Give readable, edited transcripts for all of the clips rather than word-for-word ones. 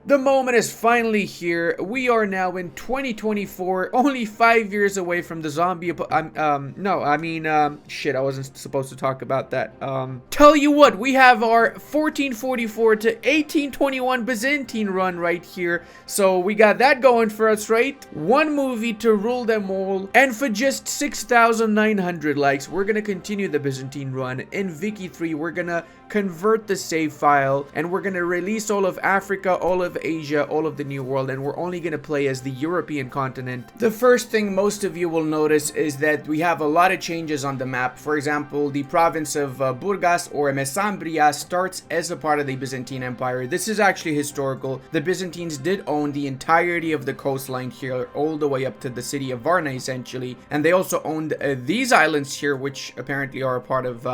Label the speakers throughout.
Speaker 1: The moment is finally here. We are now in 2024, only 5 years away from the zombie shit, I wasn't supposed to talk about that. Tell you what, we have our 1444 to 1821 Byzantine run right here. So we got that going for us, right? One movie to rule them all. And for just 6,900 likes, we're gonna continue the Byzantine run. In Wiki 3, we're gonna convert the save file, and we're gonna release all of Africa, all of Asia, all of the New World, and we're only gonna play as the European continent. The first thing most of you will notice is that we have a lot of changes on the map. For example, the province of Burgas or Mesambria starts as a part of the Byzantine Empire. This is actually historical. The Byzantines did own the entirety of the coastline here, all the way up to the city of Varna, essentially, and they also owned these islands here, which apparently are a part of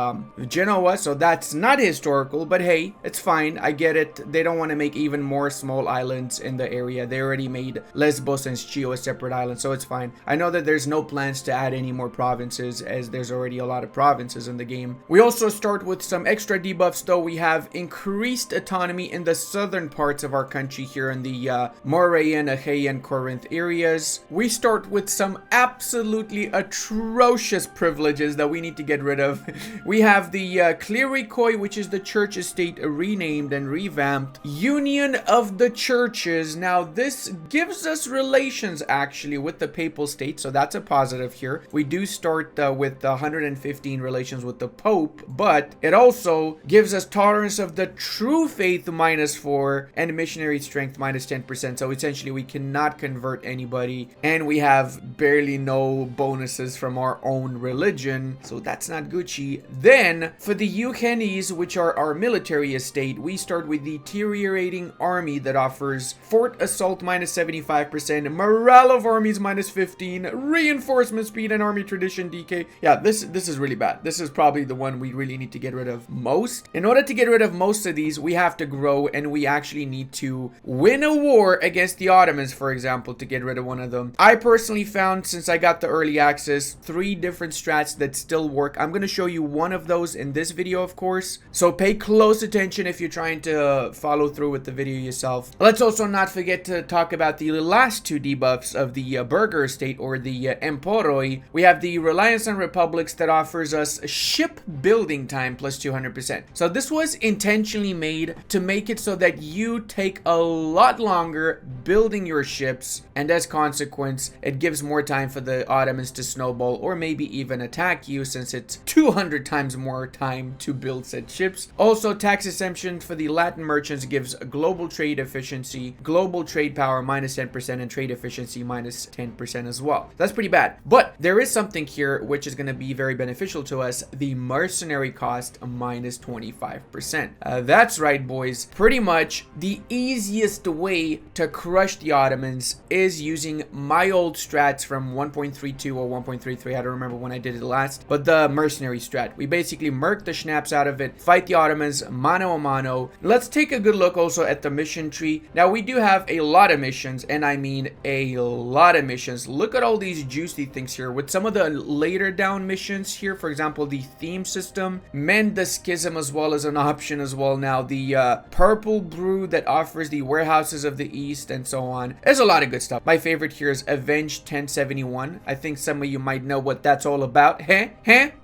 Speaker 1: Genoa, so that's not historical, but hey, it's fine. I get it. They don't want to make even more small islands in the area. They already made Lesbos and Schio a separate island, so it's fine. I know that there's no plans to add any more provinces, as there's already a lot of provinces in the game. We also start with some extra debuffs, though. We have increased autonomy in the southern parts of our country here in the Morean, Achaean, Corinth areas. We start with some absolutely atrocious privileges that we need to get rid of. We have the Clericoi, which is the church estate renamed and revamped. Union of the churches. Now this gives us relations actually with the papal state, so that's a positive here. We do start with 115 relations with the Pope, but it also gives us tolerance of the true faith -4 and missionary strength -10%. So essentially we cannot convert anybody, and we have barely no bonuses from our own religion, so that's not Gucci. Then for the Eugenes, which are our military estate, we start with the deteriorating army that offers fort assault -75%, morale of armies -15, reinforcement speed and army tradition DK. Yeah, this is really bad. This is probably the one we really need to get rid of most. In order to get rid of most of these, we have to grow, and we actually need to win a war against the Ottomans, for example, to get rid of one of them. I personally found, since I got the early access, 3 different strats that still work. I'm going to show you one of those in this video, of course, so pay close attention if you're trying to follow through with the video yourself. Let's also not forget to talk about the last 2 debuffs of the Burger State, or the Emporoi. We have the Reliance on Republics that offers us ship building time plus 200%. So this was intentionally made to make it so that you take a lot longer building your ships, and as consequence, it gives more time for the Ottomans to snowball or maybe even attack you, since it's 200 times more time to build said ships. Also, tax exemption for the Latin merchants gives global trade efficiency, global trade power -10%, and trade efficiency -10% as well. That's pretty bad. But there is something here which is going to be very beneficial to us: the mercenary cost -25%. That's right, boys. Pretty much the easiest way to crush the Ottomans is using my old strats from 1.32 or 1.33. I don't remember when I did it last, but the mercenary strat. We basically murk the schnapps out of it, fight the Ottomans mano a mano. Let's take a good look also at the mission tree. Now we do have a lot of missions, and I mean a lot of missions. Look at all these juicy things here. With some of the later down missions here, for example, the theme system, mend the schism as well as an option as well now. The purple brew that offers the warehouses of the east and so on. There's a lot of good stuff. My favorite here is Avenge 1071. I think some of you might know what that's all about.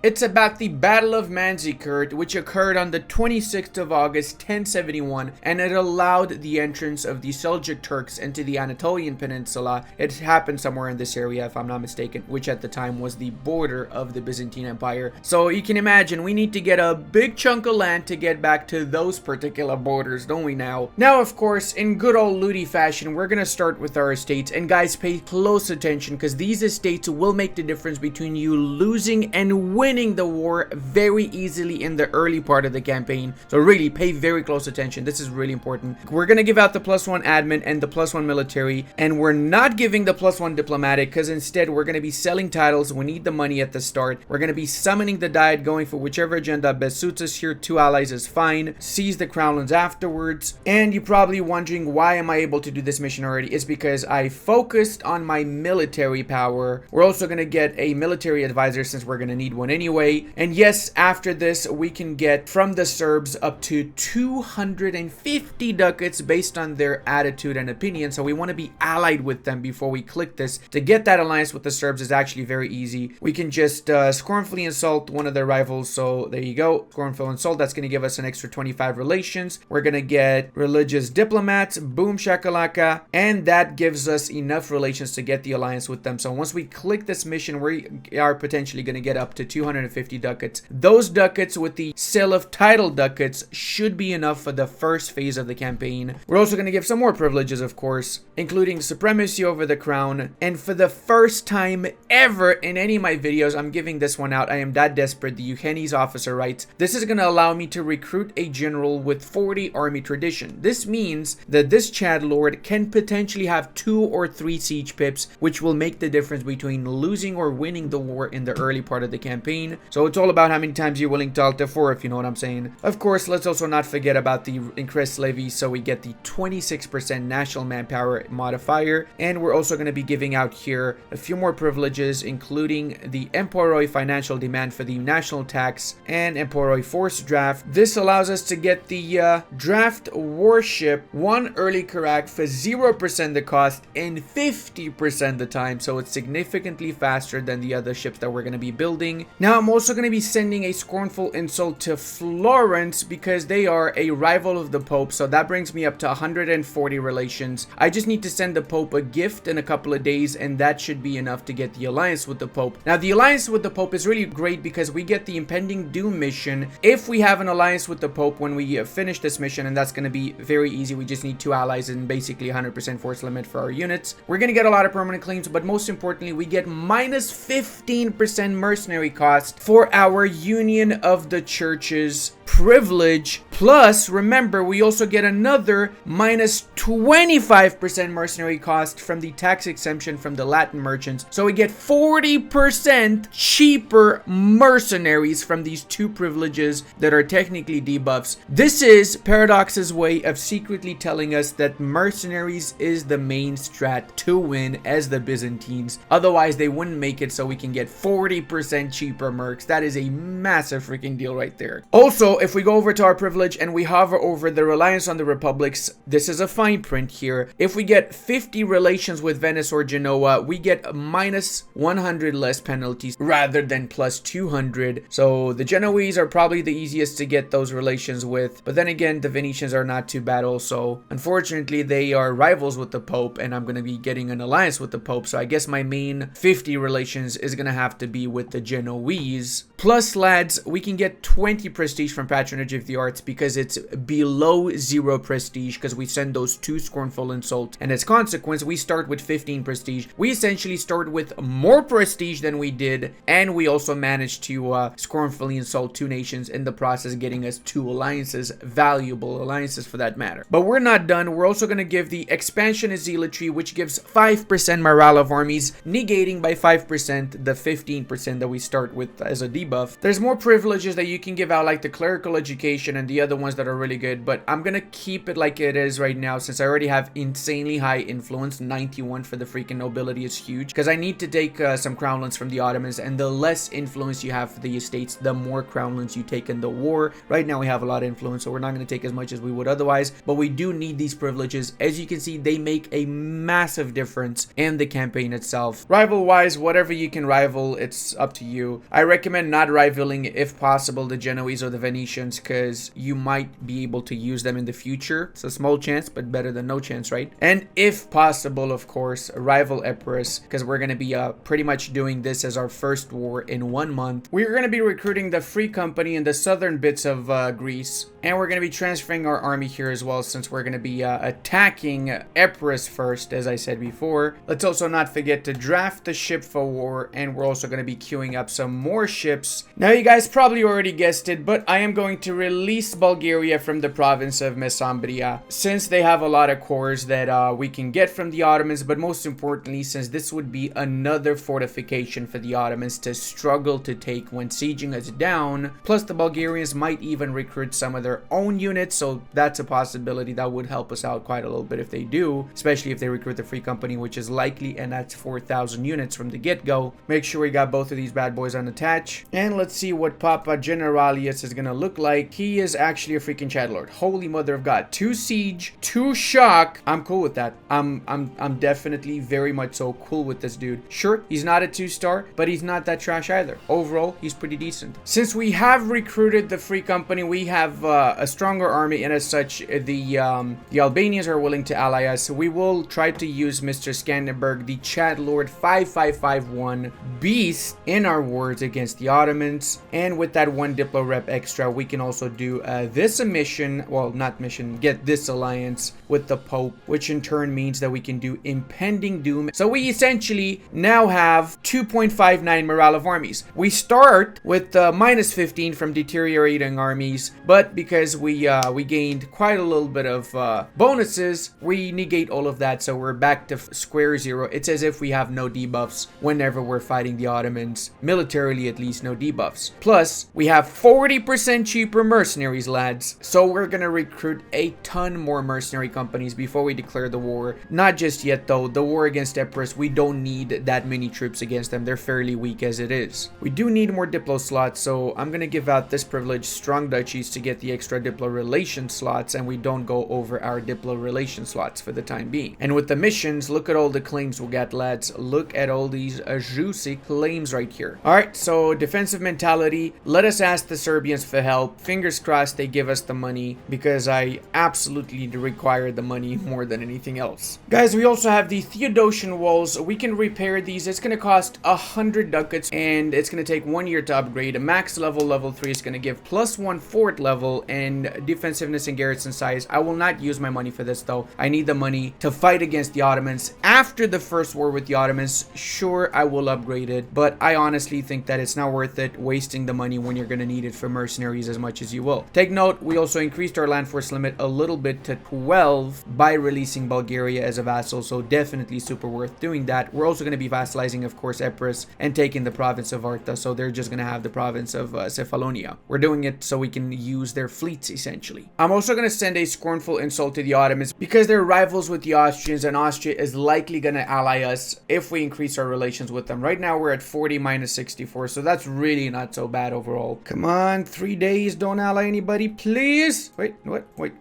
Speaker 1: It's about the Battle of Manzikert, which occurred on the 26th of August 1071, and it allowed the entrance of the Seljuk Turks into the Anatolian Peninsula. It happened somewhere in this area, if I'm not mistaken, which at the time was the border of the Byzantine Empire. So you can imagine we need to get a big chunk of land to get back to those particular borders, don't we now? Now, of course, in good old Ludi fashion, we're gonna start with our estates, and guys, pay close attention, because these estates will make the difference between you losing and winning the war very easily in the early part of the campaign. So really pay very close attention. This is really important. We're gonna give out the +1 admin and the +1 military, and we're not giving the +1 diplomatic, because instead we're gonna be selling titles. We need the money at the start. We're gonna be summoning the diet, going for whichever agenda best suits us here. 2 allies is fine. Seize the crownlands afterwards. And you're probably wondering, why am I able to do this mission already? It's because I focused on my military power. We're also gonna get a military advisor, since we're gonna need one anyway. And yes, after this we can get from the Serbs up to 250 ducats based based on their attitude and opinion, so we want to be allied with them before we click this. To get that alliance with the Serbs is actually very easy. We can just scornfully insult one of their rivals, so there you go, scornful insult. That's going to give us an extra 25 relations. We're going to get religious diplomats, boom shakalaka, and that gives us enough relations to get the alliance with them. So once we click this mission, we are potentially going to get up to 250 ducats. Those ducats with the sale of title ducats should be enough for the first phase of the campaign. We're also going to give some more privileges, of course, including supremacy over the crown. And for the first time ever in any of my videos, I'm giving this one out. I am that desperate. The Eugenes officer writes, this is going to allow me to recruit a general with 40 army tradition. This means that this Chad Lord can potentially have 2 or 3 siege pips, which will make the difference between losing or winning the war in the early part of the campaign. So it's all about how many times you're willing to alter for, if you know what I'm saying. Of course, let's also not forget about the increased levy, so we get the 26% national manpower modifier, and we're also going to be giving out here a few more privileges, including the Emporoi financial demand for the national tax and Emporoi force draft. This allows us to get the draft warship 1 early Karak for 0% the cost and 50% the time, so it's significantly faster than the other ships that we're going to be building. Now I'm also going to be sending a scornful insult to Florence because they are a rival of the Pope, so that brings me up to 140 relations. I just need to send the Pope a gift in a couple of days, and that should be enough to get the alliance with the Pope. Now the alliance with the Pope is really great because we get the impending doom mission if we have an alliance with the Pope when we finish this mission, and that's going to be very easy. We just need 2 allies and basically 100% force limit for our units. We're going to get a lot of permanent claims, but most importantly we get minus 15% mercenary cost for our Union of the Churches privilege. Plus, remember, we also get another minus 25% mercenary cost from the tax exemption from the Latin merchants. So we get 40% cheaper mercenaries from these 2 privileges that are technically debuffs. This is Paradox's way of secretly telling us that mercenaries is the main strat to win as the Byzantines. Otherwise, they wouldn't make it, so we can get 40% cheaper mercs. That is a massive freaking deal right there. Also, if we go over to our privilege and we hover over the reliance on the republics, this is a fine print here. If we get 50 relations with Venice or Genoa, we get minus 100 less penalties rather than plus 200. So the Genoese are probably the easiest to get those relations with, but then again, the Venetians are not too bad also. Unfortunately, they are rivals with the Pope, and I'm going to be getting an alliance with the Pope, so I guess my main 50 relations is going to have to be with the Genoese. Plus, lads, we can get 20 prestige from Patronage of the Arts because it's below 0 prestige because we send those 2 scornful insults, and as consequence we start with 15 prestige. We essentially start with more prestige than we did, and we also managed to scornfully insult 2 nations in the process, getting us 2 alliances, valuable alliances for that matter. But we're not done. We're also going to give the expansion of zealotry, which gives 5% morale of armies, negating by 5% the 15% that we start with as a debuff. There's more privileges that you can give out, like the clerical education and the other ones that are really good, but I'm gonna keep it like it is right now since I already have insanely high influence. 91 for the freaking nobility is huge because I need to take some crownlands from the Ottomans, and the less influence you have for the estates, the more crownlands you take in the war. Right now we have a lot of influence, so we're not going to take as much as we would otherwise, but we do need these privileges. As you can see, they make a massive difference in the campaign itself. Rival wise, whatever you can rival, it's up to you. I recommend not rivaling, if possible, the Genoese or the Venetians, because you might be able to use them in the future. It's a small chance, but better than no chance, right? And if possible, of course, rival Epirus, because we're going to be pretty much doing this as our first war in 1 month. We're going to be recruiting the Free Company in the southern bits of Greece, and we're going to be transferring our army here as well, since we're going to be attacking Epirus first, as I said before. Let's also not forget to draft the ship for war, and we're also going to be queuing up some more ships. Now, you guys probably already guessed it, but I am going to release Bulgaria from the province of Mesembria, since they have a lot of cores that we can get from the Ottomans, but most importantly, since this would be another fortification for the Ottomans to struggle to take when sieging us down. Plus, the Bulgarians might even recruit some of their own units, so that's a possibility that would help us out quite a little bit if they do, especially if they recruit the Free Company, which is likely, and that's 4,000 units from the get-go. Make sure we got both of these bad boys unattached, and let's see what Papa Generalius is gonna look like. He is actually a freaking Chat Lord. Holy mother of God. 2 siege, 2 shock. I'm cool with that. I'm definitely very much so cool with this dude. Sure, he's not a 2-star, but he's not that trash either. Overall, he's pretty decent. Since we have recruited the Free Company, we have a stronger army, and as such, the Albanians are willing to ally us. So we will try to use Mr. Skanderberg, the Chat Lord 5551 beast, in our wars against the Ottomans. And with that 1 Diplo rep extra, we can also do this mission, well, not mission, get this alliance with the Pope, which in turn means that we can do impending doom. So we essentially now have 2.59 morale of armies. We start with minus 15 from deteriorating armies, but because we gained quite a little bit of bonuses, we negate all of that, so we're back to square zero. It's as if we have no debuffs whenever we're fighting the Ottomans, militarily at least, no debuffs. Plus, we have 40% cheaper mercenaries, lads, so we're gonna recruit a ton more mercenary companies before we declare the war. Not just yet though. The war against Epirus, we don't need that many troops against them. They're fairly weak as it is. We do need more Diplo slots, so I'm gonna give out this privilege, Strong Duchies, to get the extra Diplo relation slots, and we don't go over our Diplo relation slots for the time being. And with the missions, look at all the claims we got, lads. Look at all these juicy claims right here. Alright, so defensive mentality. Let us ask the Serbians for help. Fingers crossed they give us the money, because I absolutely require the money more than anything else. Guys, we also have the Theodosian walls. We can repair these. It's going to cost 100 ducats, and it's going to take 1 year to upgrade. A max level 3 is going to give +1 fort level and defensiveness and garrison size. I will not use my money for this though. I need the money to fight against the Ottomans. After the first war with the Ottomans, sure, I will upgrade it, but I honestly think that it's not worth it wasting the money when you're going to need it for mercenaries as much as you will. Take note, we also increased our land force limit a little bit to 12 by releasing Bulgaria as a vassal, so definitely super worth doing that. We're also going to be vassalizing, of course, Epirus and taking the province of Arta, so they're just going to have the province of Cephalonia. We're doing it so we can use their fleets, essentially. I'm also going to send a scornful insult to the Ottomans because they're rivals with the Austrians, and Austria is likely going to ally us if we increase our relations with them. Right now, we're at 40 minus 64, so that's really not so bad overall. Come on, 3 days, don't ally anybody, please. Wait, what? Wait,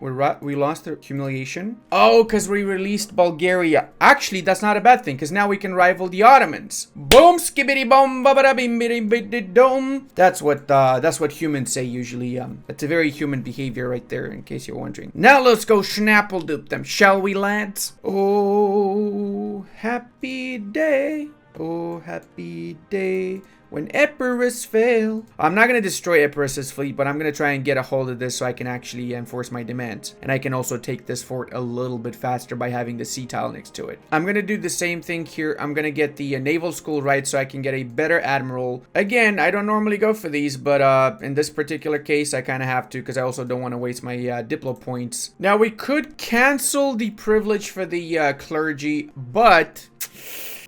Speaker 1: we lost the humiliation? Oh, because we released Bulgaria. Actually, that's not a bad thing, because now we can rival the Ottomans. Boom, skibbity boom, babada bim bidi bidi dome. That's what humans say usually. It's a very human behavior right there, in case you're wondering. Now let's go schnappledoop them, shall we, lads? Oh, happy day. Oh, happy day when Epirus fail. I'm not going to destroy Epirus's fleet, but I'm going to try and get a hold of this so I can actually enforce my demands. And I can also take this fort a little bit faster by having the sea tile next to it. I'm going to do the same thing here. I'm going to get the naval school right so I can get a better admiral. Again, I don't normally go for these, but in this particular case, I kind of have to because I also don't want to waste my Diplo points. Now, we could cancel the privilege for the clergy, but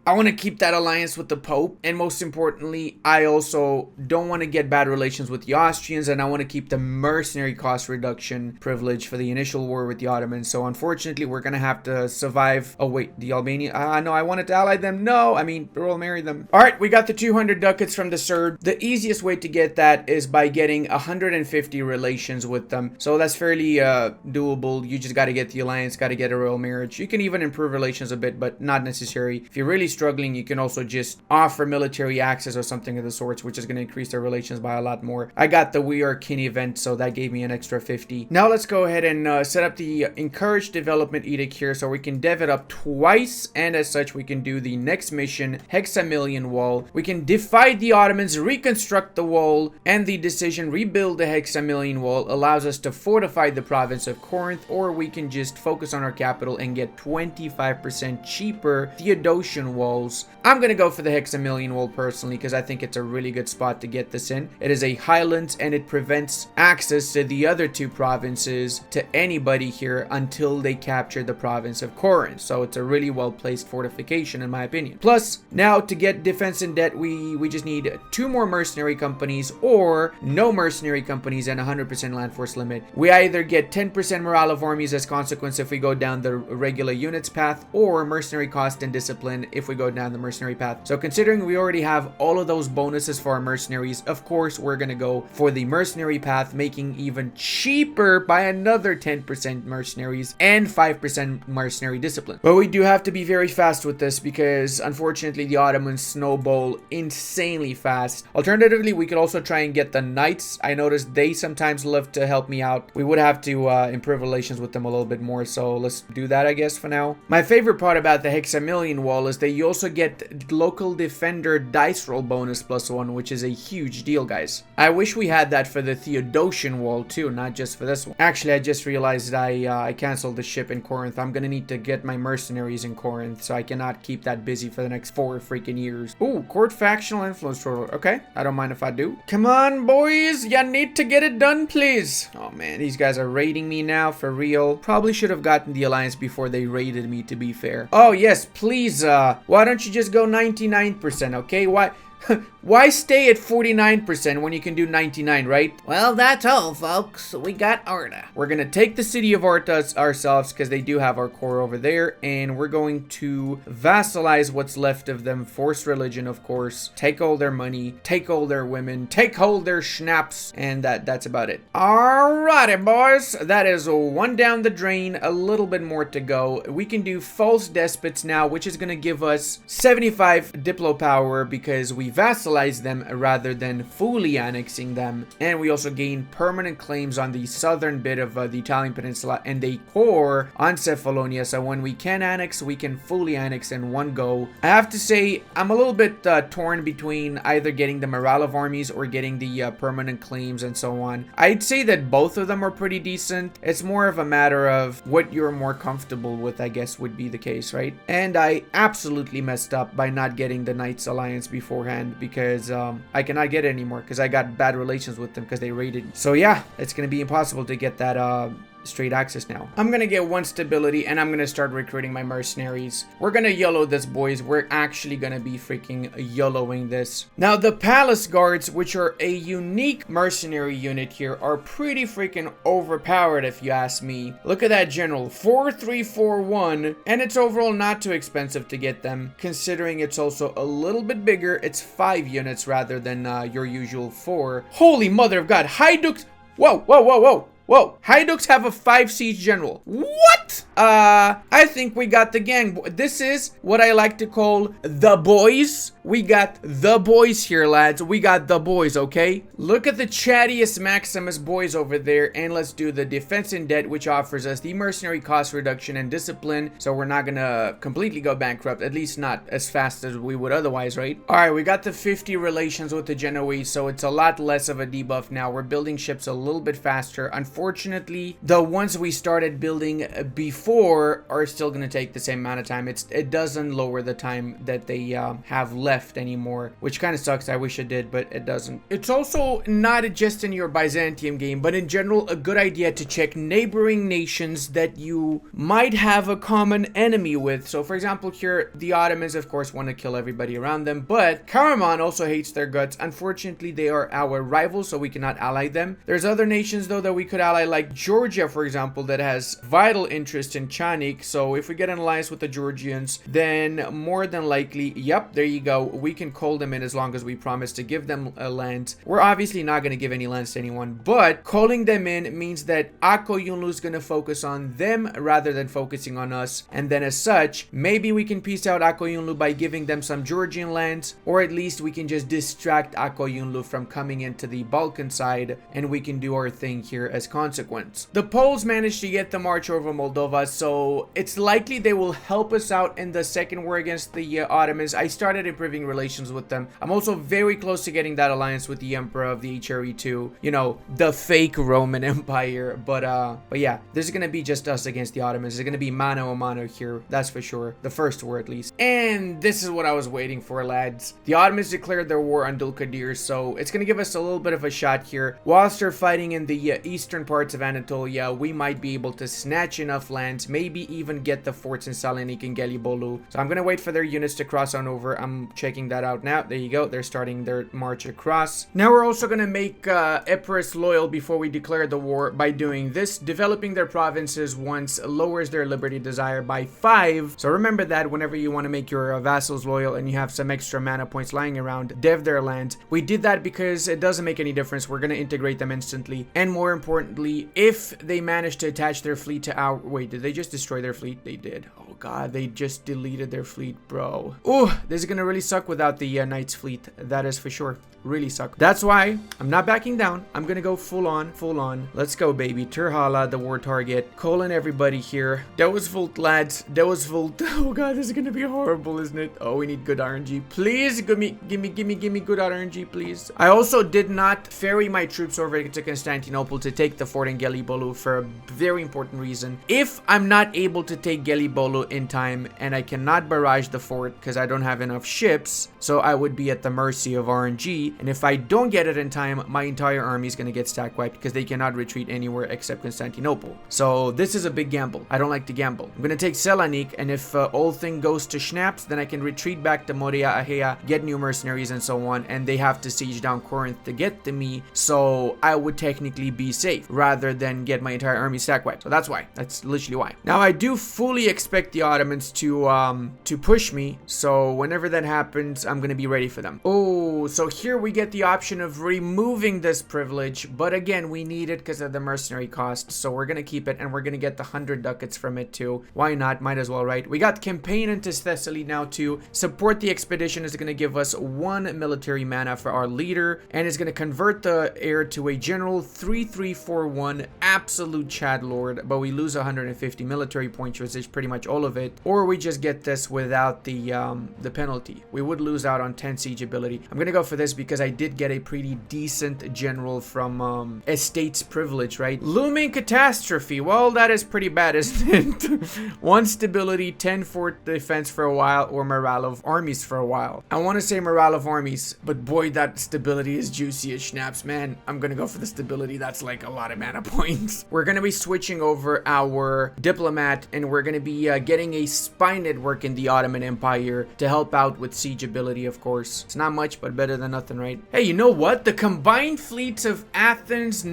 Speaker 1: I want to keep that alliance with the Pope, and most importantly, I also don't want to get bad relations with the Austrians, and I want to keep the mercenary cost reduction privilege for the initial war with the Ottomans. So unfortunately, we're going to have to survive. Oh wait, the Albanian, no, I wanted to ally them. No, I mean, we'll marry them. All right, we got the 200 ducats from the Serb. The easiest way to get that is by getting 150 relations with them. So that's fairly doable. You just got to get the alliance, got to get a royal marriage. You can even improve relations a bit, but not necessary. If you're really struggling, you can also just offer military access or something of the sorts, which is going to increase their relations by a lot more. I got the We Are Kin event, so that gave me an extra 50. Now let's go ahead and set up the Encourage Development Edict here so we can dev it up twice, and as such we can do the next mission, Hexamillion Wall. We can defy the Ottomans, reconstruct the wall, and the decision rebuild the Hexamillion Wall allows us to fortify the province of Corinth, or we can just focus on our capital and get 25% cheaper Theodosian walls. I'm going to go for the Hexamillion Wall personally because I think it's a really good spot to get this in. It is a highlands and it prevents access to the other two provinces to anybody here until they capture the province of Corinth. So it's a really well placed fortification in my opinion. Plus, now to get defense in debt, we just need 2 more mercenary companies or no mercenary companies and 100% land force limit. We either get 10% morale of armies as consequence if we go down the regular units path, or mercenary cost and discipline if we we go down the mercenary path. So considering we already have all of those bonuses for our mercenaries, of course we're gonna go for the mercenary path, making even cheaper by another 10% mercenaries and 5% mercenary discipline. But we do have to be very fast with this because unfortunately the Ottomans snowball insanely fast. Alternatively, we could also try and get the knights. I noticed they sometimes love to help me out. We would have to improve relations with them a little bit more, so let's do that, I guess, for now. My favorite part about the Hexamillion wall is that you also get local defender dice roll bonus +1, which is a huge deal, guys. I wish we had that for the Theodosian wall too, not just for this one. Actually, I just realized I canceled the ship in Corinth. I'm gonna need to get my mercenaries in Corinth, so I cannot keep that busy for the next 4 freaking years. Ooh, court factional influence total. Okay, I don't mind if I do. Come on, boys, you need to get it done, please. Oh man, these guys are raiding me now, for real. Probably should have gotten the alliance before they raided me, to be fair. Oh yes, please, why don't you just go 99%, okay? Why stay at 49% when you can do 99, right?
Speaker 2: Well, that's all, folks. We got Arda.
Speaker 1: We're gonna take the city of Arta ourselves because they do have our core over there, and we're going to vassalize what's left of them, force religion, of course, take all their money, take all their women, take all their schnapps, and that's about it. Alrighty, boys, that is one down the drain, a little bit more to go. We can do false despots now, which is gonna give us 75 diplo power because we vassalize them rather than fully annexing them, and we also gain permanent claims on the southern bit of the Italian peninsula and a core on Cephalonia, so when we can annex, we can fully annex in one go. I have to say I'm a little bit torn between either getting the morale of armies or getting the permanent claims and so on. I'd say that both of them are pretty decent. It's more of a matter of what you're more comfortable with, I guess, would be the case, right? And I absolutely messed up by not getting the Knights Alliance beforehand because I cannot get it anymore because I got bad relations with them because they raided. So yeah, it's gonna be impossible to get that straight access now. I'm gonna get 1 stability and I'm gonna start recruiting my mercenaries. We're gonna YOLO this, boys. We're actually gonna be freaking YOLOing this. Now the palace guards, which are a unique mercenary unit here, are pretty freaking overpowered if you ask me. Look at that general, 4341, and it's overall not too expensive to get them considering it's also a little bit bigger. It's 5 units rather than your usual 4. Holy mother of God, Haiduks. Whoa, whoa, whoa, whoa. Whoa, Haiduks have a 5 siege general. What? I think we got the gang. This is what I like to call the boys. We got the boys here, lads. We got the boys, okay? Look at the chattiest Maximus boys over there, and let's do the defense in debt, which offers us the mercenary cost reduction and discipline, so we're not gonna completely go bankrupt, at least not as fast as we would otherwise, right? All right, we got the 50 relations with the Genoese, so it's a lot less of a debuff now. We're building ships a little bit faster. Unfortunately, the ones we started building before are still gonna take the same amount of time. It doesn't lower the time that they have left anymore, which kind of sucks. I wish it did, but it doesn't. It's also not just in your Byzantium game, but in general a good idea to check neighboring nations that you might have a common enemy with. So for example here, the Ottomans of course want to kill everybody around them, but Karaman also hates their guts. Unfortunately, they are our rivals, so we cannot ally them. There's other nations though that we could ally, like Georgia, for example, that has vital interest in Chanik. So if we get an alliance with the Georgians, then more than likely, yep, there you go, we can call them in as long as we promise to give them a land. We're obviously not going to give any lands to anyone, but calling them in means that Akko Yunlu is going to focus on them rather than focusing on us, and then as such, maybe we can piece out Akko Yunlu by giving them some Georgian lands, or at least we can just distract Akko Yunlu from coming into the Balkan side, and we can do our thing here as consequence. The Poles managed to get the march over Moldova, so it's likely they will help us out in the second war against the Ottomans. I started improving relations with them. I'm also very close to getting that alliance with the Emperor of the HRE2, you know, the fake Roman Empire. But yeah, this is gonna be just us against the Ottomans. It's gonna be mano a mano here, that's for sure. The first war at least. And this is what I was waiting for, lads. The Ottomans declared their war on Dulkadir, so it's gonna give us a little bit of a shot here. Whilst they're fighting in the eastern eastern parts of Anatolia, we might be able to snatch enough lands, maybe even get the forts in Salonik and Gelibolu. So I'm gonna wait for their units to cross on over. I'm checking that out now. There you go. They're starting their march across. Now we're also gonna make Epirus loyal before we declare the war by doing this. Developing their provinces once lowers their liberty desire by 5. So remember that whenever you want to make your vassals loyal and you have some extra mana points lying around, dev their land. We did that because it doesn't make any difference. We're gonna integrate them instantly. And more importantly, if they manage to attach their fleet to our... Wait, did they just destroy their fleet? They did. Oh god, they just deleted their fleet, bro. Ooh, this is gonna really suck without the Knights fleet. That is for sure. Really suck. That's why I'm not backing down. I'm gonna go full on. Let's go, baby. Terhala, the war target. Calling everybody here. That was Volt, lads. That was Volt. Oh god, this is gonna be horrible, isn't it? Oh, we need good RNG. Please give me good RNG, please. I also did not ferry my troops over to Constantinople to take the fort in Gelibolu for a very important reason. If I'm not able to take Gelibolu in time and I cannot barrage the fort because I don't have enough ships, so I would be at the mercy of RNG. And if I don't get it in time, my entire army is going to get stack wiped because they cannot retreat anywhere except Constantinople. So this is a big gamble. I don't like to gamble. I'm going to take Selanik, and if all thing goes to schnapps, then I can retreat back to Moria, Ahea, get new mercenaries and so on, and they have to siege down Corinth to get to me, so I would technically be safe rather than get my entire army stack wiped. So that's why. That's literally why. Now I do fully expect the Ottomans to push me, so whenever that happens, I'm going to be ready for them. Oh, so here we get the option of removing this privilege, but again, we need it because of the mercenary cost, so we're gonna keep it, and we're gonna get the 100 ducats from it too. Why not? Might as well, right? We got campaign into Thessaly now too. Support the expedition is gonna give us 1 military mana for our leader, and is gonna convert the heir to a general 3-3-4-1 absolute Chad Lord, but we lose 150 military points, which is pretty much all of it, or we just get this without the penalty. We would lose out on 10 siege ability. I'm gonna go for this because I did get a pretty decent general from Estates Privilege, right? Looming Catastrophe. Well, that is pretty bad, isn't it? 1 stability, 10 fort defense for a while, or morale of armies for a while. I want to say morale of armies, but boy, that stability is juicy as schnapps, man. I'm gonna go for the stability. That's like a lot of mana points. We're gonna be switching over our diplomat, and we're gonna be getting a spy network in the Ottoman Empire to help out with siege ability, of course. It's not much, but better than nothing, right? Hey, you know what? The combined fleets of Athens,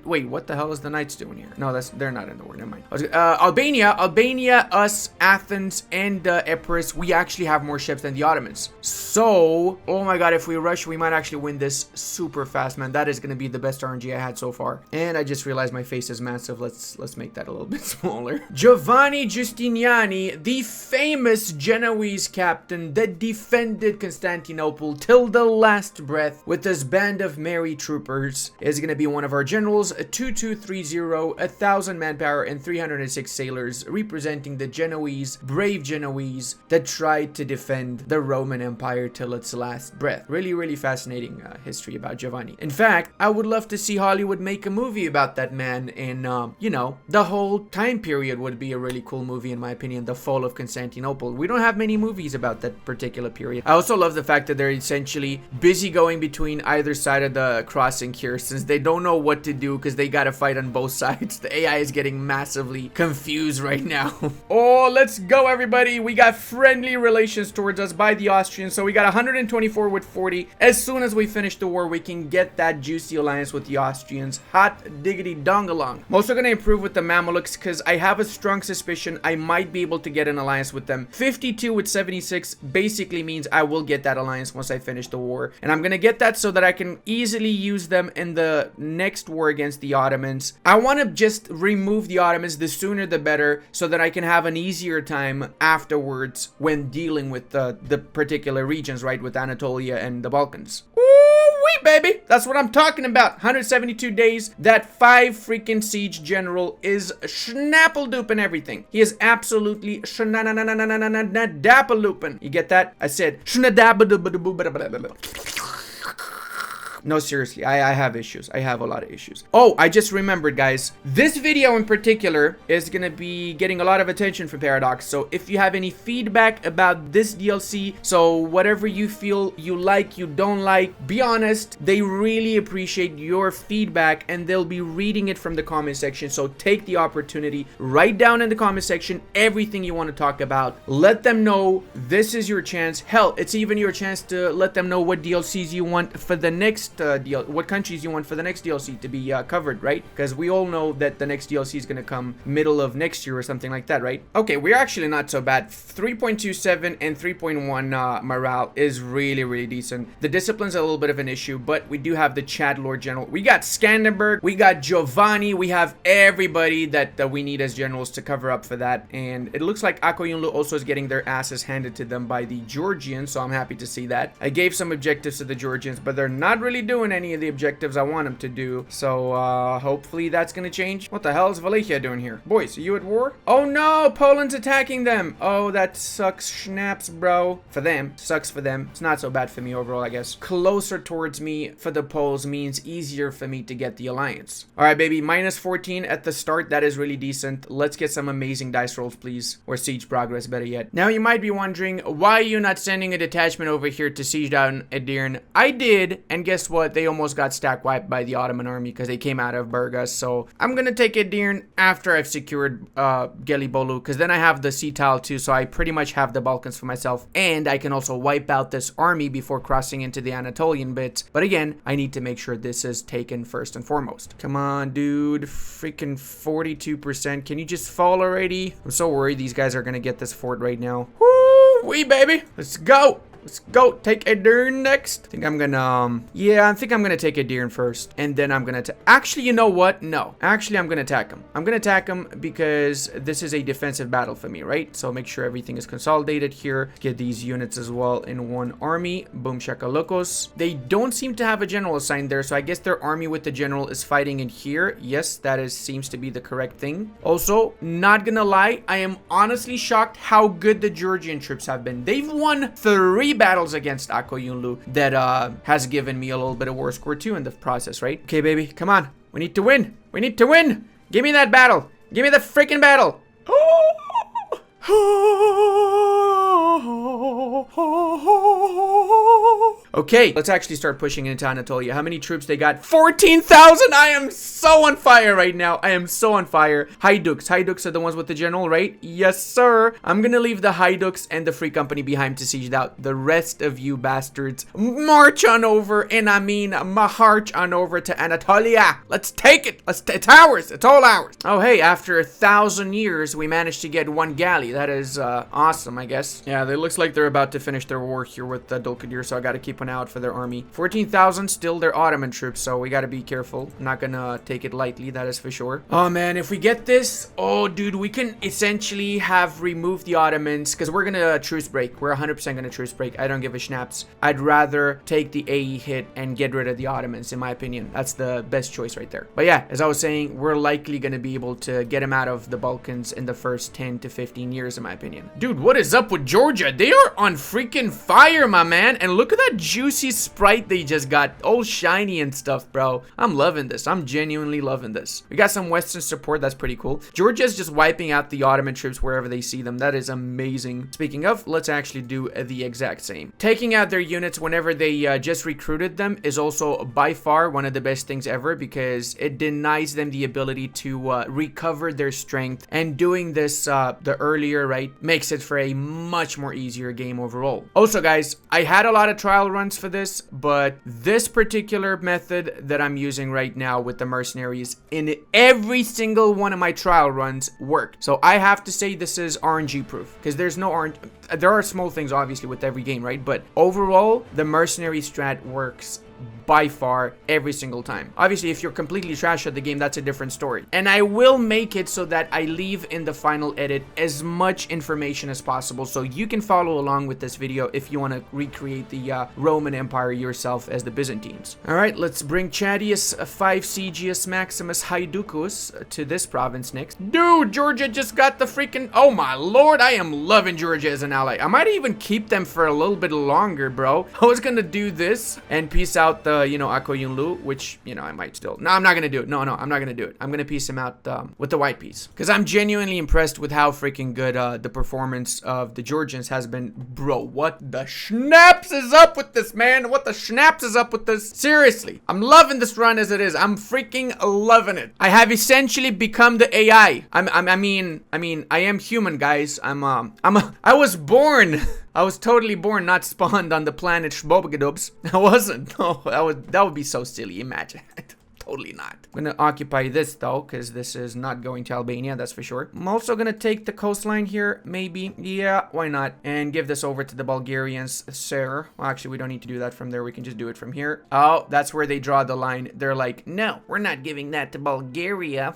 Speaker 1: Wait, what the hell is the Knights doing here? No, they're not in the war. Never mind. Albania, us, Athens, and Epirus, we actually have more ships than the Ottomans. So, oh my god, if we rush, we might actually win this super fast, man. That is going to be the best RNG I had so far. And I just realized my face is massive. Let's make that a little bit smaller. Giovanni Giustiniani, the famous Genoese captain that defended Constantinople till the last breath with this band of merry troopers, is going to be one of our generals. 2230, 1,000 manpower, and 306 sailors, representing the Genoese, brave Genoese that tried to defend the Roman Empire till its last breath. Really, really fascinating history about Giovanni. In fact, I would love to see Hollywood make a movie about that man, and you know, the whole time period would be a really cool movie, in my opinion. The fall of Constantinople. We don't have many movies about that particular period. I also love the fact that they're essentially busy going between either side of the crossing here, since they don't know what to do because they gotta fight on both sides. The AI is getting massively confused right now. Oh, let's go, everybody. We got friendly relations towards us by the Austrians, so we got 124 with 40. As soon as we finish the war, we can get that juicy alliance with the Austrians. Hot diggity dongalong. I'm also gonna improve with the Mamelukes because I have a strong suspicion I might be able to get an alliance with them. 52 with 76 basically means I will get that alliance once I finish the war, and I'm gonna get that so that I can easily use them in the next war against the Ottomans. I want to just remove the Ottomans, the sooner the better, so that I can have an easier time afterwards when dealing with the particular regions, right, with Anatolia and the Balkans. Ooh-wee, baby! That's what I'm talking about. 172 days. That 5 freaking siege general is schnappeldoopin' everything. He is absolutely schnappeldoopin'. You get that? I said schnappeldoopin'. No, seriously, I have issues. I have a lot of issues. Oh, I just remembered, guys. This video in particular is gonna be getting a lot of attention from Paradox. So if you have any feedback about this DLC, so whatever you feel you like, you don't like, be honest. They really appreciate your feedback and they'll be reading it from the comment section. So take the opportunity, write down in the comment section everything you want to talk about. Let them know this is your chance. Hell, it's even your chance to let them know what DLCs you want for the next what countries you want for the next DLC to be covered, right? Because we all know that the next DLC is going to come middle of next year or something like that, right? Okay, we're actually not so bad. 3.27 and 3.1 morale is really decent. The discipline's a little bit of an issue, but we do have the Chad Lord General. We got Skanderberg, we got Giovanni, we have everybody that we need as generals to cover up for that. And it looks like Akoyunlu also is getting their asses handed to them by the Georgians, so I'm happy to see that. I gave some objectives to the Georgians, but they're not really doing any of the objectives I want them to do. So hopefully that's gonna change. What the hell is Wallachia doing here? Boys, are you at war? Oh no, Poland's attacking them. Oh, that sucks schnaps, bro. For them, sucks for them. It's not so bad for me overall, I guess. Closer towards me for the Poles means easier for me to get the alliance. All right, baby, minus 14 at the start. That is really decent. Let's get some amazing dice rolls, please. Or siege progress, better yet. Now you might be wondering, why are you not sending a detachment over here to siege down Edirne? I did, and guess what? They almost got stack wiped by the Ottoman army because they came out of Burgas. So I'm gonna take Edirne after I've secured Gelibolu, because then I have the sea tile too, so I pretty much have the Balkans for myself, and I can also wipe out this army before crossing into the Anatolian bits. But again, I need to make sure this is taken first and foremost. Come on, dude. Freaking 42%. Can you just fall already? I'm so worried these guys are gonna get this fort right now. Woo-wee, baby. Let's go. Let's go. Take Edirne next. I think I'm gonna, yeah, I think I'm gonna take Edirne first. And then I'm gonna, actually, you know what? No. Actually, I'm gonna attack him. I'm gonna attack him because this is a defensive battle for me, right? So make sure everything is consolidated here. Get these units as well in one army. Boom shakalokos. They don't seem to have a general assigned there, so I guess their army with the general is fighting in here. Yes, that seems to be the correct thing. Also, not gonna lie, I am honestly shocked how good the Georgian troops have been. They've won 3 battles against Akoyunlu that has given me a little bit of war score too in the process, right? Okay, baby, come on. We need to win. We need to win. Give me that battle. Give me the freaking battle. Okay, let's actually start pushing into Anatolia. How many troops they got? 14,000! I am so on fire right now. I am so on fire. Haiduks. Haiduks are the ones with the general, right? Yes, sir. I'm gonna leave the Haiduks and the Free Company behind to siege out. The rest of you bastards, march on over, and I mean march on over to Anatolia. Let's take it. It's ours. It's all ours. Oh, hey, after 1,000 years, we managed to get 1 galley. That is awesome, I guess. Yeah, it looks like they're about to finish their war here with Dulkadir, so I gotta keep an eye out for their army. 14,000 still their Ottoman troops, so we gotta be careful. I'm not gonna take it lightly, that is for sure. Oh man, if we get this, oh dude, we can essentially have removed the Ottomans, because we're gonna truce break. We're 100% gonna truce break. I don't give a schnaps. I'd rather take the AE hit and get rid of the Ottomans, in my opinion. That's the best choice right there. But yeah, as I was saying, we're likely gonna be able to get them out of the Balkans in the first 10 to 15 years, in my opinion. Dude, what is up with Georgia? They are on freaking fire, my man. And look at that juicy sprite they just got, all shiny and stuff, bro. I'm loving this. I'm genuinely loving this. We got some Western support. That's pretty cool. Georgia's just wiping out the Ottoman troops wherever they see them. That is amazing. Speaking of, let's actually do the exact same. Taking out their units whenever they just recruited them is also by far one of the best things ever, because it denies them the ability to recover their strength. And doing this the earlier, right, makes it for a much more easier game overall. Also, guys, I had a lot of trial runs for this, but this particular method that I'm using right now with the mercenaries, in every single one of my trial runs worked. So I have to say this is RNG proof, because there's no RNG. There are small things obviously with every game, right? But overall, the mercenary strat works by far every single time. Obviously, if you're completely trash at the game, that's a different story. And I will make it so that I leave in the final edit as much information as possible, so you can follow along with this video if you want to recreate the Roman Empire yourself as the Byzantines. All right, let's bring Chadius 5 Sigius Maximus Haiducus to this province next. Dude, Georgia just got the freaking, oh my lord, I am loving Georgia as an ally. I might even keep them for a little bit longer, bro. I was gonna do this and peace out out the, you know, Ako Yunlu, which, you know, I might still. No, I'm not gonna do it. No, I'm not gonna do it. I'm gonna piece him out with the white piece. Because I'm genuinely impressed with how freaking good the performance of the Georgians has been. Bro, what the schnapps is up with this, man? What the schnapps is up with this? Seriously, I'm loving this run as it is. I'm freaking loving it. I have essentially become the AI. I mean, I am human, guys. I was born. I was totally born, not spawned on the planet Shbobgadubs. I wasn't. No, that would be so silly. Imagine. Totally not. I'm gonna occupy this though, because this is not going to Albania, that's for sure. I'm also gonna take the coastline here, maybe. Yeah, why not? And give this over to the Bulgarians, sir. Well, actually, we don't need to do that from there. We can just do it from here. Oh, that's where they draw the line. They're like, no, we're not giving that to Bulgaria.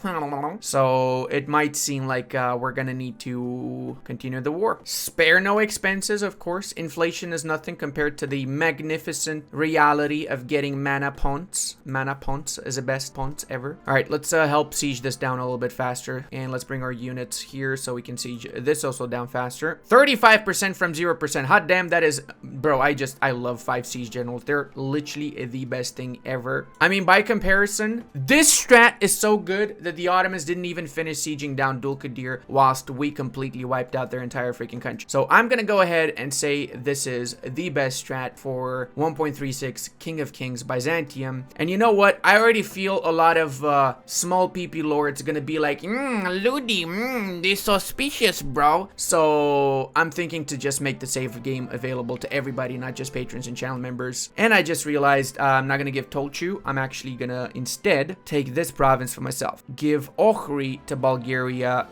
Speaker 1: So it might seem like we're gonna need to continue the war. Spare no expenses, of course. Inflation is nothing compared to the magnificent reality of getting mana ponts. Mana ponts is the best ponts ever. All right, let's help siege this down a little bit faster, and let's bring our units here so we can siege this also down faster. 35% from 0%. Hot damn, that is, bro. I love 5 siege generals. They're literally the best thing ever. I mean, by comparison, this strat is so good that the Ottomans didn't even finish sieging down Dulkadir whilst we completely wiped out their entire freaking country. So I'm gonna go ahead and say this is the best strat for 1.36 King of Kings Byzantium. And you know what? I already feel a lot of small PP lords gonna be like, Ludi, this suspicious, bro. So I'm thinking to just make the save game available to everybody, not just patrons and channel members. And I just realized I'm not gonna give Tolchu. I'm actually gonna instead take this province for myself. Give Ohri to Bulgaria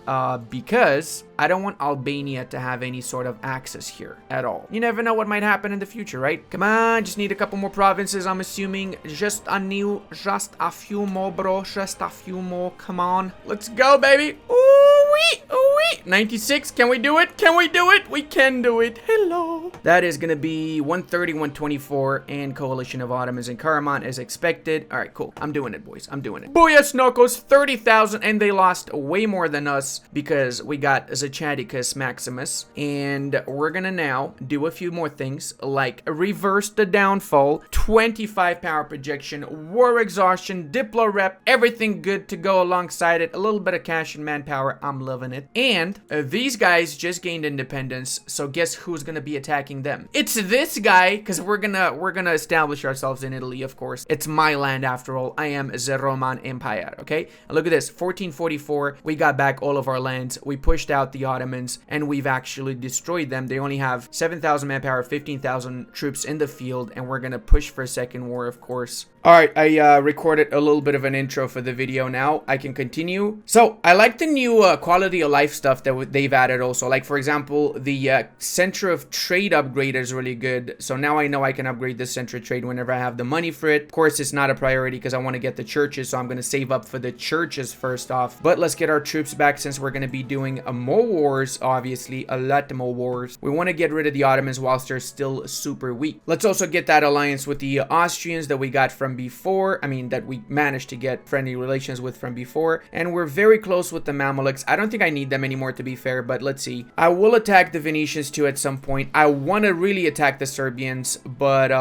Speaker 1: because I don't want Albania to have any sort of access here at all. You never know what might happen in the future, right? Come on, just need a couple more provinces, I'm assuming. Just a few more, bro. Just a few more. Come on. Let's go, baby. Ooh-wee, ooh-wee. 96, can we do it? Can we do it? We can do it. Hello. That is gonna be 130, 124, and Coalition of Ottomans in Karaman as expected. All right, cool. I'm doing it, boys. I'm doing it. Booyah, Snokos, 30,000, and they lost way more than us because we got Zacchaticus Maximus, and we're gonna now do a few more things like reverse the downfall, 25 power projection, war exhaustion, diplo rep, everything good to go alongside it, a little bit of cash and manpower. I'm loving it. And these guys just gained independence, so guess who's gonna be attacking them? It's this guy, because we're gonna establish ourselves in Italy, of course. It's my land after all. I am the Roman Empire, okay? And look at this, 1444, we got back all of our lands, we pushed out the Ottomans, and we've actually destroyed them. They only have 7,000 manpower, 15,000 troops in the field, and we're gonna push for a second war, of course. All right, I recorded a little bit of an intro for the video now. I can continue. So, I like the new quality of life stuff that they've added also. Like, for example, the center of trade upgrade is really good. So now I know I can upgrade the center of trade whenever I have the money for it. Of course, it's not a priority because I want to get the churches, so I'm going to save up for the churches first off. But let's get our troops back since we're going to be doing more wars, obviously. A lot more wars. We want to get rid of the Ottomans whilst they're still super weak. Let's also get that alliance with the Austrians that we got from before. I mean, that we managed to get friendly relations with from before. And we're very close with the Mamluks. I don't think I need them anymore, to be fair, but let's see. I will attack the Venetians too at some point. I want to really attack the Serbians, but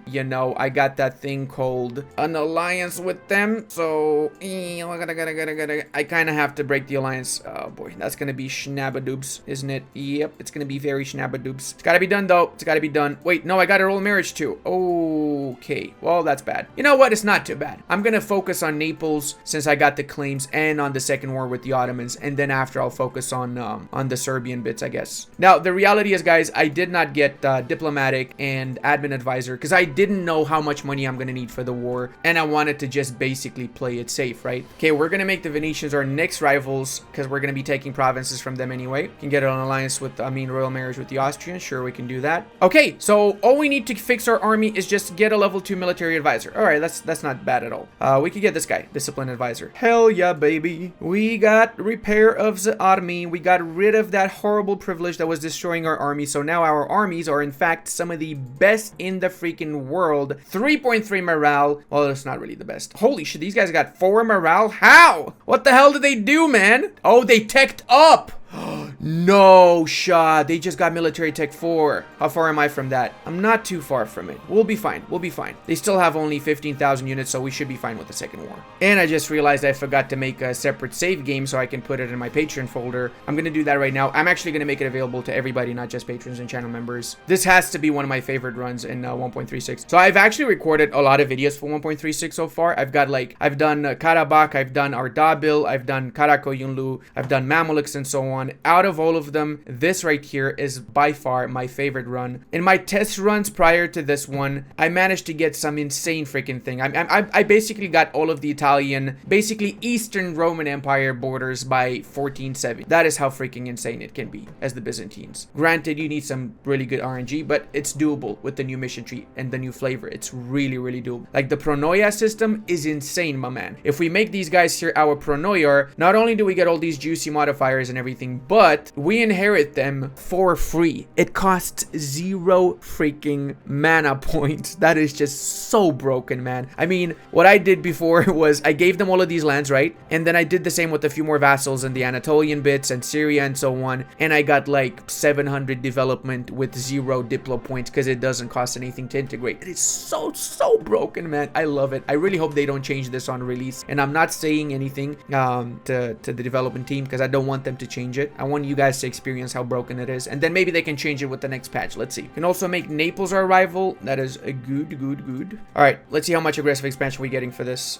Speaker 1: you know, I got that thing called an alliance with them, so I kind of have to break the alliance. Oh boy, that's gonna be schnabadoobs, isn't it? Yep, it's gonna be very schnabadoobs. It's gotta be done though. It's gotta be done. Wait, no, I got a royal marriage too. Okay, well, that's bad. You know what? It's not too bad. I'm gonna focus on Naples since I got the claims and on the second war with the Ottomans, and then after I'll focus on the Serbian bits, I guess. Now, the reality is, guys, I did not get diplomatic and admin advisor because I didn't know how much money I'm gonna need for the war, and I wanted to just basically play it safe, right? Okay, we're gonna make the Venetians our next rivals because we're gonna be taking provinces from them anyway. Can get an alliance with, royal marriage with the Austrians. Sure, we can do that. Okay, so all we need to fix our army is just get a level 2 military advisor. All right, that's not bad at all. We could get this guy, discipline advisor. Hell yeah, baby. We got repair of the army. We got rid of that horrible privilege that was destroying our army. So now our armies are in fact some of the best in the freaking world. 3.3 morale. Well, it's not really the best. Holy shit, these guys got 4 morale. How? What the hell did they do, man? Oh, they teched up. No shot. They just got military tech 4. How far am I from that? I'm not too far from it. We'll be fine. We'll be fine. They still have only 15,000 units, so we should be fine with the second war. And I just realized I forgot to make a separate save game so I can put it in my Patreon folder. I'm gonna do that right now. I'm actually gonna make it available to everybody, not just patrons and channel members. This has to be one of my favorite runs in 1.36. So I've actually recorded a lot of videos for 1.36 so far. I've done Karabakh, I've done Ardabil, I've done Karakoyunlu, I've done Mamluks and so on. Out of all of them, this right here is by far my favorite run. In my test runs prior to this one, I managed to get some insane freaking thing. I basically got all of the Italian, basically Eastern Roman Empire borders by 1470. That is how freaking insane it can be as the Byzantines. Granted, you need some really good RNG, but it's doable with the new mission tree and the new flavor. It's really, really doable. Like the Pronoia system is insane, my man. If we make these guys here our Pronoia, not only do we get all these juicy modifiers and everything, but we inherit them for free. It costs 0 freaking mana points. That is just so broken, man. I mean, what I did before was I gave them all of these lands, right? And then I did the same with a few more vassals and the Anatolian bits and Syria and so on. And I got like 700 development with 0 diplo points because it doesn't cost anything to integrate. It is so broken, man. I love it. I really hope they don't change this on release. And I'm not saying anything to the development team because I don't want them to change it. I want you guys to experience how broken it is. And then maybe they can change it with the next patch. Let's see. You can also make Naples our rival. That is a good. All right, let's see how much aggressive expansion we're getting for this.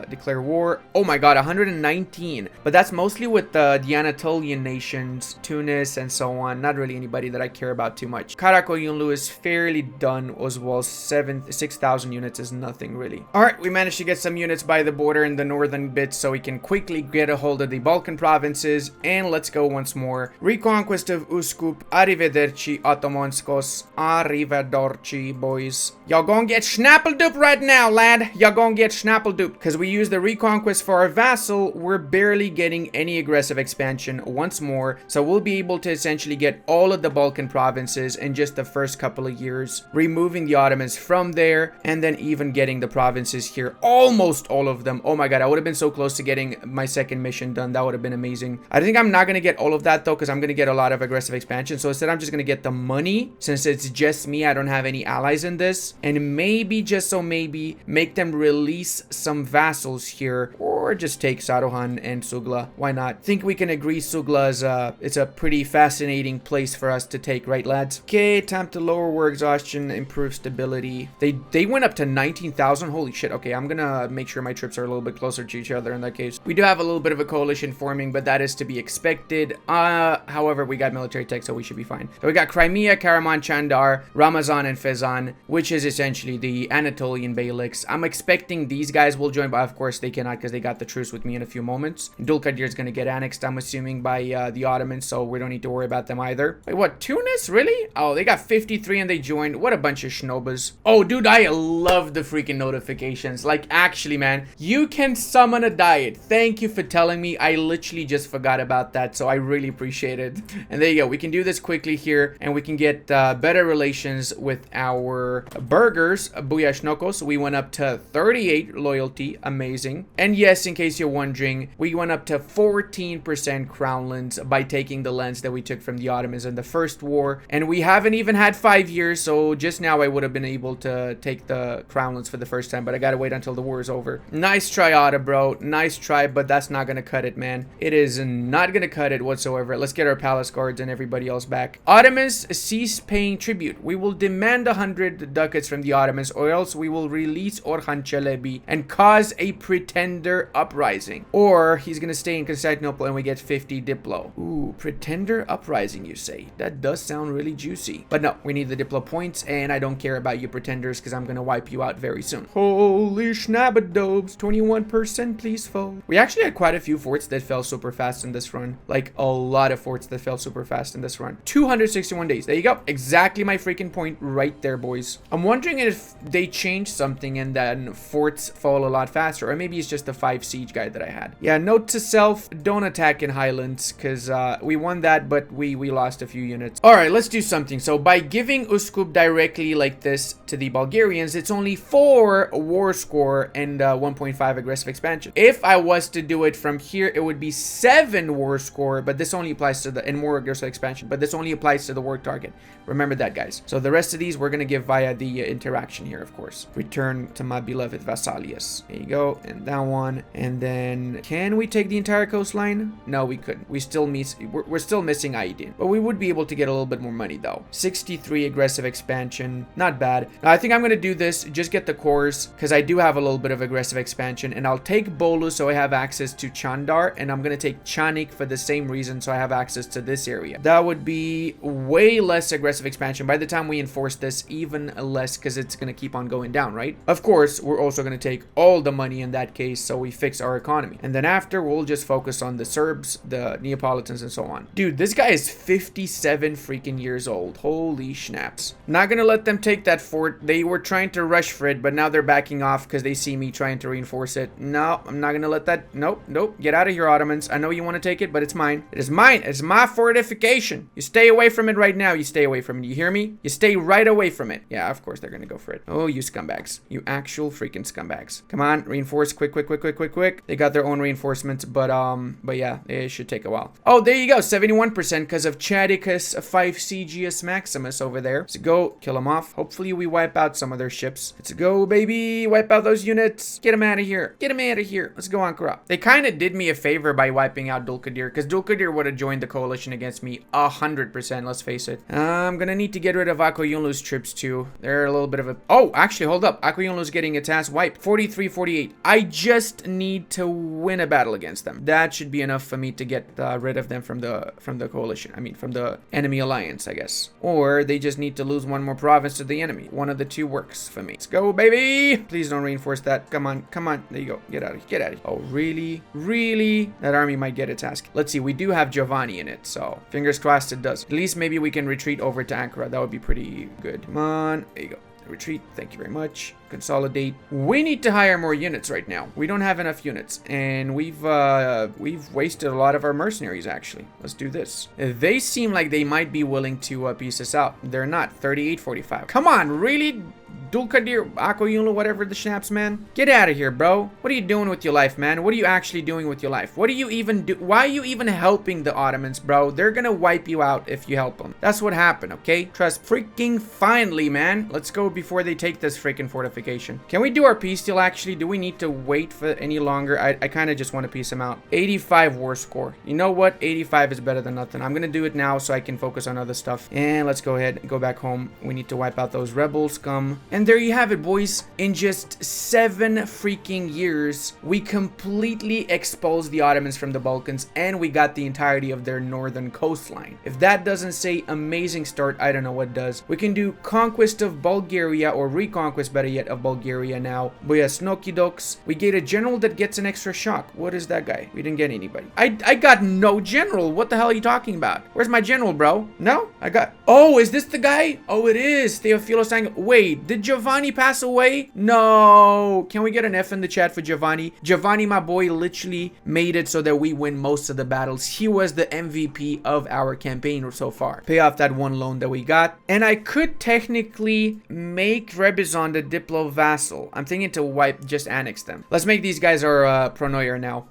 Speaker 1: Declare war. Oh my god, 119. But that's mostly with the Anatolian nations, Tunis and so on. Not really anybody that I care about too much. Karakoyunlu is fairly done as well. 6,000 units is nothing really. All right, we managed to get some units by the border in the northern bits so we can quickly get a hold of the Balkan provinces. And let's go once more. Reconquest of Uskup. Arrivederci, Ottomanskos. Arrivederci, boys. Y'all gonna get schnappeldoop right now, lad. Y'all gonna get schnappeldoop. Because we use the Reconquest for our vassal, we're barely getting any aggressive expansion once more. So we'll be able to essentially get all of the Balkan provinces in just the first couple of years. Removing the Ottomans from there. And then even getting the provinces here. Almost all of them. Oh my god, I would have been so close to getting my second mission done. That would have been amazing. I think I'm not going to get all of that though, because I'm going to get a lot of aggressive expansion. So instead I'm just going to get the money. Since it's just me, I don't have any allies in this. And maybe, just so maybe, make them release some vassals here. Or just take Saruhan and Sugla. Why not? Think we can agree Sugla is it's a pretty fascinating place for us to take, right lads? Okay, time to lower war exhaustion, improve stability. They went up to 19,000. Holy shit. Okay, I'm gonna make sure my troops are a little bit closer to each other in that case. We do have a little bit of a coalition forming, but that is to be expected. However, we got military tech, so we should be fine. So we got Crimea, Karaman, Chandar, Ramazan, and Fezan, which is essentially the Anatolian Beyliks. I'm expecting these guys will join, but of course they cannot because they got the truce with me in a few moments. Dulkadir is gonna get annexed, I'm assuming, by the Ottomans, so we don't need to worry about them either. Wait, what? Tunis? Really? Oh, they got 53 and they joined. What a bunch of schnobas. Oh, dude, I love the freaking notifications. Like, actually, man, you can summon a diet. Thank you for telling me. I literally just forgot about that, so I really appreciate it. And there you go. We can do this quickly here, and we can get better relations with our burghers. Buyashnokos, we went up to 38 loyalty. Amazing. And yes, in case you're wondering, we went up to 14% crownlands by taking the lands that we took from the Ottomans in the first war. And we haven't even had 5 years, so just now I would have been able to take the crownlands for the first time, but I gotta wait until the war is over. Nice try, Otta, bro. Nice try, but that's not gonna cut it, man. It is not gonna cut it whatsoever. Let's get our palace guards and everybody else back. Ottomans, cease paying tribute. We will demand 100 ducats from the Ottomans, or else we will release Orhan Çelebi and cause a pretender uprising. Or he's gonna stay in Constantinople and we get 50 diplo. Ooh, pretender uprising, you say? That does sound really juicy. But no, we need the diplo points, and I don't care about you pretenders because I'm gonna wipe you out very soon. Holy schnabbadobes, 21% please fall. We actually had quite a few forts that fell super fast in this run. Like a lot of forts that fell super fast in this run. 261 days. There you go. Exactly my freaking point right there, boys. I'm wondering if they changed something and then forts fall a lot faster, or maybe it's just a 5 5 siege guy that I had. Yeah, note to self, don't attack in Highlands, because we won that, but we lost a few units. All right, let's do something. So by giving Uskub directly like this to the Bulgarians, it's only 4 war score and 1.5 aggressive expansion. If I was to do it from here, it would be 7 war score, but this only applies to the, and more aggressive expansion, but this only applies to the war target. Remember that, guys. So the rest of these we're going to give via the interaction here, of course. Return to my beloved Vassalius. There you go. And that one. And then can we take the entire coastline? No, we couldn't. We're still missing Aydin. But we would be able to get a little bit more money though. 63 aggressive expansion. Not bad. Now, I think I'm going to do this. Just get the cores because I do have a little bit of aggressive expansion. And I'll take Bolu so I have access to Chandar. And I'm going to take Chanik for the same reason so I have access to this area. That would be way less aggressive expansion. By the time we enforce this, even less because it's going to keep on going down, right? Of course, we're also going to take all the money in that case so we fix our economy. And then after, we'll just focus on the Serbs, the Neapolitans, and so on. Dude, this guy is 57 freaking years old. Holy schnaps. Not going to let them take that fort. They were trying to rush for it, but now they're backing off because they see me trying to reinforce it. No, I'm not going to let that. Nope, nope. Get out of here, Ottomans. I know you want to take it, but it's mine. It is mine. It's my fortification. You stay away from it right now. You stay away from it. You hear me? You stay right away from it. Yeah, of course they're going to go for it. Oh, you scumbags. You actual freaking scumbags. Come on, reinforce quick, quick, quick, quick, quick, quick. They got their own reinforcements, but yeah, it should take a while. Oh, there you go. 71% because of Chadicus 5 CGS Maximus over there. Let's go kill them off. Hopefully we wipe out some of their ships. Let's go, baby. Wipe out those units. Get them out of here. Get them out of here. Let's go, Ankara. They kind of did me a favor by wiping out Dulkadir because Dulkadir would have joined the coalition against me 100%. Let's face it. I'm gonna need to get rid of Akoyunlu's troops too. They're a little bit of a... Oh, actually, hold up. Akoyunlu's getting its ass wiped. 43-48. I just need to win a battle against them. That should be enough for me to get rid of them from the coalition. I mean, from the enemy alliance, I guess. Or they just need to lose one more province to the enemy. One of the two works for me. Let's go, baby. Please don't reinforce that. Come on. Come on. There you go. Get out of here. Get out of here. Oh, really? Really? That army might get its ass. Let's see. We do have Giovanni in it, so fingers crossed it does. At least maybe we can retreat over to Ankara. That would be pretty good. Come on. There you go. Retreat. Thank you very much. Consolidate. We need to hire more units right now. We don't have enough units, and we've wasted a lot of our mercenaries. Actually, let's do this. They seem like they might be willing to piece us out. They're not. 38-45. Come on, really? Dulkadir, Akoyunlu, whatever the schnaps, man. Get out of here, bro. What are you doing with your life, man? What are you actually doing with your life? What do you even do? Why are you even helping the Ottomans, bro? They're gonna wipe you out if you help them. That's what happened, okay? Trust freaking finally, man. Let's go before they take this freaking fortification. Can we do our peace deal, actually? Do we need to wait for any longer? I kind of just want to piece them out. 85 war score. You know what? 85 is better than nothing. I'm gonna do it now so I can focus on other stuff. And let's go ahead and go back home. We need to wipe out those rebel scum. And there you have it, boys. In just 7 freaking years, we completely exposed the Ottomans from the Balkans, and we got the entirety of their northern coastline. If that doesn't say amazing start, I don't know what does. We can do conquest of Bulgaria, or reconquest, better yet, of Bulgaria now. Boyasnokidoks. We get a general that gets an extra shock. What is that guy? We didn't get anybody. I got no general. What the hell are you talking about? Where's my general, bro? No? I got... Oh, is this the guy? Oh, it is. Theophilo saying... Wait, did Giovanni pass away? No. Can we get an F in the chat for Giovanni? Giovanni, my boy, literally made it so that we win most of the battles. He was the MVP of our campaign so far. Pay off that one loan that we got. And I could technically make Trebizond a Diplo vassal. I'm thinking to just annex them. Let's make these guys our pronoyer now.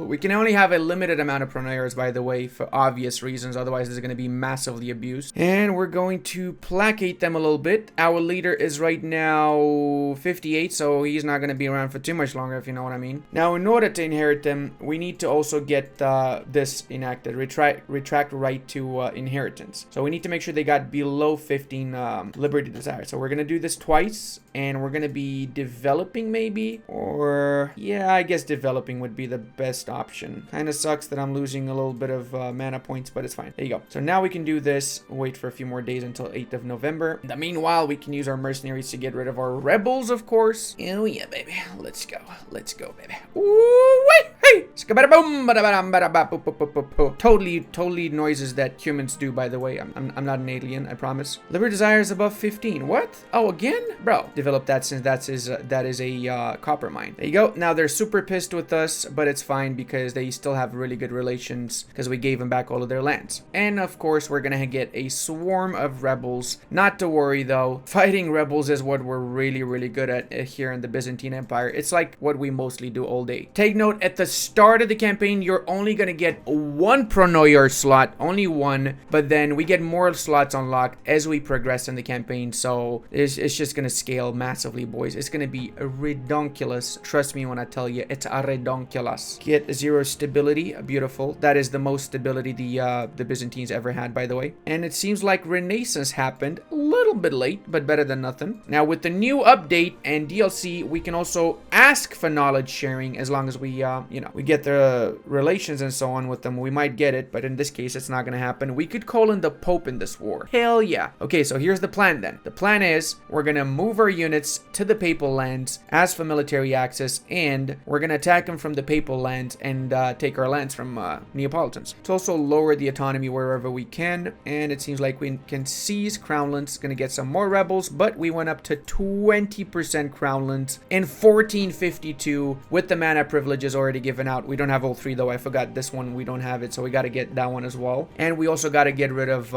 Speaker 1: We can only have a limited amount of pronoyers, by the way, for obvious reasons. Otherwise, this is going to be massively abused. And we're going to placate them a little bit. Our leader is right now 58, so he's not going to be around for too much longer, if you know what I mean. Now, in order to inherit them, we need to also get this enacted. Retract right to inheritance. So we need to make sure they got below 15 liberty desire. So we're going to do this twice, and we're going to be developing maybe, or yeah, I guess developing would be the best option. Kind of sucks that I'm losing a little bit of mana points, but it's fine. There you go. So now we can do this. Wait for a few more days until 8th of November. In the meanwhile, we can use our mercenaries to get rid of our rebels, of course. Oh yeah, baby. Let's go. Let's go, baby. Ooh, wait, hey! Totally noises that humans do, by the way. I'm not an alien, I promise. Liver desire is above 15. What? Oh, again? Bro, developed that since that is a copper mine. There you go. Now they're super pissed with us, but it's fine because they still have really good relations because we gave them back all of their lands. And of course, we're gonna get a swarm of rebels. Not to worry though. Fighting rebels is what we're really good at here in the Byzantine Empire. It's like what we mostly do all day. Take note, at the start of the campaign, you're only gonna get one pronoyer slot, only one, but then we get more slots unlocked as we progress in the campaign, so it's just gonna scale massively, boys. It's gonna be redonkulous. Trust me when I tell you, it's a redonkulous. Get 0 stability, beautiful. That is the most stability the Byzantines ever had, by the way. And it seems like Renaissance happened a little bit late, but better than nothing. Now with the new update and DLC, we can also ask for knowledge sharing as long as we, we get the relations and so on with them. We might get it, but in this case, it's not gonna happen. We could call in the Pope in this war. Hell yeah. Okay, so here's the plan then. The plan is we're gonna move our units to the Papal lands, ask for military access, and we're gonna attack them from the Papal lands and take our lands from Neapolitans. To also lower the autonomy wherever we can, and it seems like we can seize Crown lands. Gonna get some more rebels, but we went up to 20% Crown lands in 1452 with the mana privileges already given out. We don't have all three though. I forgot this one. We don't have it, so we got to get that one as well. And we also got to get rid of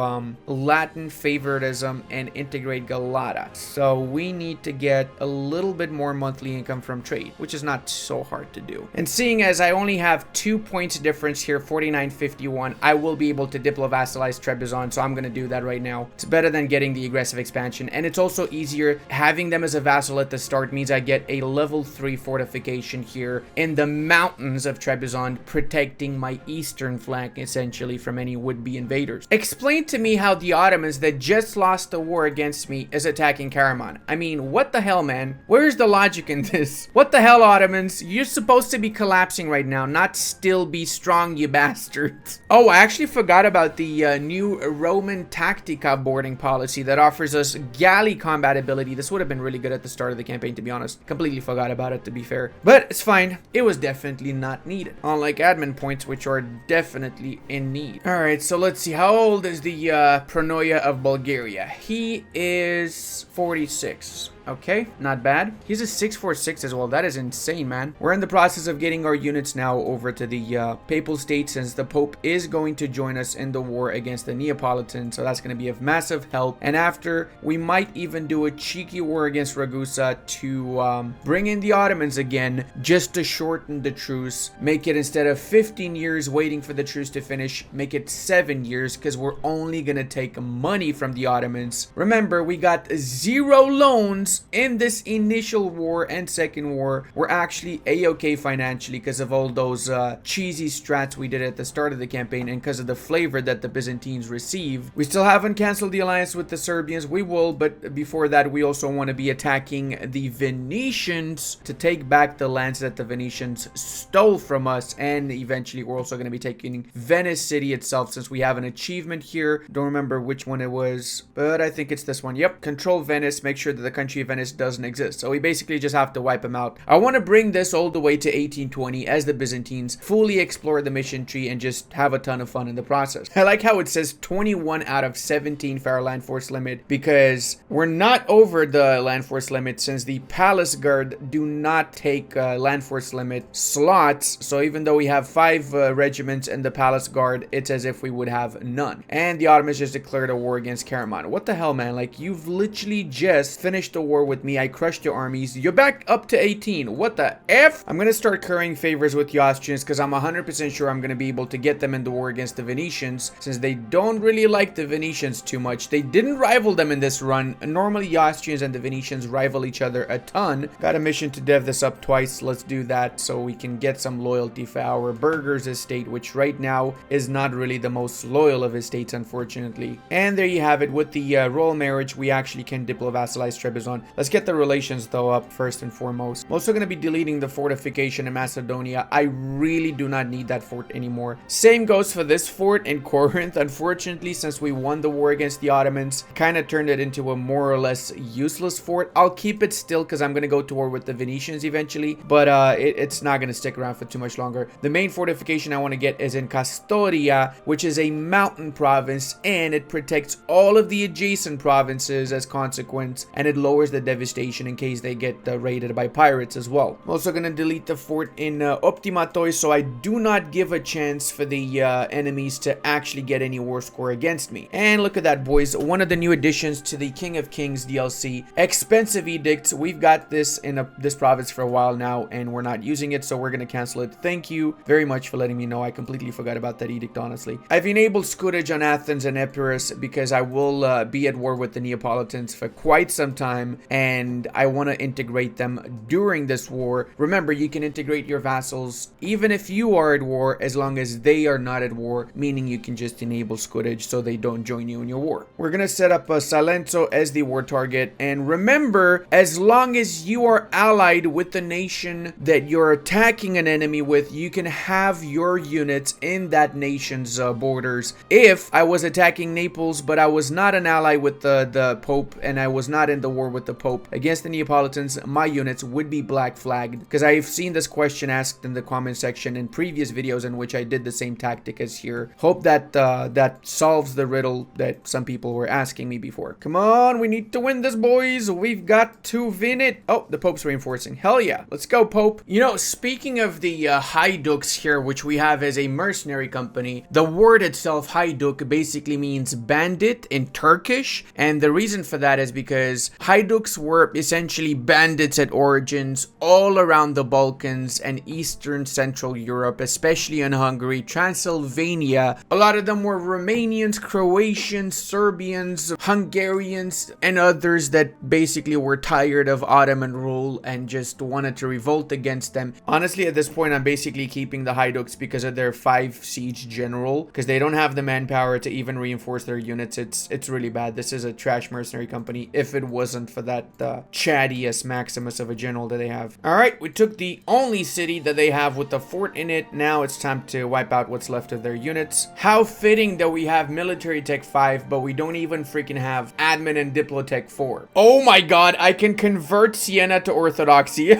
Speaker 1: Latin favoritism and integrate Galata. So we need to get a little bit more monthly income from trade, which is not so hard to do. And seeing as I only have 2 points difference here, 49-51, I will be able to diplo-vassalize Trebizond, so I'm going to do that right now. It's better than getting the aggressive expansion, and it's also easier. Having them as a vassal at the start means I get a level 3 fortification here in the mountains of Trebizond, protecting my eastern flank essentially from any would-be invaders. Explain to me how the Ottomans that just lost the war against me is attacking Karaman. I mean, what the hell, man? Where's the logic in this? What the hell, Ottomans? You're supposed to be collapsing right now, not still be strong, you bastards. Oh, I actually forgot about the new Roman Tactica boarding policy that offers us galley combat ability. This would have been really good at the start of the campaign, to be honest. Completely forgot about it, to be fair. But it's fine. It was definitely not needed. Unlike admin points, which are definitely in need. Alright, so let's see. How old is the Pronoia of Bulgaria? He is 46. Okay, not bad. He's a 646 as well. That is insane, man. We're in the process of getting our units now over to the Papal State, since the Pope is going to join us in the war against the Neapolitans. So that's going to be of massive help. And after, we might even do a cheeky war against Ragusa to bring in the Ottomans again, just to shorten the truce. Make it, instead of 15 years waiting for the truce to finish, make it 7 years, because we're only going to take money from the Ottomans. Remember, we got 0 loans in this initial war and second war. We're actually a-okay financially because of all those cheesy strats we did at the start of the campaign and because of the flavor that the Byzantines received. We still haven't canceled the alliance with the Serbians. We will, but before that, we also want to be attacking the Venetians to take back the lands that the Venetians stole from us, and eventually we're also going to be taking Venice City itself, since we have an achievement here. Don't remember which one it was, but I think it's this one. Yep, control Venice, make sure that the country Venice doesn't exist. So we basically just have to wipe them out. I want to bring this all the way to 1820 as the Byzantines fully explore the mission tree and just have a ton of fun in the process. I like how it says 21 out of 17 for our land force limit, because we're not over the land force limit, since the Palace Guard do not take land force limit slots. So even though we have 5 regiments in the Palace Guard, it's as if we would have none. And the Ottomans just declared a war against Karaman. What the hell, man? Like, you've literally just finished the war with me. I crushed your armies. You're back up to 18. What the F? I'm gonna start currying favors with the Austrians, because I'm 100% sure I'm gonna be able to get them in the war against the Venetians, since they don't really like the Venetians too much. They didn't rival them in this run. Normally the Austrians and the Venetians rival each other a ton. Got a mission to dev this up twice. Let's do that so we can get some loyalty for our Burghers estate, which right now is not really the most loyal of estates, unfortunately. And there you have it. With the royal marriage, we actually can diplo-vassalize Trebizond. Let's get the relations though up first and foremost. I'm also going to be deleting the fortification in Macedonia. I really do not need that fort anymore. Same goes for this fort in Corinth. Unfortunately, since we won the war against the Ottomans, kind of turned it into a more or less useless fort. I'll keep it still because I'm going to go to war with the Venetians eventually, but it's not going to stick around for too much longer. The main fortification I want to get is in Castoria, which is a mountain province, and it protects all of the adjacent provinces as consequence, and it lowers the devastation in case they get raided by pirates as well. I'm also going to delete the fort in Optimatoi, so I do not give a chance for the enemies to actually get any war score against me. And look at that, boys, one of the new additions to the King of Kings DLC, expensive edicts. We've got this in this province for a while now, and we're not using it, so we're going to cancel it. Thank you very much for letting me know. I completely forgot about that edict, honestly. I've enabled scutage on Athens and Epirus because I will be at war with the Neapolitans for quite some time, and I want to integrate them during this war. Remember, you can integrate your vassals even if you are at war, as long as they are not at war, meaning you can just enable scutage so they don't join you in your war. We're going to set up Salento as the war target, and remember, as long as you are allied with the nation that you're attacking an enemy with, you can have your units in that nation's borders. If I was attacking Naples, but I was not an ally with the Pope, and I was not in the war with the Pope against the Neapolitans, my units would be black flagged, because I've seen this question asked in the comment section in previous videos in which I did the same tactic as here. Hope that that solves the riddle that some people were asking me before. Come on, we need to win this, boys. We've got to win it. Oh, the Pope's reinforcing. Hell yeah. Let's go, Pope. You know, speaking of the Haiduks here, which we have as a mercenary company, the word itself, Haiduk, basically means bandit in Turkish, and the reason for that is because Haiduks were essentially bandits at origins all around the Balkans and Eastern Central Europe, especially in Hungary, Transylvania. A lot of them were Romanians, Croatians, Serbians, Hungarians, and others that basically were tired of Ottoman rule and just wanted to revolt against them. Honestly, at this point, I'm basically keeping the Haiduks because of their 5 siege general, because they don't have the manpower to even reinforce their units. It's really bad. This is a trash mercenary company if it wasn't for that chatty-ass Maximus of a general that they have. Alright, we took the only city that they have with the fort in it. Now it's time to wipe out what's left of their units. How fitting that we have military tech 5, but we don't even freaking have admin and diplotech 4. Oh my god, I can convert Siena to Orthodoxy.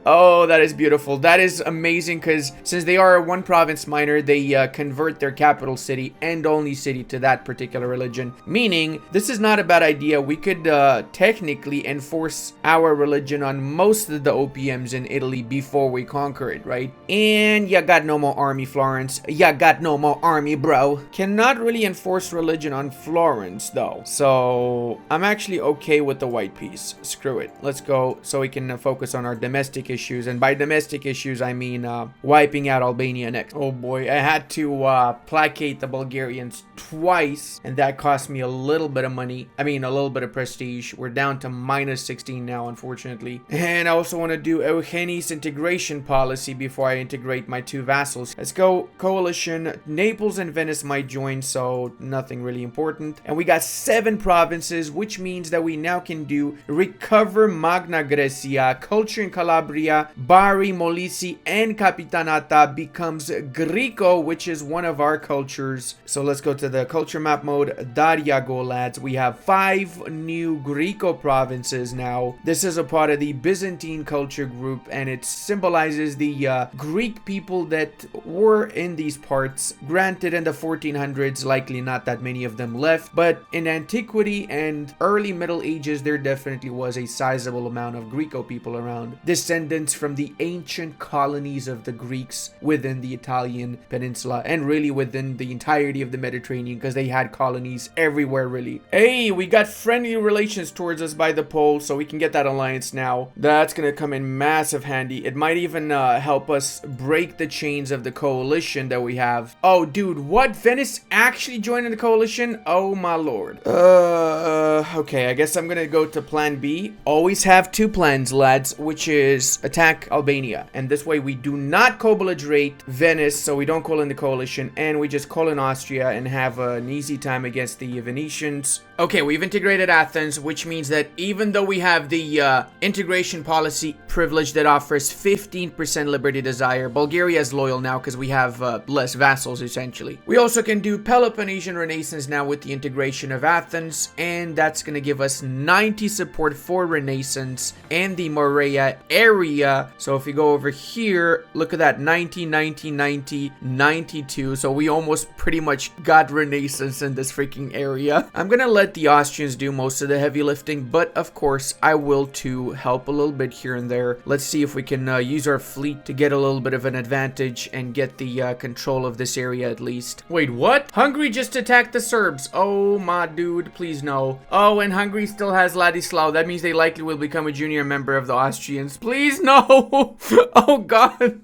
Speaker 1: Oh, that is beautiful. That is amazing, because since they are a one province minor, they convert their capital city and only city to that particular religion. Meaning, this is not a bad idea. We could technically enforce our religion on most of the OPMs in Italy before we conquer it, right? And you got no more army, Florence. You got no more army, bro. Cannot really enforce religion on Florence, though. So, I'm actually okay with the white piece. Screw it. Let's go so we can focus on our domestic issues, and by domestic issues I mean wiping out Albania next. Oh boy, I had to placate the Bulgarians twice, and that cost me a little bit of money. I mean, a little bit of prestige. We're down to minus 16 now, unfortunately. And I also want to do Eugeni's integration policy before I integrate my 2 vassals. Let's go coalition. Naples and Venice might join, so nothing really important. And we got 7 provinces, which means that we now can do recover Magna Graecia, culture in Calabria, Bari, Molise, and Capitanata becomes Greco, which is one of our cultures. So let's go to the culture map mode. Daria, go lads. We have 5 new Greco provinces now. This is a part of the Byzantine culture group, and it symbolizes the Greek people that were in these parts. Granted, in the 1400s, likely not that many of them left, but in antiquity and early Middle Ages, there definitely was a sizable amount of Greco people around. Descendants from the ancient colonies of the Greeks within the Italian peninsula, and really within the entirety of the Mediterranean, because they had colonies everywhere, really. Hey, we got friendly relations towards us by the pole, so we can get that alliance now. That's gonna come in massive handy. It might even help us break the chains of the coalition that we have. Oh, dude, what? Venice actually joined the coalition? Oh, my lord. Okay, I guess I'm gonna go to plan B. Always have 2 plans, lads, which is is attack Albania. And this way we do not co-belligerate Venice, so we don't call in the coalition, and we just call in Austria and have an easy time against the Venetians. Okay, we've integrated Athens, which means that even though we have the integration policy privilege that offers 15% liberty desire, Bulgaria is loyal now because we have less vassals, essentially. We also can do Peloponnesian Renaissance now with the integration of Athens, and that's going to give us 90 support for Renaissance and the Mare area. So if we go over here, look at that, 90, 90, 90, 92. So we almost pretty much got Renaissance in this freaking area. I'm going to let the Austrians do most of the heavy lifting, but of course I will too help a little bit here and there. Let's see if we can use our fleet to get a little bit of an advantage and get the control of this area at least. Wait, what? Hungary just attacked the Serbs. Oh my dude, please no. Oh, and Hungary still has Ladislao. That means they likely will become a junior member of the Austrians. Please no. Oh god.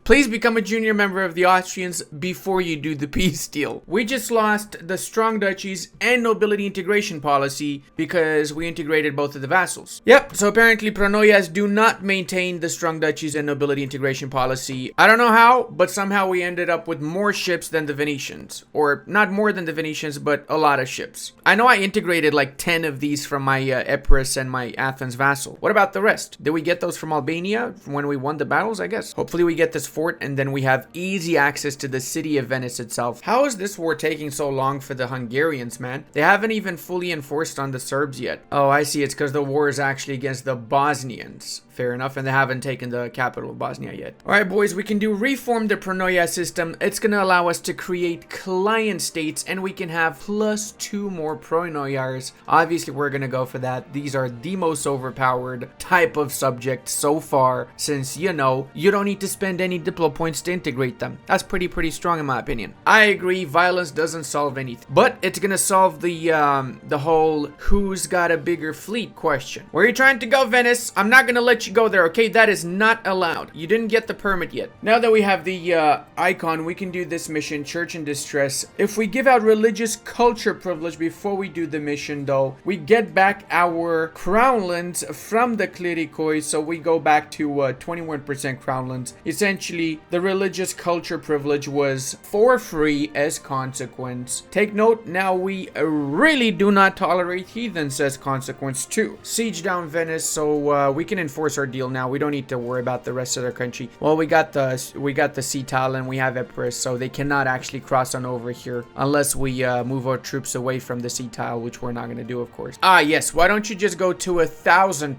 Speaker 1: Please become a junior member of the Austrians before you do the peace deal. We just lost the strong duchies and nobility integration policy because we integrated both of the vassals. Yep, so apparently Pronoias do not maintain the strong duchies and nobility integration policy. I don't know how, but somehow we ended up with more ships than the Venetians. Or not more than the Venetians, but a lot of ships. I know I integrated like 10 of these from my Epirus and my Athens vassal. What about the rest? Did we get those from Albania when we won the battles, I guess? Hopefully we get this fort and then we have easy access to the city of Venice itself. How is this war taking so long for the Hungarians, man? They haven't even fully enforced on the Serbs yet. Oh, I see. It's because the war is actually against the Bosnians. Fair enough, and they haven't taken the capital of Bosnia yet. Alright boys, we can do reform the Pronoia system. It's gonna allow us to create client states, and we can have +2 more Pronoiars. Obviously, we're gonna go for that. These are the most overpowered type of subject so far, since, you know, you don't need to spend any diplo points to integrate them. That's pretty strong in my opinion. I agree, violence doesn't solve anything, but it's gonna solve the whole who's got a bigger fleet question. Where are you trying to go, Venice? I'm not gonna let you go there, okay? That is not allowed. You didn't get the permit yet. Now that we have the icon, we can do this mission, Church in Distress. If we give out religious culture privilege before we do the mission though, we get back our crownlands from the clericoi, so we go back to 21% crownlands. Essentially, the religious culture privilege was for free as consequence. Take note, now we really do not tolerate heathens as consequence too. Siege down Venice, so we can enforce our deal now. We don't need to worry about the rest of their country. Well, we got the Sea Tile and we have Epirus, so they cannot actually cross on over here unless we move our troops away from the Sea Tile, which we're not going to do, of course. Ah, yes. Why don't you just go to 1,000%,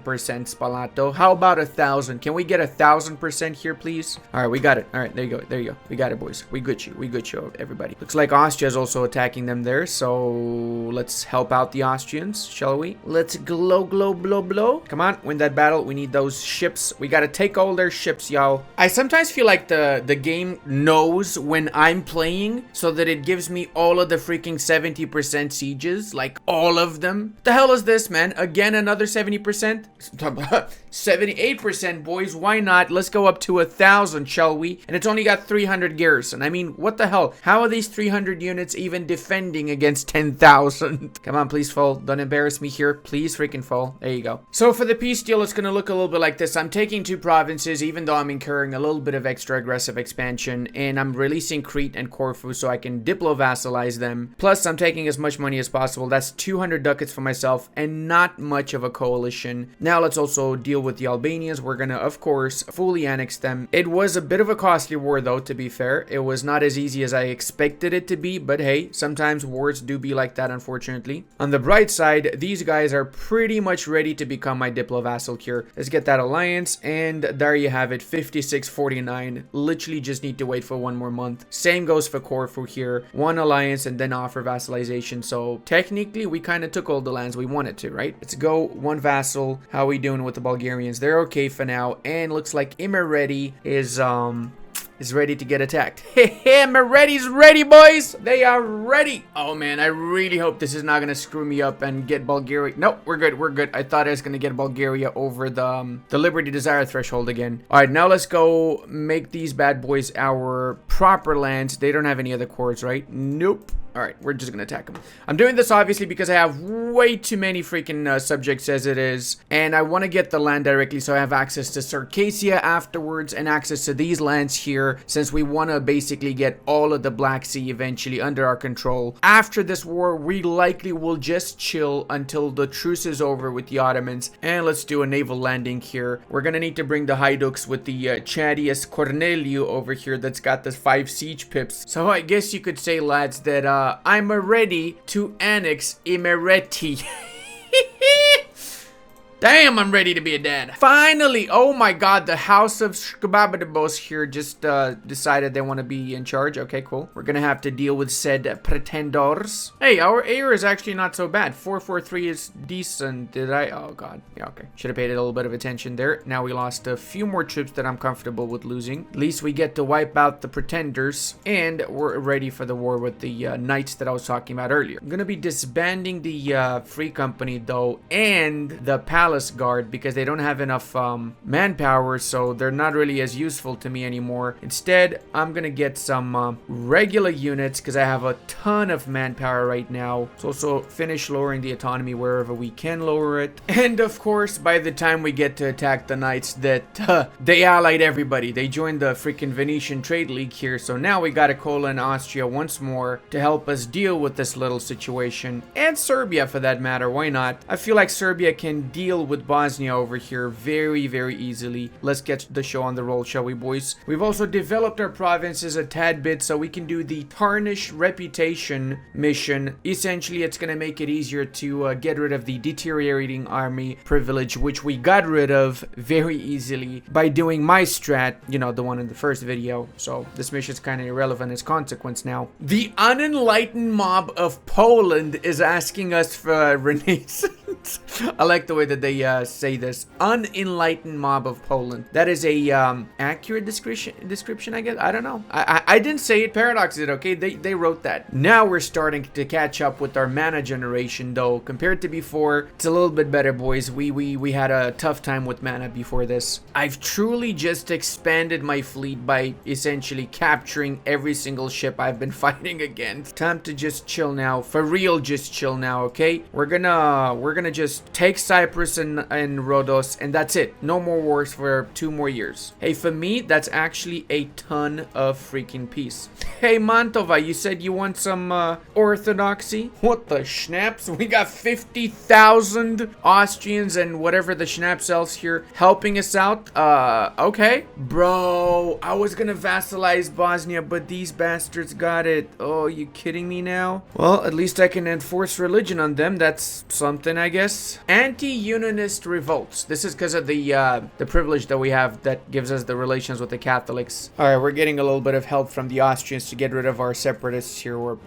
Speaker 1: Spalato? How about 1,000? Can we get 1,000% here, please? All right, we got it. All right, there you go. There you go. We got it, boys. We good you. We good you, everybody. Looks like Austria is also attacking them there, so let's help out the Austrians, shall we? Let's blow. Come on, win that battle. We need those ships. We gotta take all their ships, y'all. I sometimes feel like the game knows when I'm playing, so that it gives me all of the freaking 70% sieges, like all of them. The hell is this, man? Again, another 70%? 78%, boys. Why not? Let's go up to 1,000, shall we? And it's only got 300 garrison. I mean, what the hell? How are these 300 units even defending against 10,000? Come on, please fall. Don't embarrass me here. Please freaking fall. There you go. So for the peace deal, it's gonna look a little bit like this. I'm taking 2 provinces, even though I'm incurring a little bit of extra aggressive expansion, and I'm releasing Crete and Corfu so I can diplo-vassalize them. Plus, I'm taking as much money as possible. That's 200 ducats for myself, and not much of a coalition. Now let's also deal with the Albanians. We're gonna, of course, fully annex them. It was a bit of a costly war, though, to be fair. It was not as easy as I expected it to be, but hey, sometimes wars do be like that, unfortunately. On the bright side, these guys are pretty much ready to become my diplo-vassal here. Let's get that alliance, and there you have it, 56-49. Literally just need to wait for 1 more month. Same goes for Corfu here. 1 alliance and then offer vassalization. So technically, we kind of took all the lands we wanted to, right? Let's go 1 vassal. How are we doing with the Bulgarians? They're okay for now, and looks like Imereti is is ready to get attacked. Hey, Meretti's ready, boys. They are ready. Oh man, I really hope this is not gonna screw me up and get Bulgaria. Nope, we're good. We're good. I thought I was gonna get Bulgaria over the Liberty Desire threshold again. All right, now let's go make these bad boys our proper lands. They don't have any other cores, right? Nope. Alright, we're just gonna attack them. I'm doing this obviously because I have way too many freaking subjects as it is. And I want to get the land directly so I have access to Circassia afterwards and access to these lands here, since we want to basically get all of the Black Sea eventually under our control. After this war, we likely will just chill until the truce is over with the Ottomans. And let's do a naval landing here. We're gonna need to bring the Haiduks with the Chadius Corneliu over here that's got the 5 siege pips. So I guess you could say, lads, that I'm ready to annex Imereti. Damn, I'm ready to be a dad. Finally, oh my god, the House of Shkababadabos here just decided they want to be in charge. Okay, cool. We're gonna have to deal with said pretenders. Hey, our air is actually not so bad. 443 is decent. Did I? Oh god. Yeah, okay. Should have paid a little bit of attention there. Now we lost a few more troops that I'm comfortable with losing. At least we get to wipe out the pretenders. And we're ready for the war with the knights that I was talking about earlier. I'm gonna be disbanding the Free Company though, and the Palace Guard, because they don't have enough manpower, so they're not really as useful to me anymore. Instead, I'm gonna get some regular units because I have a ton of manpower right now. So also finish lowering the autonomy wherever we can lower it. And of course, by the time we get to attack the knights, that they allied everybody. They joined the freaking Venetian Trade League here, so now we gotta call in Austria once more to help us deal with this little situation. And Serbia, for that matter, why not? I feel like Serbia can deal with Bosnia over here very, very easily. Let's get the show on the roll, shall we, boys? We've also developed our provinces a tad bit so we can do the Tarnish Reputation mission. Essentially, it's going to make it easier to get rid of the deteriorating army privilege, which we got rid of very easily by doing my strat, you know, the one in the first video. So this mission is kind of irrelevant as consequence now. The unenlightened mob of Poland is asking us for renaissance. I like the way that they say this. Unenlightened mob of Poland. That is a accurate description, I guess. I don't know. I didn't say it. Paradox did, okay? They wrote that. Now we're starting to catch up with our mana generation, though. Compared to before, it's a little bit better, boys. We had a tough time with mana before this. I've truly just expanded my fleet by essentially capturing every single ship I've been fighting against. Time to just chill now. For real, just chill now, okay? We're gonna just take Cyprus and Rhodos, and that's it. No more wars for 2 more years. Hey, for me, that's actually a ton of freaking peace. Hey, Mantova, you said you want some orthodoxy? What the schnapps? We got 50,000 Austrians and whatever the schnapps else here helping us out. Okay. Bro, I was gonna vassalize Bosnia, but these bastards got it. Oh, you kidding me now? Well, at least I can enforce religion on them. That's something, I guess. Anti-unionist revolts. This is because of the privilege that we have that gives us the relations with the Catholics. All right, we're getting a little bit of help from the Austrians to get rid of our separatists here, or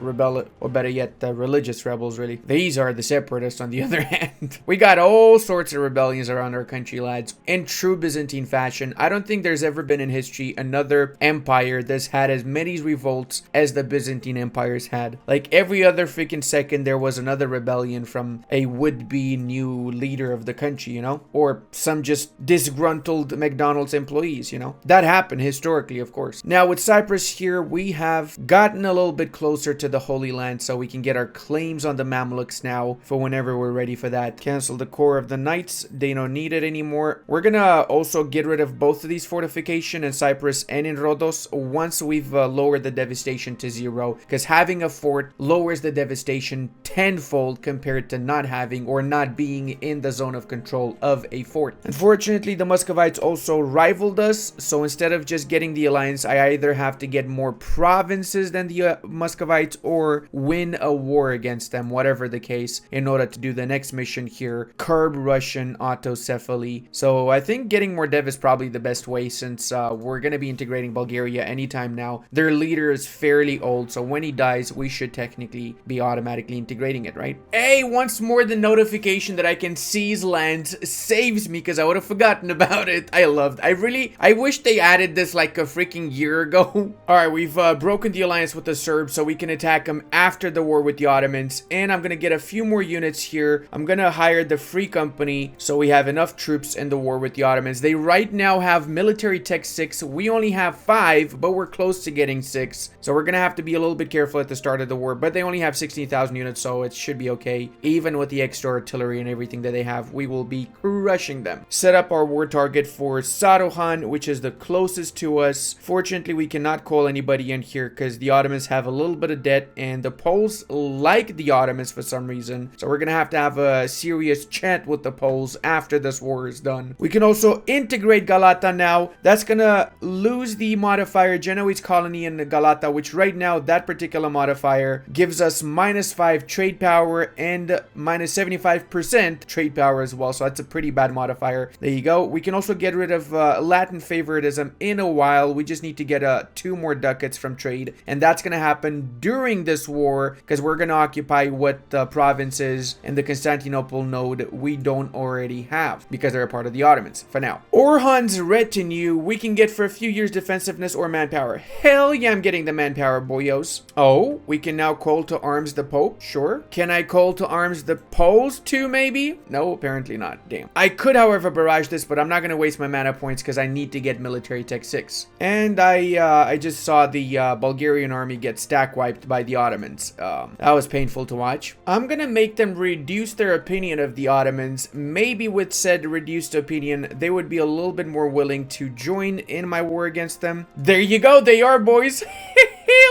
Speaker 1: or better yet, the religious rebels, really. These are the separatists, on the other hand. We got all sorts of rebellions around our country, lads. In true Byzantine fashion, I don't think there's ever been in history another empire that's had as many revolts as the Byzantine empires had. Like, every other freaking second, there was another rebellion from a would-be new leader of the country, you know? Or some just disgruntled McDonald's employees, you know? That happened historically, of course. Now, with Cyprus here, we have gotten a little bit closer to the Holy Land, so we can get our claims on the Mamluks now for whenever we're ready for that. Cancel the core of the Knights. They don't need it anymore. We're gonna also get rid of both of these fortifications in Cyprus and in Rhodos once we've lowered the devastation to 0, because having a fort lowers the devastation tenfold compared to not having or not being in the zone of control of a fort. Unfortunately, the Muscovites also rivaled us, so instead of just getting the alliance, I either have to get more provinces than the Muscovites or win a war against them, whatever the case, in order to do the next mission here, curb Russian autocephaly. So I think getting more dev is probably the best way, since we're going to be integrating Bulgaria anytime now. Their leader is fairly old, so when he dies, we should technically be automatically integrating it, right? Hey, once more the notification notification that I can seize lands saves me because I would have forgotten about it. I wish they added this like a freaking year ago. All right, we've broken the alliance with the Serbs so we can attack them after the war with the Ottomans. And I'm going to get a few more units here. I'm going to hire the Free Company so we have enough troops in the war with the Ottomans. They right now have military tech 6. We only have 5, but we're close to getting 6. So we're going to have to be a little bit careful at the start of the war. But they only have 16,000 units, so it should be okay. Even with the extra artillery and everything that they have, we will be crushing them. Set up our war target for Saruhan, which is the closest to us. Fortunately, we cannot call anybody in here because the Ottomans have a little bit of debt and the Poles like the Ottomans for some reason. So we're going to have a serious chat with the Poles after this war is done. We can also integrate Galata now. That's going to lose the modifier Genoese colony in Galata, which right now that particular modifier gives us -5 trade power and -75% trade power as well. So that's a pretty bad modifier. There you go. We can also get rid of Latin favoritism in a while. We just need to get 2 more ducats from trade, and that's going to happen during this war because we're going to occupy what provinces in the Constantinople node we don't already have because they're a part of the Ottomans for now. Orhan's retinue we can get for a few years defensiveness or manpower. Hell yeah, I'm getting the manpower, boyos. Oh, we can now call to arms the Pope. Sure. Can I call to arms the Poles too, maybe? No, apparently not. Damn. I could, however, barrage this, but I'm not going to waste my mana points because I need to get military tech 6. And I just saw the Bulgarian army get stack wiped by the Ottomans. That was painful to watch. I'm going to make them reduce their opinion of the Ottomans. Maybe with said reduced opinion, they would be a little bit more willing to join in my war against them. There you go. They are, boys.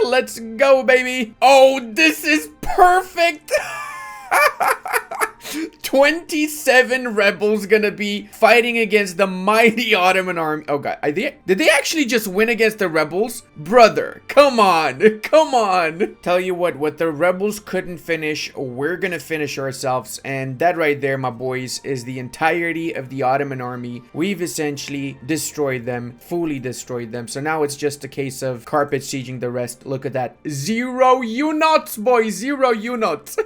Speaker 1: Let's go, baby. Oh, this is perfect. 27 rebels gonna be fighting against the mighty Ottoman army. Oh god, did they actually just win against the rebels? Brother, come on, come on. Tell you what the rebels couldn't finish, we're gonna finish ourselves. And that right there, my boys, is the entirety of the Ottoman army. We've essentially destroyed them, fully destroyed them. So now it's just a case of carpet sieging the rest. Look at that. 0 units, boys, 0 units.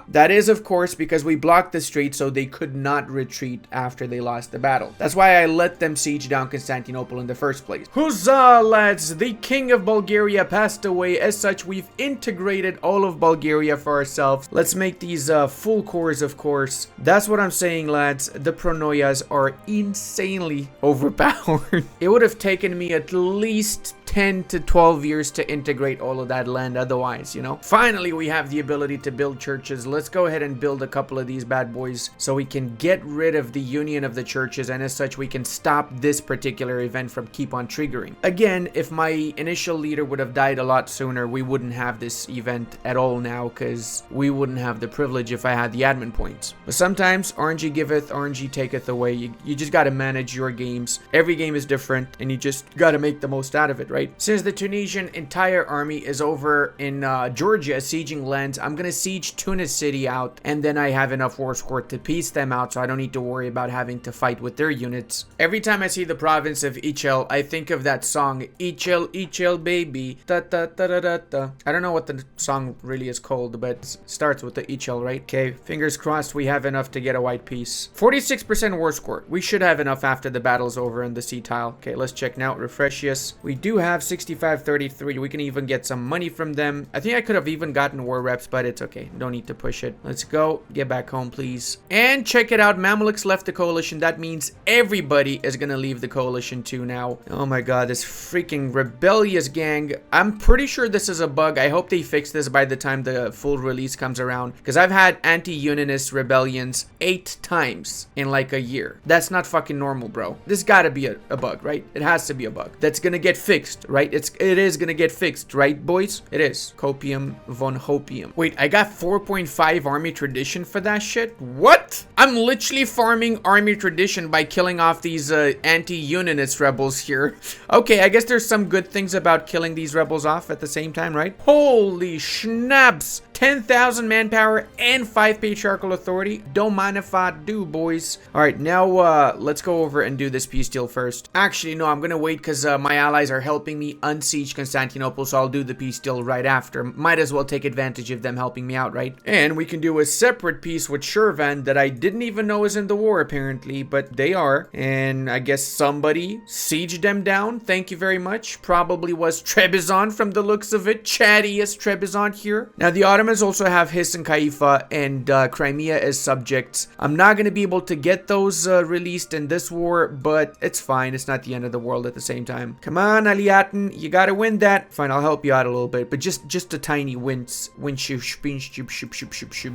Speaker 1: That is, of course, because we blocked the street so they could not retreat after they lost the battle. That's why I let them siege down Constantinople in the first place. Huzzah, lads! The king of Bulgaria passed away. As such, we've integrated all of Bulgaria for ourselves. Let's make these full cores, of course. That's what I'm saying, lads. The Pronoyas are insanely overpowered. It would have taken me at least 10 to 12 years to integrate all of that land otherwise, you know. Finally, we have the ability to build churches. Let's go ahead and build a couple of these bad boys so we can get rid of the union of the churches, and as such we can stop this particular event from keep on triggering. Again, if my initial leader would have died a lot sooner, we wouldn't have this event at all now because we wouldn't have the privilege if I had the admin points. But sometimes RNG giveth, RNG taketh away. You just got to manage your games. Every game is different and you just got to make the most out of it, right? Since the Tunisian entire army is over in Georgia sieging lands, I'm gonna siege Tunis city out, and then I have enough war score to piece them out, so I don't need to worry about having to fight with their units. Every time I see the province of Ichel, I think of that song, Ichel, Ichel, baby, da da da da da da. I don't know what the song really is called, but it starts with the Ichel, right? Okay, fingers crossed we have enough to get a white piece. 46% war score. We should have enough after the battle's over in the sea tile. Okay, let's check now. Refresh yes. We do have 65-33. We can even get some money from them. I think I could have even gotten war reps, but it's okay. Don't need to push it. Let's go. Get back home, please. And check it out. Mamluks left the coalition. That means everybody is gonna leave the coalition too now. Oh my god, this freaking rebellious gang. I'm pretty sure this is a bug. I hope they fix this by the time the full release comes around, because I've had anti-unionist rebellions 8 times in like a year. That's not fucking normal, bro. This gotta be a bug, right? It has to be a bug. That's gonna get fixed, right? It is gonna get fixed, right, boys? It is. Copium von Hopium. Wait, I got 4.5 army tradition for that shit? What? I'm literally farming army tradition by killing off these anti-unionist rebels here. Okay, I guess there's some good things about killing these rebels off at the same time, right? Holy schnaps! 10,000 manpower and 5 patriarchal authority. Don't mind if I do, boys. All right, now let's go over and do this peace deal first. Actually, no, I'm gonna wait because my allies are helping me unsiege Constantinople, so I'll do the peace deal right after. Might as well take advantage of them helping me out, right? And we can do a separate peace with Shirvan that I didn't even know is in the war, apparently, but they are. And I guess somebody sieged them down. Thank you very much. Probably was Trebizond from the looks of it. Chattiest Trebizond here. Now, the Ottomans also have His and Kaifa and Crimea as subjects. I'm not going to be able to get those released in this war, but it's fine. It's not the end of the world at the same time. Come on, Aliatan. You got to win that. Fine, I'll help you out a little bit, but just a tiny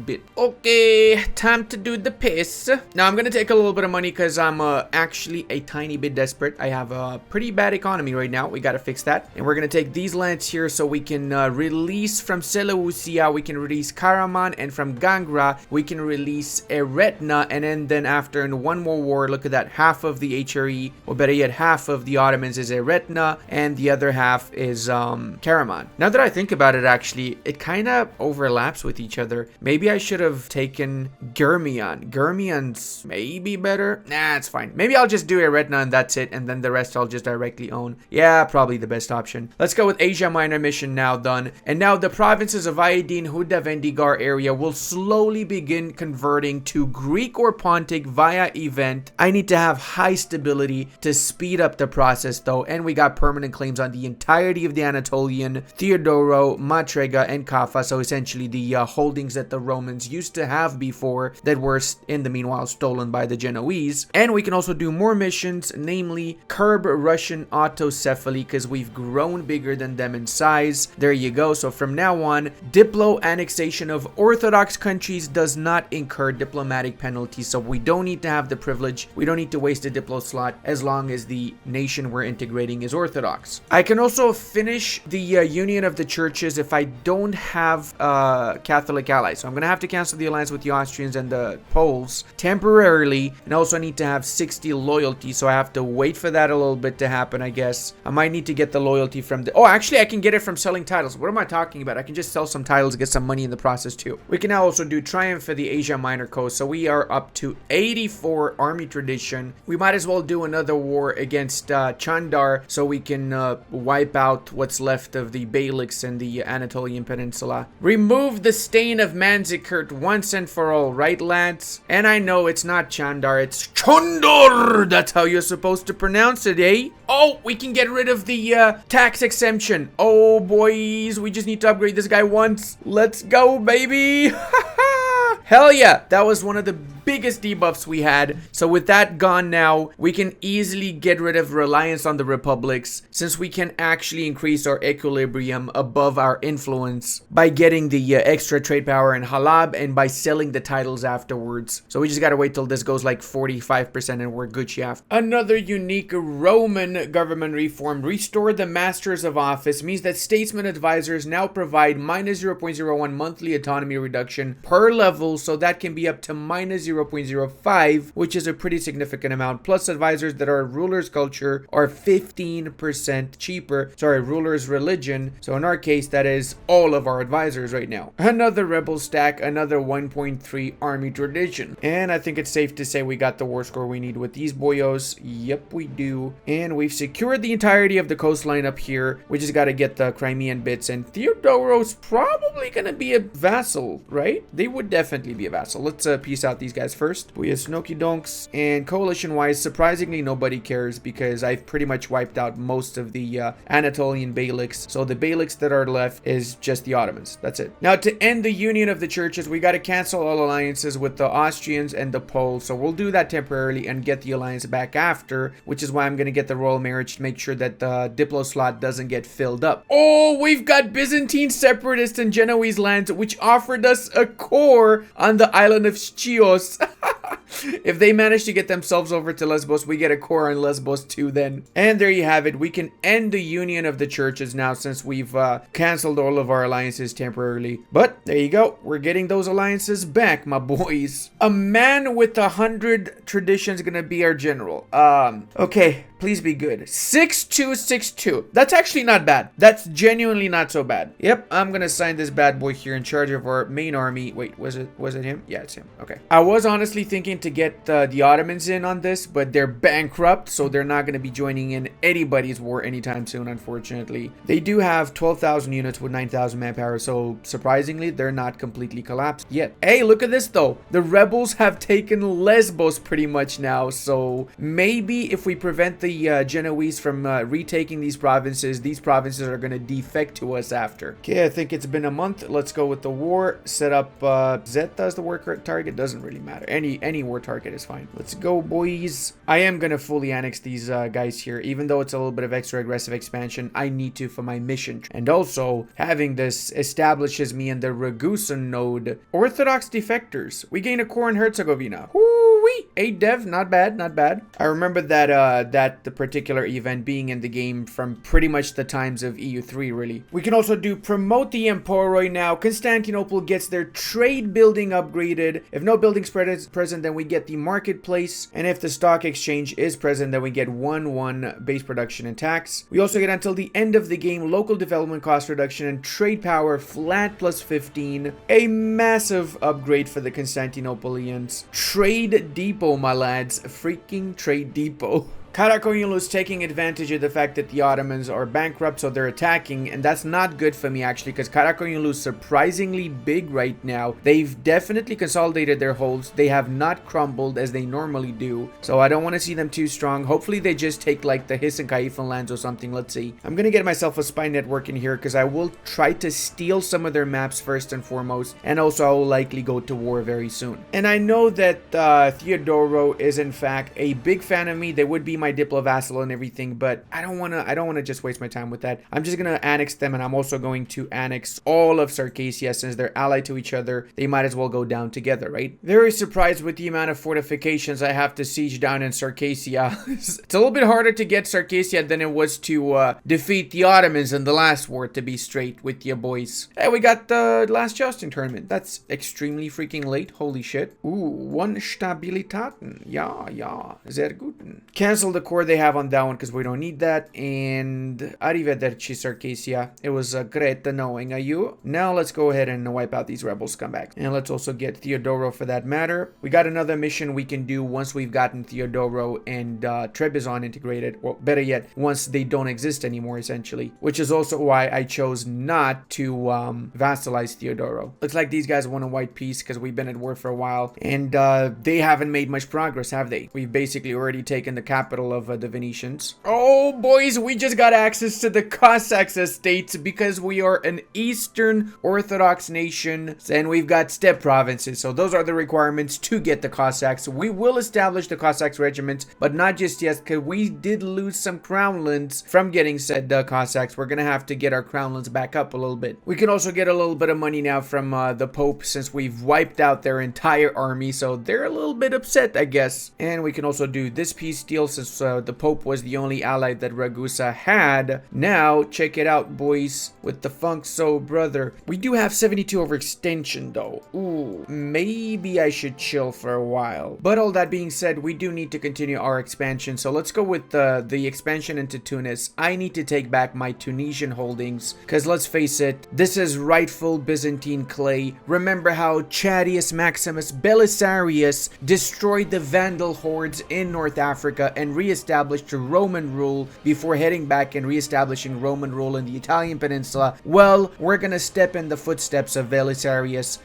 Speaker 1: bit. Okay, time to do the piss. Now, I'm going to take a little bit of money because I'm actually a tiny bit desperate. I have a pretty bad economy right now. We got to fix that. And we're going to take these lands here so we can release from Seleucia, we can release Karaman, and from Gangra, we can release Eretna. And then after in one more war, look at that, half of the HRE, or better yet, half of the Ottomans is Eretna, and the other half is Karaman. Now that I think about it, actually, it kind of overlaps with each other. Maybe I should have taken Germian. Germian's maybe better. Nah, it's fine. Maybe I'll just do Eretna and that's it, and then the rest I'll just directly own. Yeah, probably the best option. Let's go with Asia Minor mission now done. And now the provinces of Aydin, Huda, Vendigar area will slowly begin converting to Greek or Pontic via event. I need to have high stability to speed up the process though, and we got permanent claims on the entirety of the Anatolian, Theodoro, Matrega, and Kaffa, so essentially the holdings that the Romans used to have before that were in the meanwhile stolen by the Genoese. And we can also do more missions, namely curb Russian autocephaly, because we've grown bigger than them in size. There you go. So from now on, Diplo annexation of Orthodox countries does not incur diplomatic penalties, so we don't need to have the privilege. We don't need to waste a Diplo slot as long as the nation we're integrating is Orthodox. I can also finish the union of the churches if I don't have Catholic allies. So I'm going to have to cancel the alliance with the Austrians and the Poles temporarily, and also need to have 60 loyalty, so I have to wait for that a little bit to happen, I guess. I might need to get the loyalty from the... Oh, actually, I can get it from selling titles. What am I talking about? I can just sell some titles, get some money in the process too. We can now also do Triumph for the Asia Minor Coast, so we are up to 84 army tradition. We might as well do another war against Chandar, so we can wipe out what's left of the Beyliks and the Anatolian Peninsula. Remove the stain of Manzikert once and for all, right, lads? And I know it's not Chandar, it's Chandor! That's how you're supposed to pronounce it, eh? Oh, we can get rid of the tax exemption. Oh, boys, we just need to upgrade this guy once. Let's go, baby! Hell yeah, that was one of the biggest debuffs we had. So with that gone now, we can easily get rid of reliance on the republics, since we can actually increase our equilibrium above our influence by getting the extra trade power in Halab and by selling the titles afterwards. So we just gotta wait till this goes like 45% and we're good shaft. Another unique Roman government reform, restore the masters of office, means that statesman advisors now provide minus 0.01 monthly autonomy reduction per level, so that can be up to minus 0.05, which is a pretty significant amount. Plus, advisors that are rulers' culture are 15% cheaper. Sorry, rulers' religion. So in our case, that is all of our advisors right now. Another rebel stack, another 1.3 army tradition. And I think it's safe to say we got the war score we need with these boyos. Yep, we do. And we've secured the entirety of the coastline up here. We just got to get the Crimean bits. And Theodoro's probably going to be a vassal, right? They would definitely be a vassal. Let's piece out these guys first. We have Snoky Donks, and coalition wise, surprisingly nobody cares because I've pretty much wiped out most of the Anatolian Beyliks. So the Beyliks that are left is just the Ottomans. That's it. Now to end the union of the churches, we got to cancel all alliances with the Austrians and the Poles. So we'll do that temporarily and get the alliance back after, which is why I'm going to get the royal marriage to make sure that the Diplo slot doesn't get filled up. Oh, we've got Byzantine separatists and Genoese lands, which offered us a core on the island of Chios. If they manage to get themselves over to Lesbos, we get a core on Lesbos too then. And there you have it. We can end the union of the churches now since we've canceled all of our alliances temporarily. But there you go. We're getting those alliances back, my boys. A man with 100 traditions gonna be our general. Okay. Please be good. 6262. That's actually not bad. That's genuinely not so bad. Yep, I'm gonna assign this bad boy here in charge of our main army. Wait, was it him? Yeah, it's him. Okay. I was honestly thinking to get the Ottomans in on this, but they're bankrupt, so they're not gonna be joining in anybody's war anytime soon, unfortunately. They do have 12,000 units with 9,000 manpower, so surprisingly, they're not completely collapsed yet. Hey, look at this though. The rebels have taken Lesbos pretty much now, so maybe if we prevent the Genoese from retaking these provinces are going to defect to us after. Okay, I think it's been a month. Let's go with the war. Set up Zeta as the war target. Doesn't really matter. Any war target is fine. Let's go, boys. I am going to fully annex these guys here, even though it's a little bit of extra aggressive expansion. I need to for my mission. And also, having this establishes me in the Ragusan node. Orthodox defectors. We gain a core in Herzegovina. Woo-wee! 8 dev, not bad, not bad. I remember that the particular event being in the game from pretty much the times of EU3, really. We can also do promote the Emporoi now. Constantinople gets their trade building upgraded. If no building spread is present, then we get the marketplace. And if the stock exchange is present, then we get 1-1 base production and tax. We also get until the end of the game local development cost reduction and trade power flat plus 15. A massive upgrade for the Constantinopolians. Trade depot, my lads. Freaking trade depot. Karakoyunlu is taking advantage of the fact that the Ottomans are bankrupt, so they're attacking, and that's not good for me actually, because Karakoyunlu is surprisingly big right now. They've definitely consolidated their holds. They have not crumbled as they normally do, so I don't want to see them too strong. Hopefully they just take like the Hiss and Kaifan lands or something. Let's see. I'm gonna get myself a spy network in here because I will try to steal some of their maps first and foremost, and also I will likely go to war very soon. And I know that Theodoro is in fact a big fan of me. They would be my Diplo vassal and everything, but I don't want to just waste my time with that. I'm just gonna annex them, and I'm also going to annex all of Circassia since they're allied to each other. They might as well go down together, right? Very surprised with the amount of fortifications I have to siege down in Circassia. It's a little bit harder to get Circassia than it was to defeat the Ottomans in the last war, to be straight with you boys. Hey, we got the last jousting tournament. That's extremely freaking late. Holy shit. Ooh, 1 Stabilitaten. Ja, sehr guten. Cancel the core they have on that one because we don't need that. And arrivederci, Circassia. It was great knowing you. Now let's go ahead and wipe out these rebels scumbag. And let's also get Theodoro for that matter. We got another mission we can do once we've gotten Theodoro and Trebizond integrated. Well, better yet, once they don't exist anymore, essentially. Which is also why I chose not to vassalize Theodoro. Looks like these guys want a white peace because we've been at war for a while. And they haven't made much progress, have they? We've basically already taken the capital of the Venetians. Oh boys, we just got access to the Cossacks estates because we are an Eastern Orthodox nation and we've got steppe provinces, so those are the requirements to get the Cossacks. We will establish the Cossacks regiments, but not just yet because we did lose some crownlands from getting said Cossacks. We're gonna have to get our crownlands back up a little bit. We can also get a little bit of money now from the Pope since we've wiped out their entire army, so they're a little bit upset, I guess. And we can also do this peace deal since the Pope was the only ally that Ragusa had. Now, check it out, boys, with the Funk So brother. We do have 72 overextension, though. Ooh, maybe I should chill for a while. But all that being said, we do need to continue our expansion, so let's go with the expansion into Tunis. I need to take back my Tunisian holdings, because let's face it, this is rightful Byzantine clay. Remember how Chadius Maximus Belisarius destroyed the Vandal hordes in North Africa and re-established Roman rule before heading back and re-establishing Roman rule in the Italian peninsula? Well, we're gonna step in the footsteps of Belisarius,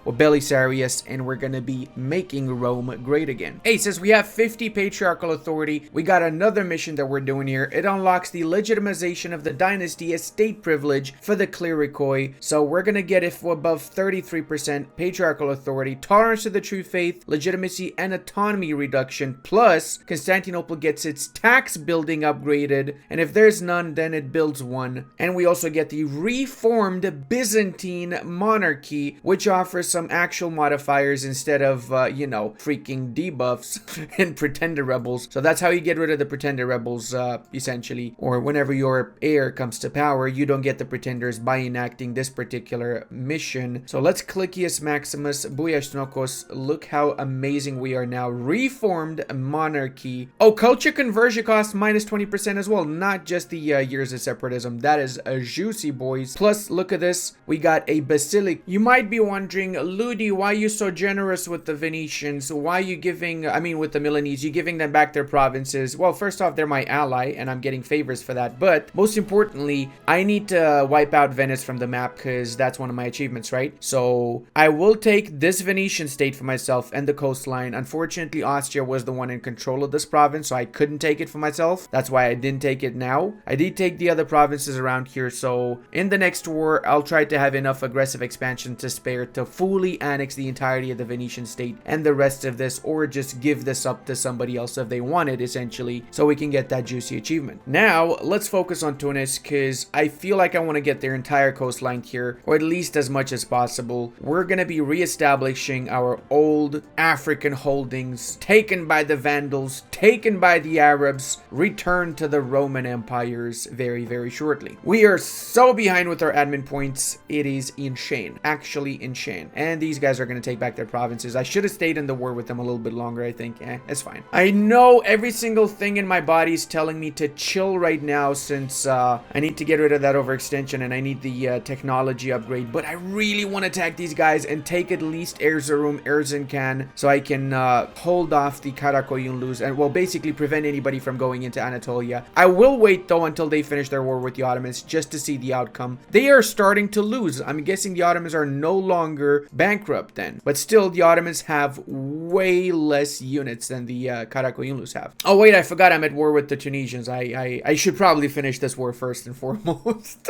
Speaker 1: and we're gonna be making Rome great again. Hey, since we have 50 patriarchal authority, we got another mission that we're doing here. It unlocks the legitimization of the dynasty as state privilege for the clericoi. So we're gonna get it for above 33% patriarchal authority, tolerance to the true faith, legitimacy, and autonomy reduction. Plus, Constantinople gets its tax building upgraded, and if there's none, then it builds one. And we also get the reformed Byzantine monarchy, which offers some actual modifiers instead of, freaking debuffs and pretender rebels. So that's how you get rid of the pretender rebels, essentially. Or whenever your heir comes to power, you don't get the pretenders by enacting this particular mission. So let's Clicius Maximus, Buyashnokos. Look how amazing we are now. Reformed monarchy. Oh, culture conversion conversion cost minus 20% as well, not just the years of separatism. That is a juicy, boys. Plus, look at this. We got a basilic. You might be wondering, Ludi, why are you so generous with the Venetians? Why are you giving, I mean, with the Milanese, you giving them back their provinces? Well, first off, they're my ally, and I'm getting favors for that. But most importantly, I need to wipe out Venice from the map because that's one of my achievements, right? So I will take this Venetian state for myself and the coastline. Unfortunately, Austria was the one in control of this province, so I couldn't take it for myself. That's why I didn't take it now. I did take the other provinces around here, so in the next war, I'll try to have enough aggressive expansion to spare to fully annex the entirety of the Venetian state and the rest of this, or just give this up to somebody else if they want it, essentially, so we can get that juicy achievement. Now, let's focus on Tunis, because I feel like I want to get their entire coastline here, or at least as much as possible. We're going to be re-establishing our old African holdings, taken by the Vandals, taken by the Arabs, returned to the Roman empires very, very shortly. We are so behind with our admin points, it is insane. Actually insane. And these guys are going to take back their provinces. I should have stayed in the war with them a little bit longer, I think. It's fine. I know every single thing in my body is telling me to chill right now, since I need to get rid of that overextension and I need the technology upgrade, but I really want to attack these guys and take at least Erzurum, Erzincan, so I can hold off the Karakoyunlus and, well, basically prevent anybody from going into Anatolia. I will wait though until they finish their war with the Ottomans just to see the outcome. They are starting to lose. I'm guessing the Ottomans are no longer bankrupt then, but still the Ottomans have way less units than the Karakoyunlus have. Oh wait, I forgot I'm at war with the Tunisians. I should probably finish this war first and foremost.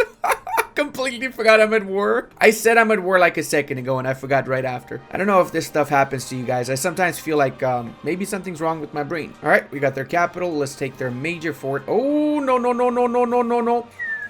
Speaker 1: Completely forgot I'm at war. I said I'm at war like a second ago and I forgot right after. I don't know if this stuff happens to you guys. I sometimes feel like maybe something's wrong with my brain. All right, we got their capital. Let's take their major fort. Oh, no, no, no, no, no, no, no, no.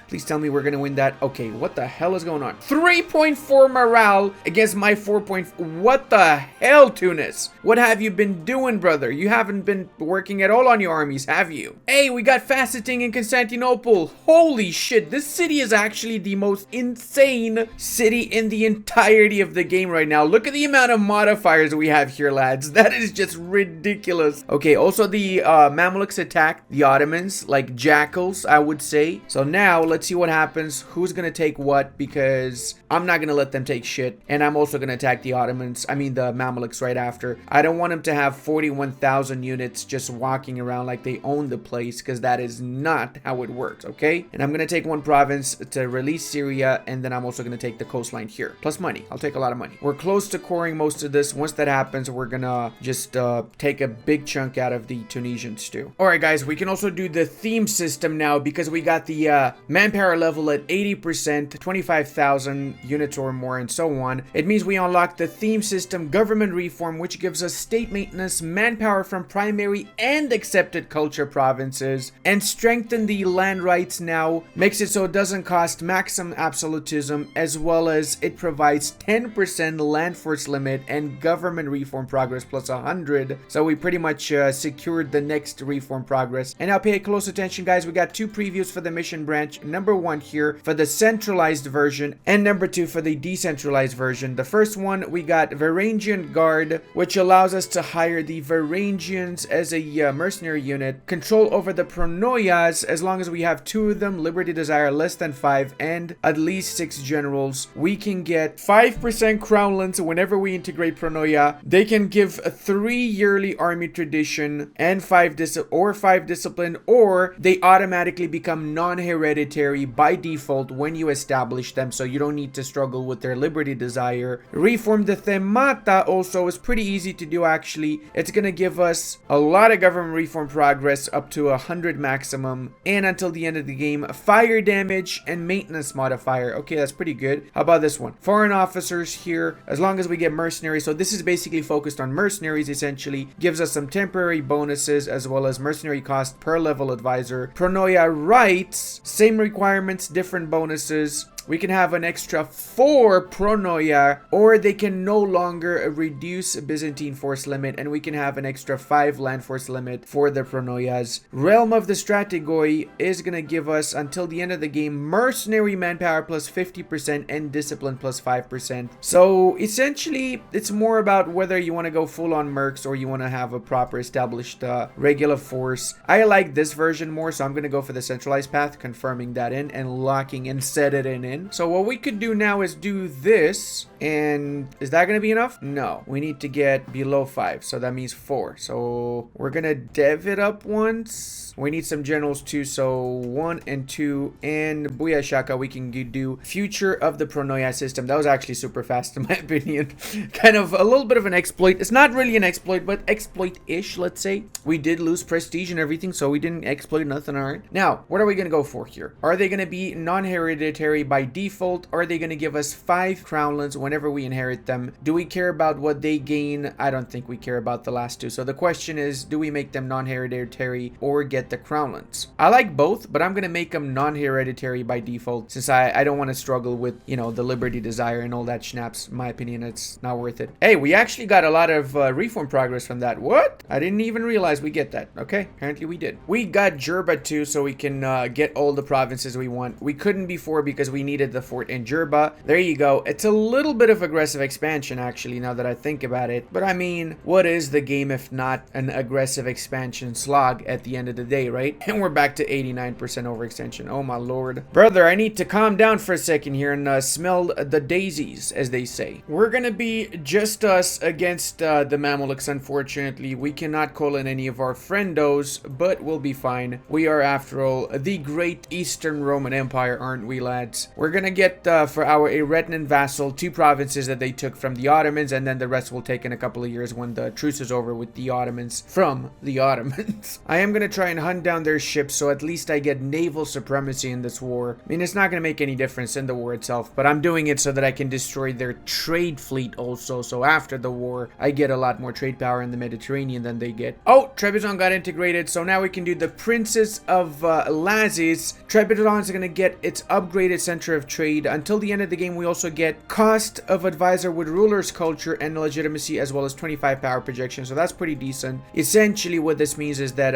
Speaker 1: Please tell me we're going to win that. Okay, what the hell is going on? 3.4 morale against my 4. What the hell, Tunis? What have you been doing, brother? You haven't been working at all on your armies, have you? Hey, we got faceting in Constantinople. Holy shit, this city is actually the most insane city in the entirety of the game right now. Look at the amount of modifiers we have here, lads. That is just ridiculous. Okay, also the Mamluks attacked the Ottomans like jackals, I would say. So now, let's see what happens. Who's gonna take what? Because I'm not gonna let them take shit, and I'm also gonna attack the Ottomans. I mean the Mamluks right after. I don't want them to have 41,000 units just walking around like they own the place, because that is not how it works, okay? And I'm gonna take one province to release Syria, and then I'm also gonna take the coastline here, plus money. I'll take a lot of money. We're close to coring most of this. Once that happens, we're gonna just take a big chunk out of the Tunisians too. All right, guys, we can also do the theme system now, because we got the manpower level at 80%, 25,000 units or more, and so on. It means we unlock the theme system government reform, which gives us state maintenance, manpower from primary and accepted culture provinces, and strengthen the land rights now, makes it so it doesn't cost maximum absolutism, as well as it provides 10% land force limit and government reform progress plus 100. So we pretty much secured the next reform progress. And now pay close attention, guys. We got two previews for the mission branch. Number one here for the centralized version, and number two for the decentralized version. The first one, we got Varangian Guard, which allows us to hire the Varangians as a mercenary unit, control over the Pronoias as long as we have 2 of them, Liberty Desire less than 5, and at least 6 generals. We can get 5% crownlands whenever we integrate Pronoia. They can give 3 yearly army tradition and 5 discipline, or they automatically become non-hereditary by default when you establish them, so you don't need to struggle with their Liberty Desire. Reform the Themata also is pretty easy to do, actually. It's gonna give us a lot of government reform progress, up to 100 maximum, and until the end of the game, fire damage and maintenance modifier. Okay, that's pretty good. How about this one? Foreign officers here, as long as we get mercenaries. So this is basically focused on mercenaries, essentially. Gives us some temporary bonuses as well as mercenary cost per level advisor. Pronoia rights, same requirements, different bonuses. we can have an extra 4 pronoia, or they can no longer reduce Byzantine force limit, and we can have an extra 5 land force limit for the pronoias. Realm of the Strategoi is gonna give us until the end of the game mercenary manpower plus 50% and discipline plus 5%. So essentially it's more about whether you want to go full on mercs or you want to have a proper established regular force. I like this version more, so I'm gonna go for the centralized path, confirming that in and locking and set it in. So what we could do now is do this, and is that gonna be enough? No, we need to get below 5, so that means 4. So we're gonna dev it up once. We need some generals too, so 1 and 2, and Buyashaka we can do future of the pronoia system. That was actually super fast in my opinion. Kind of a little bit of an exploit. It's not really an exploit, but exploit-ish, let's say. We did lose prestige and everything, so we didn't exploit nothing. Alright. Now, what are we gonna go for here? Are they gonna be non-hereditary by default? Are they gonna give us 5 crownlands whenever we inherit them? Do we care about what they gain? I don't think we care about the last two. So the question is, do we make them non-hereditary or get the crownlands? I like both, but I'm gonna make them non-hereditary by default, since I don't want to struggle with, you know, the liberty desire and all that schnapps. In my opinion, it's not worth it. Hey, we actually got a lot of reform progress from that. What? I didn't even realize we get that. Okay, apparently we did. We got Jerba too, so we can get all the provinces we want. We couldn't before because we needed the fort in Jerba. There you go. It's a little bit of aggressive expansion actually, now that I think about it. But I mean, what is the game if not an aggressive expansion slog at the end of the day, right? And we're back to 89% overextension. Oh my lord. Brother, I need to calm down for a second here and smell the daisies, as they say. We're gonna be just us against the Mamelukes, unfortunately. We cannot call in any of our friendos, but we'll be fine. We are, after all, the great Eastern Roman Empire, aren't we, lads? We're gonna get, for our Eretnan vassal, 2 provinces that they took from the Ottomans, and then the rest will take in a couple of years when the truce is over with the Ottomans from the Ottomans. I am gonna try and hunt down their ships, so at least I get naval supremacy in this war. I mean, it's not gonna make any difference in the war itself, but I'm doing it so that I can destroy their trade fleet also, so after the war, I get a lot more trade power in the Mediterranean than they get. Oh, Trebizond got integrated, so now we can do the Princes of Lazis. Trebizond is gonna get its upgraded center of trade. Until the end of the game, we also get cost of advisor with ruler's culture and legitimacy, as well as 25 power projection, so that's pretty decent. Essentially, what this means is that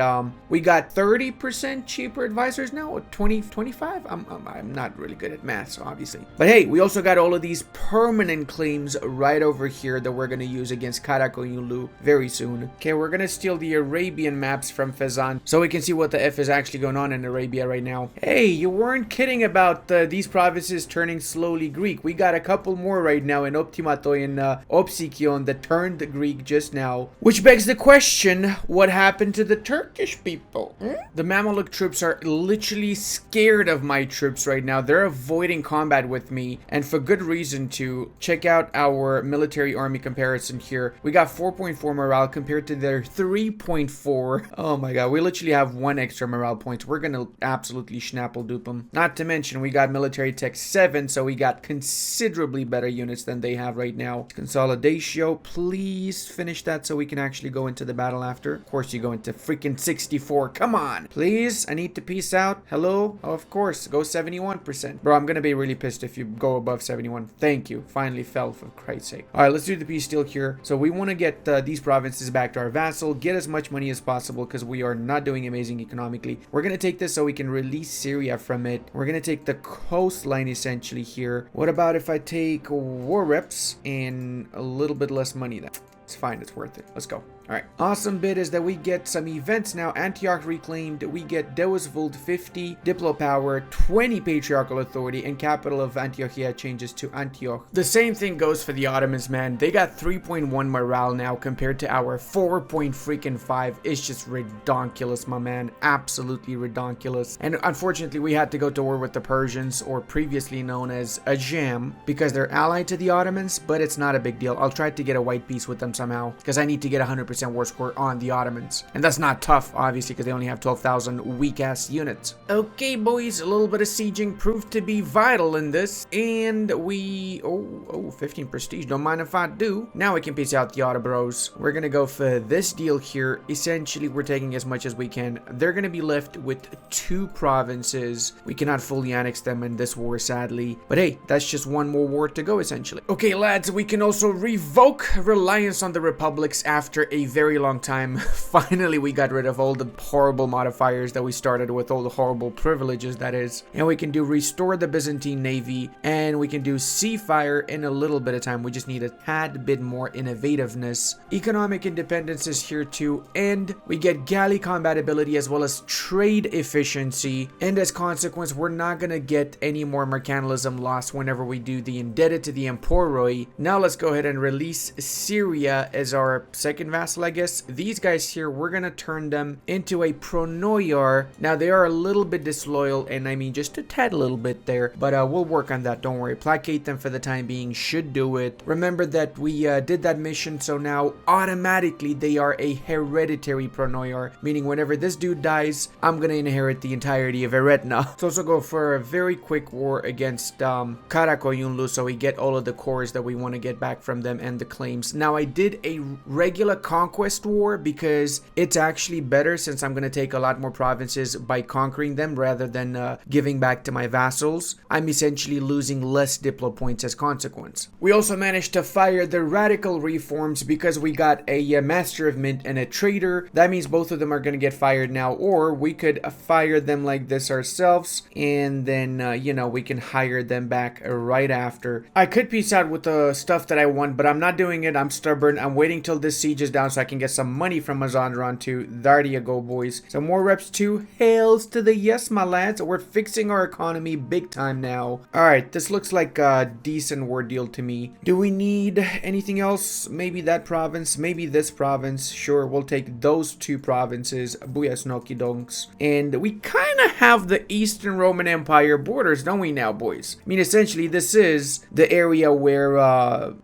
Speaker 1: we got 30% cheaper advisors now, or 25? I'm not really good at math, so obviously. But hey, we also got all of these permanent claims right over here that we're gonna use against Karakoyunlu very soon. Okay, we're gonna steal the Arabian maps from Fezzan so we can see what the F is actually going on in Arabia right now. Hey, you weren't kidding about these provinces turning slowly Greek. We got a couple more right now in Optimatoy and Opsikion that turned Greek just now. Which begs the question, what happened to the Turkish people? The Mamluk troops are literally scared of my troops right now. They're avoiding combat with me, and for good reason too. Check out our military army comparison here. We got 4.4 morale compared to their 3.4. Oh my god, we literally have 1 extra morale point. We're gonna absolutely schnapple dupe them. Not to mention, we got military tech 7, so we got considerably better units than they have right now. Consolidation, please finish that so we can actually go into the battle after. Of course, you go into freaking 64. Come on, please. I need to peace out. Hello? Oh, of course, go 71%. Bro, I'm gonna be really pissed if you go above 71. Thank you. Finally fell, for Christ's sake. All right, let's do the peace deal here. So we want to get these provinces back to our vassal, get as much money as possible because we are not doing amazing economically. We're gonna take this so we can release Syria from it. We're gonna take the coastline essentially here. What about if I take war reps and a little bit less money then? It's fine, it's worth it. Let's go. Alright, awesome bit is that we get some events now. Antioch reclaimed, we get Deusvold 50, Diplo power, 20 patriarchal authority, and capital of Antiochia changes to Antioch. The same thing goes for the Ottomans, man. They got 3.1 morale now compared to our 4.5. It's just redonkulous, my man. Absolutely redonkulous. And unfortunately, we had to go to war with the Persians, or previously known as Ajam, because they're allied to the Ottomans, but it's not a big deal. I'll try to get a white peace with them somehow, because I need to get 100% war score on the Ottomans. And that's not tough, obviously, because they only have 12,000 weak-ass units. Okay, boys, a little bit of sieging proved to be vital in this, and we... Oh, 15 prestige, don't mind if I do. Now we can piece out the Otto bros. We're gonna go for this deal here. Essentially, we're taking as much as we can. They're gonna be left with 2 provinces. We cannot fully annex them in this war, sadly. But hey, that's just one more war to go, essentially. Okay, lads, we can also revoke reliance on the republics after a very long time. Finally, we got rid of all the horrible modifiers that we started with, all the horrible privileges, that is. And we can do restore the Byzantine navy, and we can do sea fire in a little bit of time. We just need a tad bit more innovativeness. Economic independence is here too, and we get galley combatability as well as trade efficiency. And as consequence, we're not gonna get any more mercantilism loss whenever we do the indebted to the emporoi. Now let's go ahead and release Syria as our second vassal, I guess. These guys here, we're gonna turn them into a pronoiar. Now they are a little bit disloyal, and I mean just a tad little bit there, but we'll work on that, don't worry. Placate them for the time being should do it. Remember that we did that mission, so now automatically they are a hereditary pronoiar, meaning whenever this dude dies, I'm gonna inherit the entirety of Eretna. Let's also go for a very quick war against Karakoyunlu, so we get all of the cores that we want to get back from them and the claims. Now I did a regular conquest war because it's actually better, since I'm gonna take a lot more provinces by conquering them rather than giving back to my vassals. I'm essentially losing less diplo points as consequence. We also managed to fire the radical reforms because we got a master of mint and a trader. That means both of them are going to get fired now, or we could fire them like this ourselves, and then you know, we can hire them back right after. I could piece out with the stuff that I want, but I'm not doing it. I'm stubborn. I'm waiting till this siege is down so I can get some money from Mazandran too. There you go, boys. Some more reps too. Hails to the yes, my lads. We're fixing our economy big time now. Alright, this looks like a decent war deal to me. Do we need anything else? Maybe that province, maybe this province. Sure, we'll take those 2 provinces. Booyas Noki Donks. And we kind of have the Eastern Roman Empire borders, don't we now, boys? I mean, essentially, this is the area where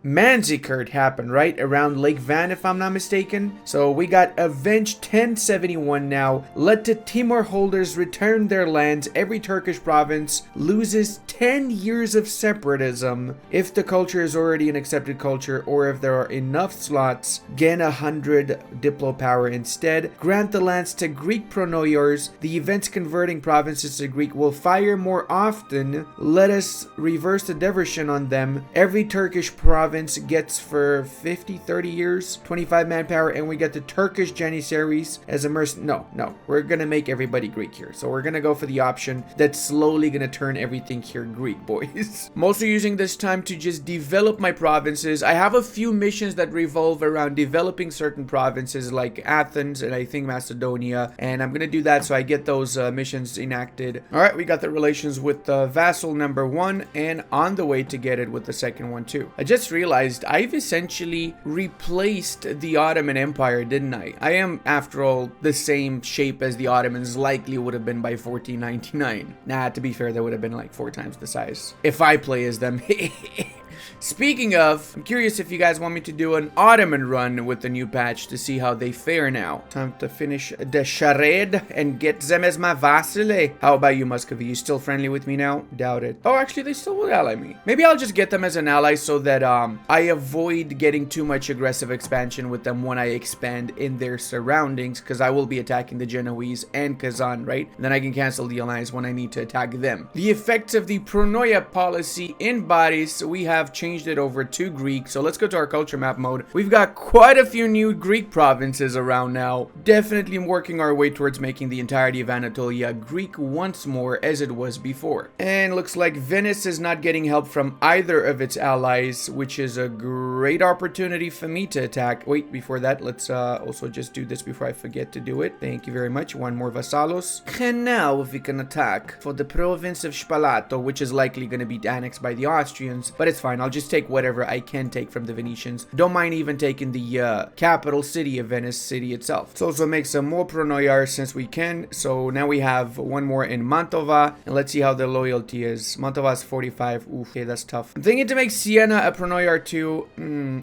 Speaker 1: Manzikert happened, right? Around Lake Van, if I'm not mistaken. So we got Avenge 1071 now. Let the Timur holders return their lands. Every Turkish province loses 10 years of separatism. If the culture is already an accepted culture, or if there are enough slots, gain 100 diplo power instead. Grant the lands to Greek pronoiars. The events converting provinces to Greek will fire more often. Let us reverse the diversion on them. Every Turkish province gets for 30 years, 25 manpower, and we get the Turkish Janissaries as a No, we're gonna make everybody Greek here. So we're gonna go for the option that's slowly gonna turn everything here Greek, boys. I'm also using this time to just develop my provinces. I have a few missions that revolve around developing certain provinces like Athens and I think Macedonia, and I'm gonna do that so I get those missions enacted. Alright, we got the relations with vassal number 1 and on the way to get it with the second one too. I just realized I've essentially replaced the Ottoman Empire, didn't I? I am, after all, the same shape as the Ottomans likely would have been by 1499. Nah, to be fair, that would have been like 4 times the size if I play as them. Speaking of, I'm curious if you guys want me to do an Ottoman run with the new patch to see how they fare now. Time to finish the charade and get them as my vassal. How about you, Muscovy? You still friendly with me now? Doubt it. Oh, actually, they still will ally me. Maybe I'll just get them as an ally so that I avoid getting too much aggressive expansion with them when I expand in their surroundings, because I will be attacking the Genoese and Kazan, right? And then I can cancel the alliance when I need to attack them. The effects of the Pronoia policy in Baris, we have changed it over to Greek. So let's go to our culture map mode. We've got quite a few new Greek provinces around now. Definitely working our way towards making the entirety of Anatolia Greek once more as it was before. And looks like Venice is not getting help from either of its allies, which is a great opportunity for me to attack. Wait, before that, let's also just do this before I forget to do it. Thank you very much. One more vassalos. And now we can attack for the province of Spalato, which is likely going to be annexed by the Austrians, but it's fine. fine. I'll just take whatever I can take from the Venetians. Don't mind even taking the capital city of Venice city itself. Let's also make some more pronoyars since we can. So now we have one more in Mantova, and let's see how the loyalty is. Mantova's 45. Oof, okay, that's tough. I'm thinking to make Siena a pronoyar too.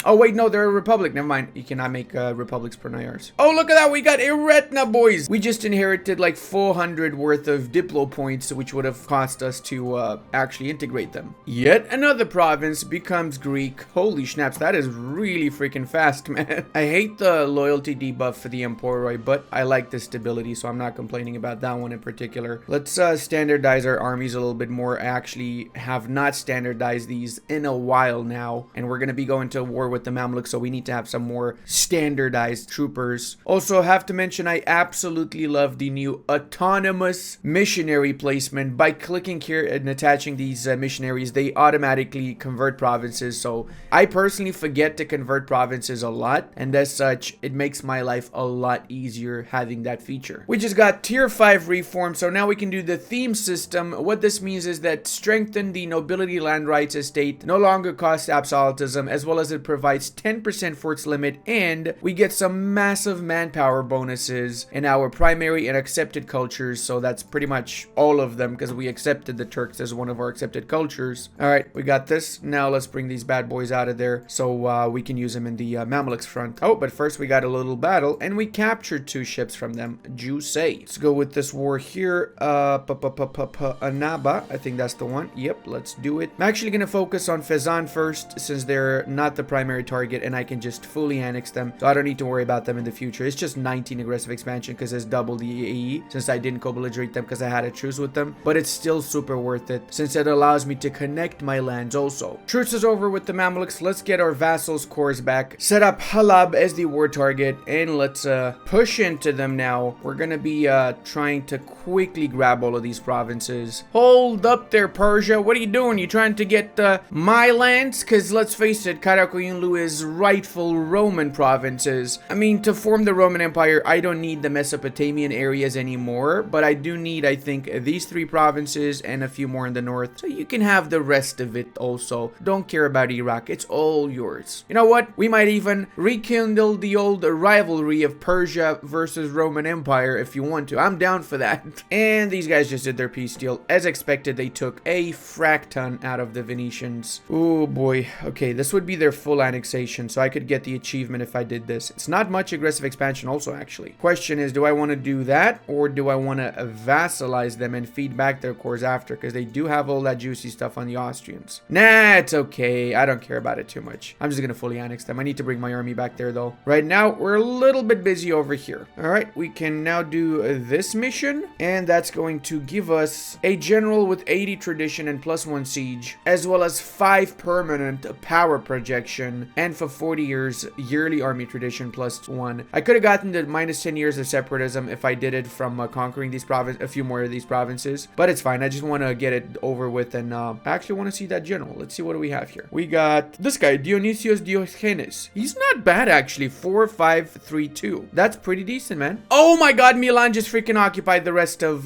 Speaker 1: Oh wait, no, they're a republic. Never mind. You cannot make republics pronoyars. Oh, look at that. We got Eretna, boys. We just inherited like 400 worth of diplo points, which would have cost us to actually integrate them. Yet another province becomes Greek. Holy snaps, that is really freaking fast, man. I hate the loyalty debuff for the Emperor, but I like the stability, so I'm not complaining about that one in particular. Let's standardize our armies a little bit more. I actually have not standardized these in a while now, and we're going to be going to war with the Mamluks, so we need to have some more standardized troopers. Also have to mention, I absolutely love the new autonomous missionary placement. By clicking here and attaching these missionaries, they automatically convert provinces. So I personally forget to convert provinces a lot, and as such, it makes my life a lot easier having that feature. We just got tier 5 reform, so now we can do the theme system. What this means is that strengthen the nobility land rights estate, no longer costs absolutism, as well as it provides 10% force limit, and we get some massive manpower bonuses in our primary and accepted cultures. So that's pretty much all of them, because we accepted the Turks as one of our accepted cultures. All right, we got this. Now let's bring these bad boys out of there so we can use them in the Mamluks front. Oh, but first we got a little battle, and we captured 2 ships from them. Juicy. Let's go with this war here. Anaba, I think that's the one. Yep, let's do it. I'm actually gonna focus on Fezzan first, since they're not the primary target, and I can just fully annex them, so I don't need to worry about them in the future. It's just 19 aggressive expansion because it's double the AE, since I didn't co-belligerate them because I had a truce with them, but it's still super worth it since it allows me to connect my lands also. Truce is over with the Mamluks. Let's get our vassals' cores back, set up Halab as the war target, and let's push into them now. We're gonna be trying to quickly grab all of these provinces. Hold up there, Persia. What are you doing? You trying to get my lands? Because let's face it, Karakoyunlu is rightful Roman provinces. I mean, to form the Roman Empire, I don't need the Mesopotamian areas anymore, but I do need, I think, these 3 provinces and a few more in the north, so you can have the rest of it also. Don't care about Iraq. It's all yours. You know what? We might even rekindle the old rivalry of Persia versus Roman Empire if you want to. I'm down for that. And these guys just did their peace deal. As expected, they took a frack ton out of the Venetians. Oh boy. Okay, this would be their full annexation, so I could get the achievement if I did this. It's not much aggressive expansion also, actually. Question is, do I want to do that, or do I want to vassalize them and feed back their cores after? Because they do have all that juicy stuff on the Austrians. Nah, it's okay. I don't care about it too much. I'm just going to fully annex them. I need to bring my army back there, though. Right now, we're a little bit busy over here. All right, we can now do this mission, and that's going to give us a general with 80 tradition and +1 siege, as well as 5 permanent power projection, and for 40 years, yearly army tradition +1. I could have gotten the -10 years of separatism if I did it from conquering these provinces, a few more of these provinces, but it's fine. I just want to get it over with, and I actually want to see that general. Let's see, what do we have here? We got this guy, Dionysios Diogenes. He's not bad, actually. 4-5-3-2. That's pretty decent, man. Oh my god, Milan just freaking occupied the rest of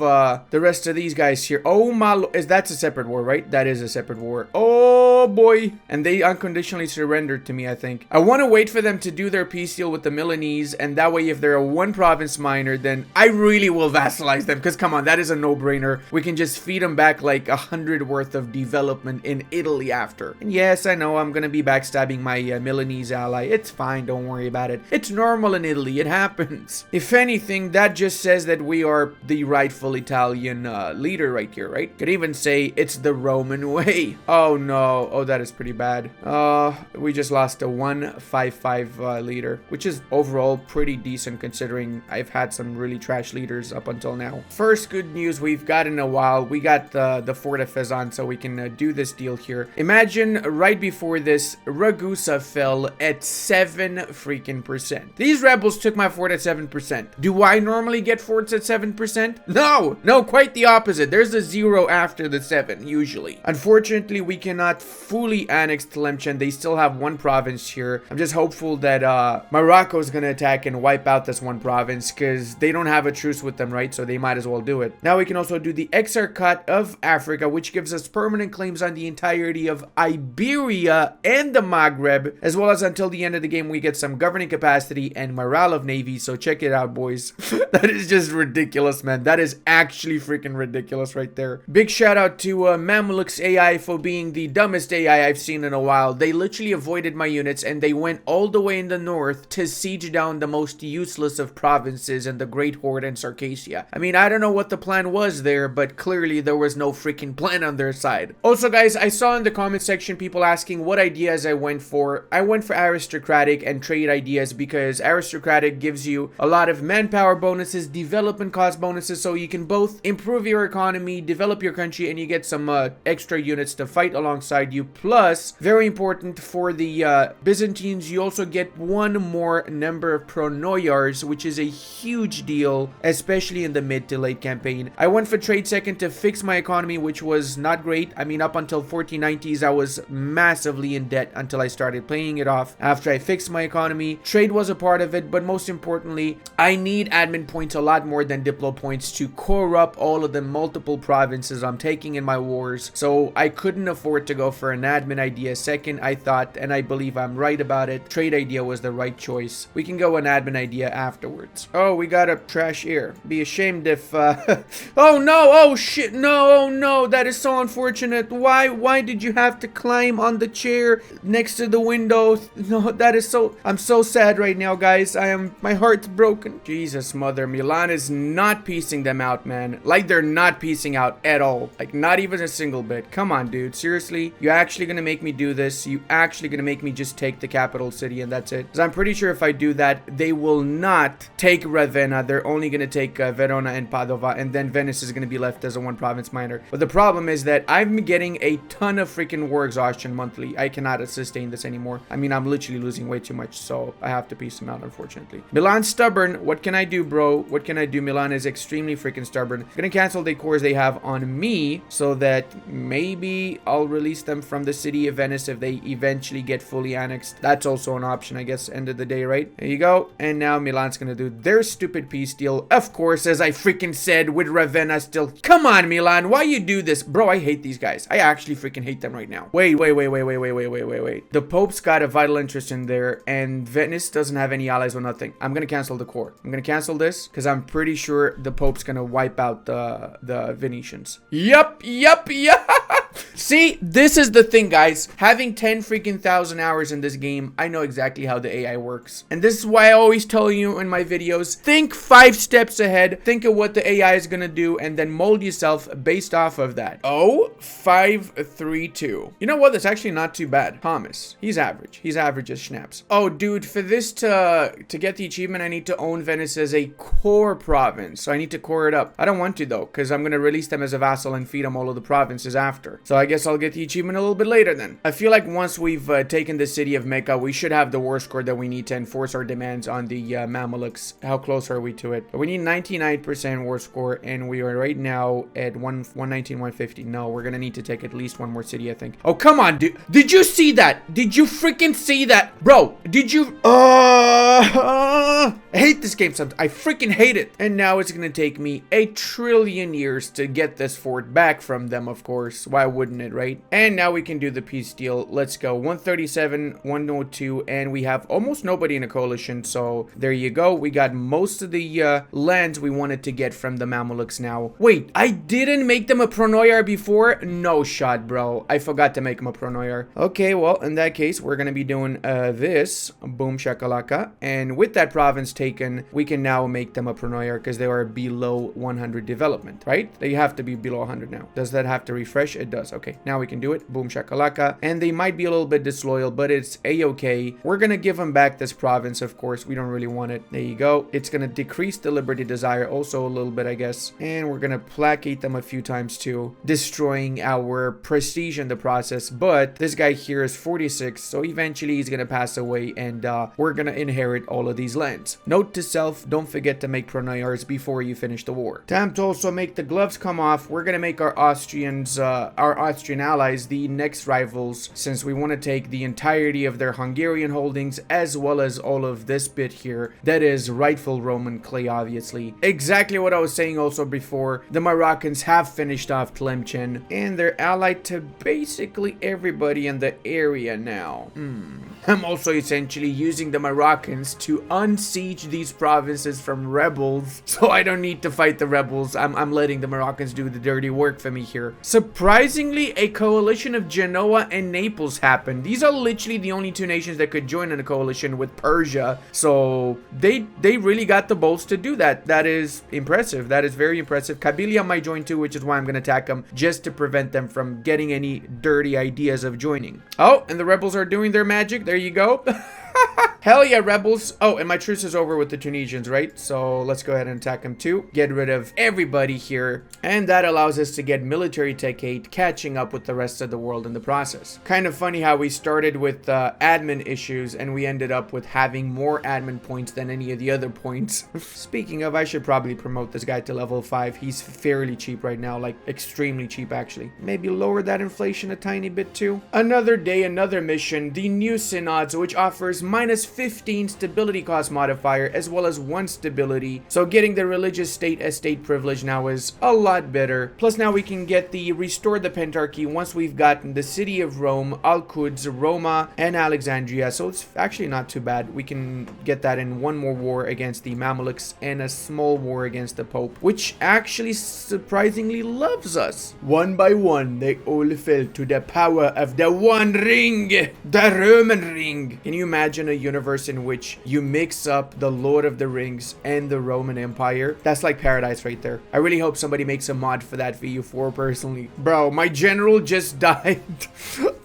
Speaker 1: these guys here. Oh my, that's a separate war, right? That is a separate war. Oh boy. And they unconditionally surrendered to me, I think. I want to wait for them to do their peace deal with the Milanese, and that way if they're a 1 province minor, then I really will vassalize them, because come on, that is a no-brainer. We can just feed them back like 100 worth of development in Italy after. And yes, I know I'm gonna be backstabbing my Milanese ally. It's fine, don't worry about it. It's normal in Italy, it happens. If anything, that just says that we are the rightful Italian leader right here, right? Could even say it's the Roman way. Oh no, oh that is pretty bad. We just lost a 1-5-5 leader, which is overall pretty decent considering I've had some really trash leaders up until now. First good news we've got in a while, we got the fort of Fezzan, so we can do this deal here. Imagine right before this, Ragusa fell at 7%. These rebels took my fort at 7%. Do I normally get forts at 7%? No, quite the opposite. There's a 0 after the 7, usually. Unfortunately, we cannot fully annexed Tlemcen. They still have one province here. I'm just hopeful that Morocco is gonna attack and wipe out this one province, because they don't have a truce with them, right? So they might as well do it. Now we can also do the Exarchate of Africa, which gives us permanent claims on the entirety of Iberia and the Maghreb, as well as until the end of the game we get some governing capacity and morale of navy. So check it out, boys. That is just ridiculous, man. That is actually freaking ridiculous right there. Big shout out to Mamluk's AI for being the dumbest AI I've seen in a while. They literally avoided my units and they went all the way in the north to siege down the most useless of provinces in the Great Horde and Circassia. I mean, I don't know what the plan was there, but clearly there was no freaking plan on their side. Also, guys, I saw in the comment section people asking what ideas I went for. I went for aristocratic and trade ideas because aristocratic gives you a lot of manpower bonuses, development cost bonuses, so you can both improve your economy, develop your country, and you get some extra units to fight alongside you. Plus, very important for the Byzantines, you also get one more number of pronoiars, which is a huge deal, especially in the mid to late campaign. I went for trade second to fix my economy, which was not great. I mean, up until 1490s, I was massively in debt until I started paying it off. After I fixed my economy, trade was a part of it, but most importantly, I need admin points a lot more than diplo points to core up all of the multiple provinces I'm taking in my wars. So I couldn't afford to go for an admin idea second. I thought, and I believe I'm right about it, trade idea was the right choice. We can go an admin idea afterwards. Oh, we got a trash ear. Be ashamed if oh no, oh shit, no, oh no, that is so unfortunate. Why did you have to climb on the chair next to the window? No, that is so, I'm so sad right now, guys. My heart's broken. Jesus, mother, Milan is not piecing them out, man. Like, they're not piecing out at all. Like, not even a single bit. Come on, dude. Seriously? You actually gonna make me do this? You actually gonna make me just take the capital city and that's it? Because I'm pretty sure if I do that, they will not take Ravenna. They're only gonna take Verona and Padova, and then Venice is gonna be left as a one province minor. But the problem is that I'm getting a ton of freaking war exhaustion monthly. I cannot sustain this anymore. I mean, I'm literally losing way too much, so I have to piece them out, unfortunately. Milan's stubborn. What can I do, bro? What can I do? Milan is extremely freaking stubborn. I'm gonna cancel the cores they have on me so that maybe I'll release them from the city of Venice if they eventually get fully annexed. That's also an option, I guess, end of the day, right? There you go. And now Milan's gonna do their stupid peace deal. Of course, as I freaking said, with Ravenna still. Come on, Milan. Why you do this? Bro, I hate these guys. I actually freaking hate them right now. Wait. The Pope's got a vital interest in there, and Venice doesn't have any allies or nothing. I'm gonna cancel the core. I'm gonna cancel this because I'm pretty sure the Pope's gonna wipe out the Venetians. Yup. See, this is the thing, guys. Having 10 freaking thousand hours in this game, I know exactly how the AI works. And this is why I always tell you in my videos, think 5 steps ahead, think of what the AI is gonna do, and then mold yourself based off of that. Oh, 532. You know what? That's actually not too bad. Thomas, he's average. He's average as schnapps. Oh, dude, for this to get the achievement, I need to own Venice as a core province. So I need to core it up. I don't want to, though, because I'm gonna release them as a vassal and feed them all of the provinces after. So I guess I'll get the achievement a little bit later then. I feel like once we've taken the city of Mecca, we should have the war score that we need to enforce our demands on the Mamelukes. How close are we to it? We need 99% war score, and we are right now at 119, 150. No, we're gonna need to take at least one more city, I think. Oh, come on, dude. Did you see that? Did you freaking see that? Bro, did you... I hate this game sometimes. I freaking hate it. And now it's gonna take me 1 trillion years to get this fort back from them, of course. Why wouldn't it, right? And now we can do the peace deal. Let's go. 137, 102, and we have almost nobody in a coalition, so there you go. We got most of the lands we wanted to get from the Mamelukes now. Wait, I didn't make them a pronoyar before? No shot, bro. I forgot to make them a pronoyar. Okay, well, in that case, we're gonna be doing this. Boom shakalaka. And with that province taken, we can now make them a pronoyar because they are below 100 development, right? They have to be below 100 now. Does that have to refresh? It does. Okay, now we can do it. Boom shakalaka. And they might be a little bit disloyal, but it's a-okay. We're gonna give them back this province, of course. We don't really want it. There you go. It's gonna decrease the liberty desire also a little bit, I guess. And we're gonna placate them a few times too, destroying our prestige in the process. But this guy here is 46, so eventually he's gonna pass away, and we're gonna inherit all of these lands. Note to self, don't forget to make pronayars before you finish the war. Time to also make the gloves come off. We're gonna make our Austrian allies the next rivals, since we want to take the entirety of their Hungarian holdings as well as all of this bit here that is rightful Roman clay, obviously. Exactly what I was saying also before. The Moroccans have finished off Tlemcen and they're allied to basically everybody in the area now. I'm also essentially using the Moroccans to unsiege these provinces from rebels, so I don't need to fight the rebels. I'm letting the Moroccans do the dirty work for me here. Surprisingly, a coalition of Genoa and Naples happened. These are literally the only two nations that could join in a coalition with Persia, so they really got the balls to do that. That is impressive. That is very impressive. Kabylia might join too, which is why I'm going to attack them, just to prevent them from getting any dirty ideas of joining. Oh, and the rebels are doing their magic. There you go. Hell yeah, rebels. Oh, and my truce is over with the Tunisians, right? So let's go ahead and attack them too. Get rid of everybody here. And that allows us to get military tech 8, catching up with the rest of the world in the process. Kind of funny how we started with admin issues and we ended up with having more admin points than any of the other points. Speaking of, I should probably promote this guy to level 5. He's fairly cheap right now, like extremely cheap actually. Maybe lower that inflation a tiny bit too. Another day, another mission. The new synods, which offers minus 15 stability cost modifier as well as 1 stability, so getting the religious state as state privilege now is a lot better. Plus now we can get the restore the pentarchy once we've gotten the city of Rome, Al-Quds, Roma, and Alexandria, so it's actually not too bad. We can get that in one more war against the Mamelukes and a small war against the Pope, which actually surprisingly loves us. One by one they all fell to the power of the One Ring, the Roman Ring. Can you imagine a universe in which you mix up the Lord of the Rings and the Roman Empire? That's like paradise right there. I really hope somebody makes a mod for that VU4 personally. Bro, my general just died.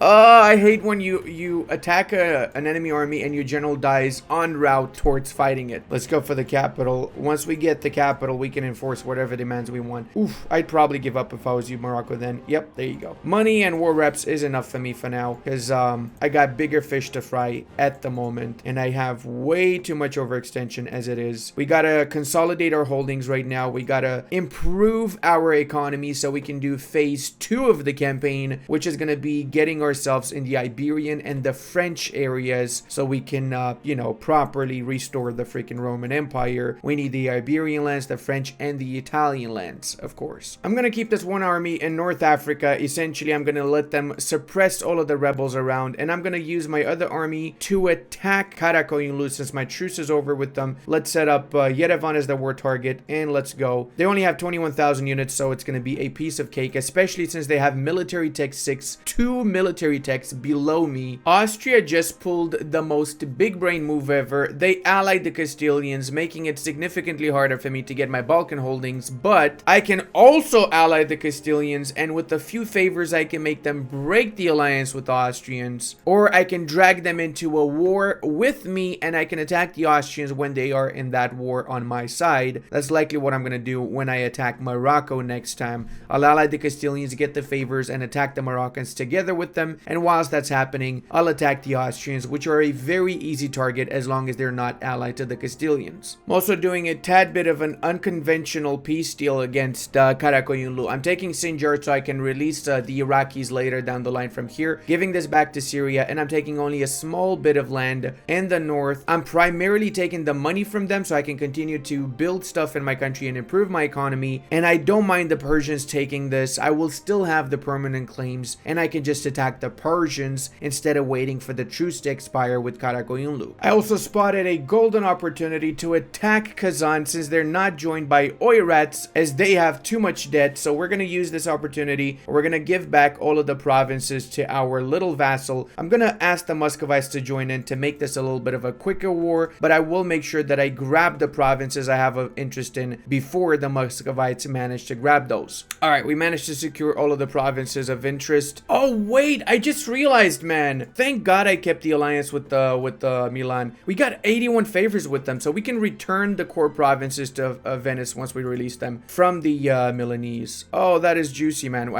Speaker 1: I hate when you attack an enemy army and your general dies en route towards fighting it. Let's go for the capital. Once we get the capital, we can enforce whatever demands we want. Oof, I'd probably give up if I was you, Morocco, then. Yep, there you go. Money and war reps is enough for me for now, because I got bigger fish to fry at the moment, and I have way too much overextension as it is. We gotta consolidate our holdings right now. We gotta improve our economy so we can do phase 2 of the campaign, which is gonna be getting ourselves in the Iberian and the French areas so we can, you know, properly restore the freaking Roman Empire. We need the Iberian lands, the French, and the Italian lands, of course. I'm gonna keep this one army in North Africa. Essentially, I'm gonna let them suppress all of the rebels around, and I'm gonna use my other army to attack Karakoyunlu since my truce is over with them. Let's set up Yerevan as the war target, and let's go. They only have 21,000 units, so it's going to be a piece of cake, especially since they have military tech 6, 2 military techs below me. Austria just pulled the most big brain move ever. They allied the Castilians, making it significantly harder for me to get my Balkan holdings, but I can also ally the Castilians, and with a few favors I can make them break the alliance with the Austrians, or I can drag them into a war with me and I can attack the Austrians when they are in that war on my side. That's likely what I'm going to do when I attack Morocco next time. I'll ally the Castilians, get the favors, and attack the Moroccans together with them, and whilst that's happening, I'll attack the Austrians, which are a very easy target as long as they're not allied to the Castilians. I'm also doing a tad bit of an unconventional peace deal against Karakoyunlu. I'm taking Sinjar so I can release the Iraqis later down the line from here, giving this back to Syria, and I'm taking only a small bit of land in the north. I'm primarily taking the money from them so I can continue to build stuff in my country and improve my economy, and I don't mind the Persians taking this. I will still have the permanent claims, and I can just attack the Persians instead of waiting for the truce to expire with Karakoyunlu. I also spotted a golden opportunity to attack Kazan since they're not joined by Oirats as they have too much debt, so we're going to use this opportunity. We're going to give back all of the provinces to our little vassal. I'm going to ask the Muscovites to join in to make this a little bit of a quicker war, but I will make sure that I grab the provinces I have an interest in before the Muscovites manage to grab those. Alright, we managed to secure all of the provinces of interest. Oh wait, I just realized, man. Thank God I kept the alliance with Milan. We got 81 favors with them, so we can return the core provinces to Venice once we release them from the Milanese. Oh, that is juicy, man.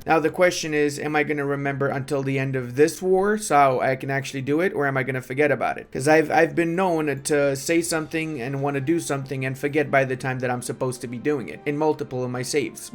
Speaker 1: Now the question is, am I going to remember until the end of this war so I can actually do it, or am I going to forget about about it. Because I've been known to say something and want to do something and forget by the time that I'm supposed to be doing it in multiple of my saves.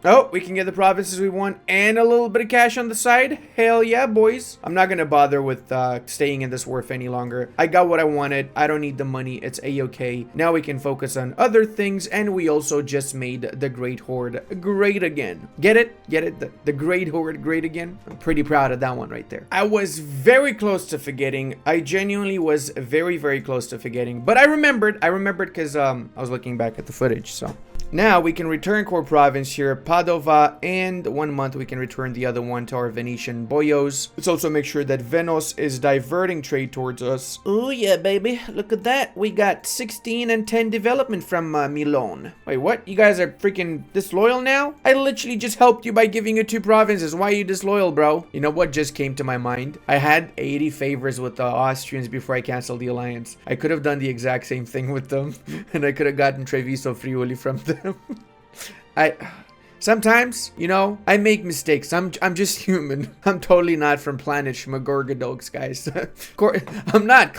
Speaker 1: Oh, we can get the provinces we want and a little bit of cash on the side. Hell yeah, boys. I'm not going to bother with staying in this wharf any longer. I got what I wanted. I don't need the money. It's a-okay. Now we can focus on other things, and we also just made the Great Horde great again. Get it? Get it? The Great Horde great again? I'm pretty proud of that one right there. I was very close to forgetting. I genuinely was very, very close to forgetting. But I remembered because I was looking back at the footage, so... Now we can return core province here, Padova, and 1 month we can return the other one to our Venetian boyos. Let's also make sure that Venos is diverting trade towards us.
Speaker 2: Oh yeah, baby. Look at that. We got 16 and 10 development from Milan.
Speaker 1: Wait, what? You guys are freaking disloyal now? I literally just helped you by giving you 2 provinces. Why are you disloyal, bro? You know what just came to my mind? I had 80 favors with the Austrians before I canceled the alliance. I could have done the exact same thing with them, and I could have gotten Treviso Friuli from them. Sometimes, you know, I make mistakes. I'm just human. I'm totally not from planet Shmagorgadogs, guys. I'm not.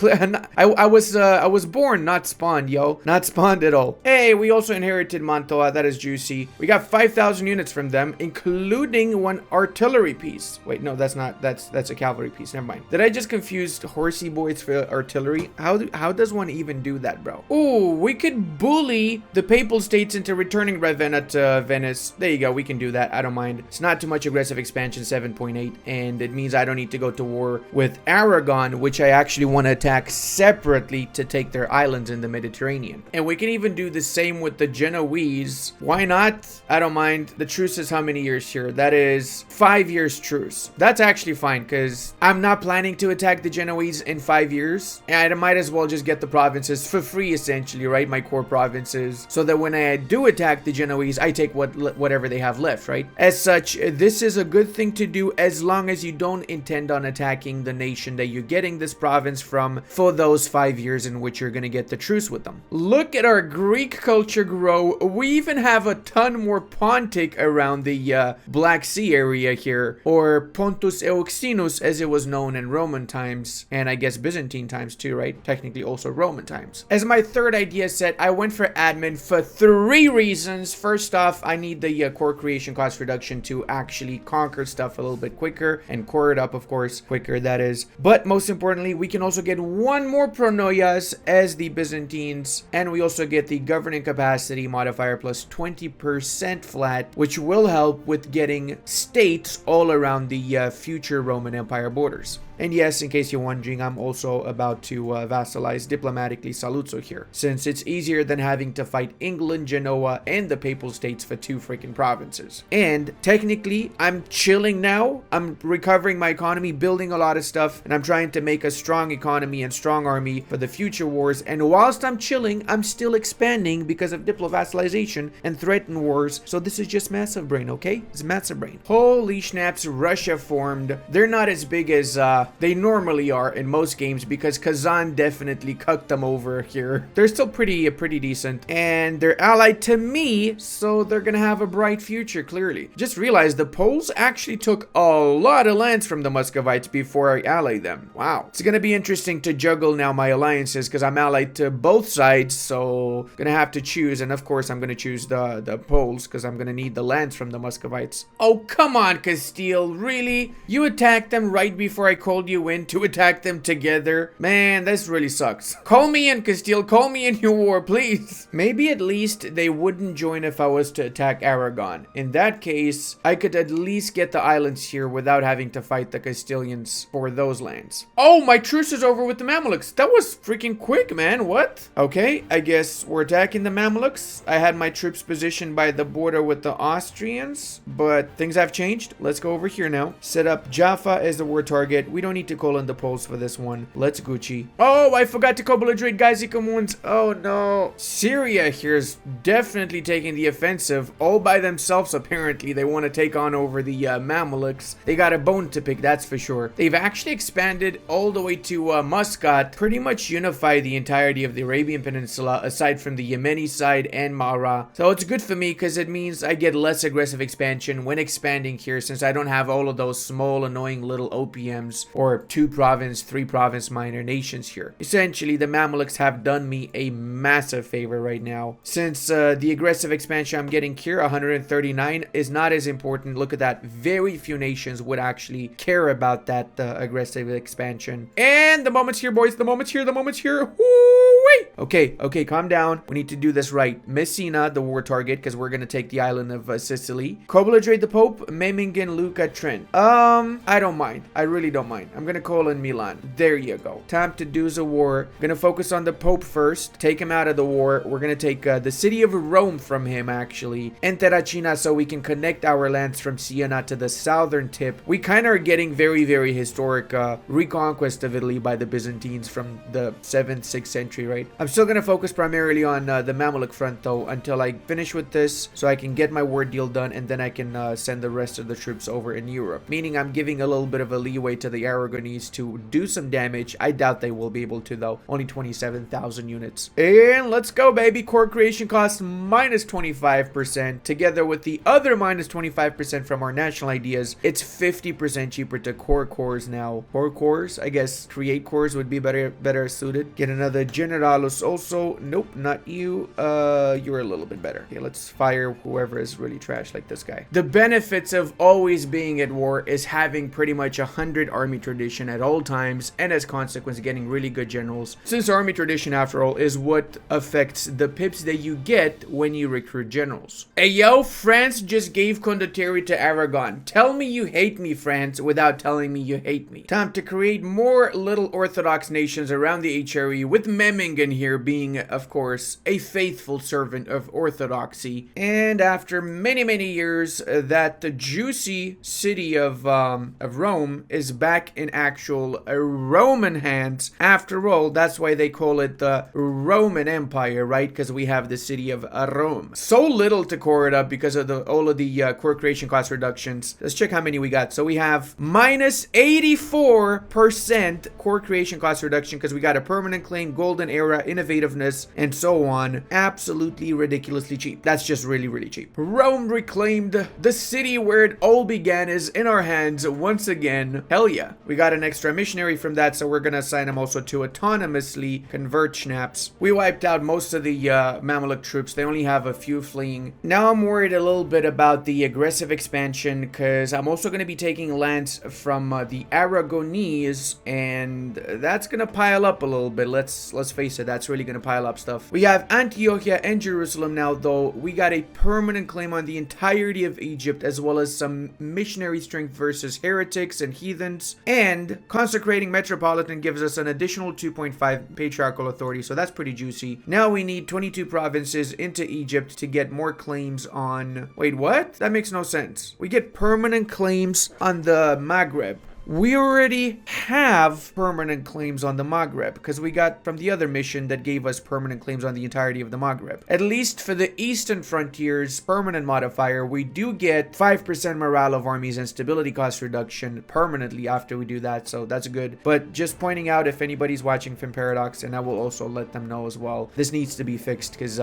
Speaker 1: I was born, not spawned, yo. Not spawned at all. Hey, we also inherited Mantua. That is juicy. We got 5,000 units from them, including 1 artillery piece. Wait, no, that's not. That's a cavalry piece. Never mind. Did I just confuse horsey boys for artillery? How does one even do that, bro? Ooh, we could bully the Papal States into returning Ravenna to Venice. There you go, we can do that. I don't mind. It's not too much aggressive expansion, 7.8, and it means I don't need to go to war with Aragon, which I actually want to attack separately to take their islands in the Mediterranean. And we can even do the same with the Genoese. Why not? I don't mind. The truce is how many years here? That is 5 years truce. That's actually fine, because I'm not planning to attack the Genoese in 5 years, and I might as well just get the provinces for free, essentially, right? My core provinces, so that when I do attack the Genoese, I take whatever they have left, right? As such, this is a good thing to do as long as you don't intend on attacking the nation that you're getting this province from for those 5 years in which you're gonna get the truce with them. Look at our Greek culture grow. We even have a ton more Pontic around the Black Sea area here, or Pontus Euxinus as it was known in Roman times, and I guess Byzantine times too, right? Technically also Roman times. As my third idea set, I went for admin for 3 reasons. First off, I need the core creation cost reduction to actually conquer stuff a little bit quicker and core it up, of course, quicker, that is. But most importantly, we can also get 1 more pronoias as the Byzantines, and we also get the governing capacity modifier plus 20% flat, which will help with getting states all around the future Roman Empire borders. And yes, in case you're wondering, I'm also about to vassalize diplomatically Saluzzo here, since it's easier than having to fight England, Genoa, and the Papal States for 2 freaking provinces. And technically, I'm chilling now. I'm recovering my economy, building a lot of stuff, and I'm trying to make a strong economy and strong army for the future wars. And whilst I'm chilling, I'm still expanding because of diplo-vassalization and threatened wars. So this is just massive brain, okay? It's massive brain. Holy snaps, Russia formed. They're not as big as they normally are in most games, because Kazan definitely cucked them over here. They're still pretty decent, and they're allied to me, so they're gonna have a bright future, clearly. Just realized the Poles actually took a lot of lands from the Muscovites before I allied them. Wow. It's gonna be interesting to juggle now my alliances, because I'm allied to both sides, so gonna have to choose, and of course I'm gonna choose the Poles, because I'm gonna need the lands from the Muscovites. Oh, come on, Castile, really? You attacked them right before I called you in to attack them together? Man, this really sucks. Call me in, Castile. Call me in your war, please. Maybe at least they wouldn't join if I was to attack Aragon. In that case, I could at least get the islands here without having to fight the Castilians for those lands. Oh, my truce is over with the Mamelukes. That was freaking quick, man. What? Okay, I guess we're attacking the Mamelukes. I had my troops positioned by the border with the Austrians, but things have changed. Let's go over here now. Set up Jaffa as the war target. We don't need to call in the Poles for this one. Let's Gucci. Oh, I forgot to co-belligerate Gazi Comuns. Oh no. Syria here is definitely taking the offensive all by themselves. Apparently they want to take on over the Mamelukes. They got a bone to pick, that's for sure. They've actually expanded all the way to Muscat, pretty much unify the entirety of the Arabian Peninsula aside from the Yemeni side and Mara. So it's good for me because it means I get less aggressive expansion when expanding here, since I don't have all of those small annoying little OPMs or 2 province, 3 province minor nations here. Essentially, the Mamluks have done me a massive favor right now. Since the aggressive expansion I'm getting here, 139, is not as important. Look at that. Very few nations would actually care about that aggressive expansion. And the moment's here, boys. The moment's here. The moment's here. Woo-wee! Okay, calm down. We need to do this right. Messina, the war target, because we're going to take the island of Sicily. Coblodrede the Pope, Memmingen, Lucca, Trent. I don't mind. I really don't mind. I'm going to call in Milan. There you go. Time to do the war. Going to focus on the Pope first. Take him out of the war. We're going to take the city of Rome from him, actually. And Terracina, so we can connect our lands from Siena to the southern tip. We kind of are getting very, very historic reconquest of Italy by the Byzantines from the 7th, 6th century, right? I'm still going to focus primarily on the Mamluk front, though, until I finish with this, so I can get my war deal done, and then I can send the rest of the troops over in Europe. Meaning I'm giving a little bit of a leeway to the Aragonese to do some damage. I doubt they will be able to, though. Only 27,000 units. And let's go, baby. Core creation cost minus 25%. Together with the other minus 25% from our national ideas, it's 50% cheaper to core cores now. Core cores? I guess create cores would be better suited. Get another Generalus also. Nope, not you. You're a little bit better. Okay, let's fire whoever is really trash like this guy. The benefits of always being at war is having pretty much 100 army tradition at all times, and as consequence getting really good generals, since army tradition after all is what affects the pips that you get when you recruit generals. Hey yo, France just gave condottieri to Aragon. Tell me you hate me, France, without telling me you hate me. Time to create more little Orthodox nations around the HRE, with Memmingen here being, of course, a faithful servant of Orthodoxy. And after many, many years, that juicy city of Rome is back in actual Roman hands. After all, that's why they call it the Roman Empire, right? Because we have the city of Rome. So little to core it up because of all of the core creation cost reductions. Let's check how many we got. So we have minus 84% core creation cost reduction because we got a permanent claim, golden era, innovativeness, and so on. Absolutely ridiculously cheap. That's just really, really cheap. Rome reclaimed. The city where it all began is in our hands once again. Hell yeah. We got an extra missionary from that, so we're gonna assign him also to autonomously convert schnaps. We wiped out most of the Mamluk troops. They only have a few fleeing. Now I'm worried a little bit about the aggressive expansion because I'm also going to be taking lands from the Aragonese, and that's going to pile up a little bit. Let's face it, that's really going to pile up stuff. We have Antiochia and Jerusalem now, though. We got a permanent claim on the entirety of Egypt, as well as some missionary strength versus heretics and heathens, and consecrating metropolitan gives us an additional 2.5 patriarchal authority, so that's pretty juicy. Now we need 22 provinces into Egypt to get more claims on... Wait, what? That makes no sense. We get permanent claims on the Maghreb. We already have permanent claims on the Maghreb because we got from the other mission that gave us permanent claims on the entirety of the Maghreb. At least for the eastern frontiers permanent modifier, we do get 5% morale of armies and stability cost reduction permanently after we do that, so that's good. But just pointing out if anybody's watching from Paradox, and I will also let them know as well, this needs to be fixed because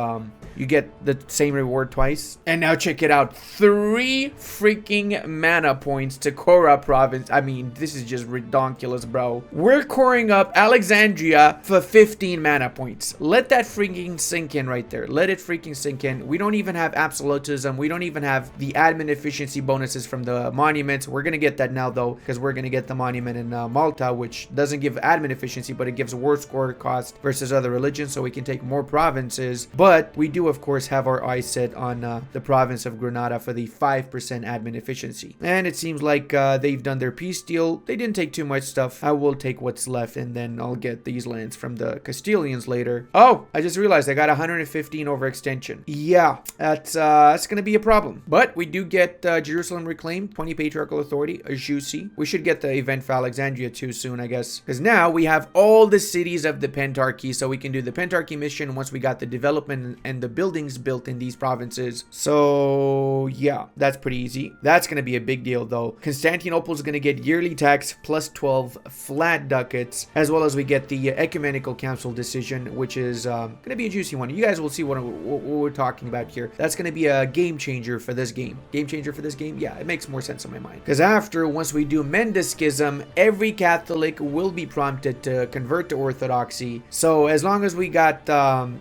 Speaker 1: you get the same reward twice. And now check it out, 3 freaking mana points to Kora province. I mean, this is just redonkulous, bro. We're coring up Alexandria for 15 mana points. Let that freaking sink in right there. Let it freaking sink in. We don't even have absolutism. We don't even have the admin efficiency bonuses from the monuments. We're gonna get that now, though, because we're gonna get the monument in Malta, which doesn't give admin efficiency, but it gives war score cost versus other religions, so we can take more provinces. But we do, of course, have our eyes set on the province of Granada for the 5% admin efficiency. And it seems like they've done their peace deal. They didn't take too much stuff. I will take what's left, and then I'll get these lands from the Castilians later. Oh, I just realized I got 115 overextension. Yeah, that's gonna be a problem. But we do get Jerusalem reclaimed, 20 patriarchal authority, a juicy. We should get the event for Alexandria too soon, I guess, because now we have all the cities of the Pentarchy, so we can do the Pentarchy mission once we got the development and the buildings built in these provinces. So yeah, that's pretty easy. That's gonna be a big deal, though. Constantinople is gonna get yearly free tax plus 12 flat ducats, as well as we get the ecumenical council decision, which is going to be a juicy one. You guys will see what we're talking about here. That's going to be a game changer for this game. Game changer for this game? Yeah, it makes more sense in my mind. Because once we do Mendes Schism, every Catholic will be prompted to convert to Orthodoxy. So as long as we got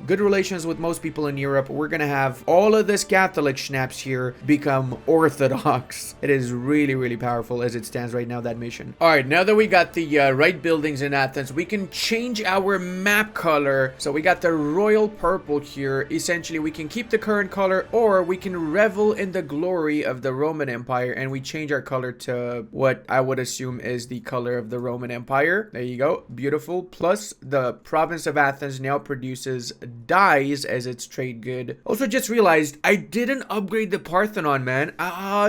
Speaker 1: good relations with most people in Europe, we're going to have all of this Catholic schnapps here become Orthodox. It is really, really powerful as it stands right now, that mission. All right, now that we got the right buildings in Athens, we can change our map color. So we got the royal purple here. Essentially, we can keep the current color, or we can revel in the glory of the Roman Empire, and we change our color to what I would assume is the color of the Roman Empire. There you go. Beautiful. Plus, the province of Athens now produces dyes as its trade good. Also, just realized I didn't upgrade the Parthenon, man.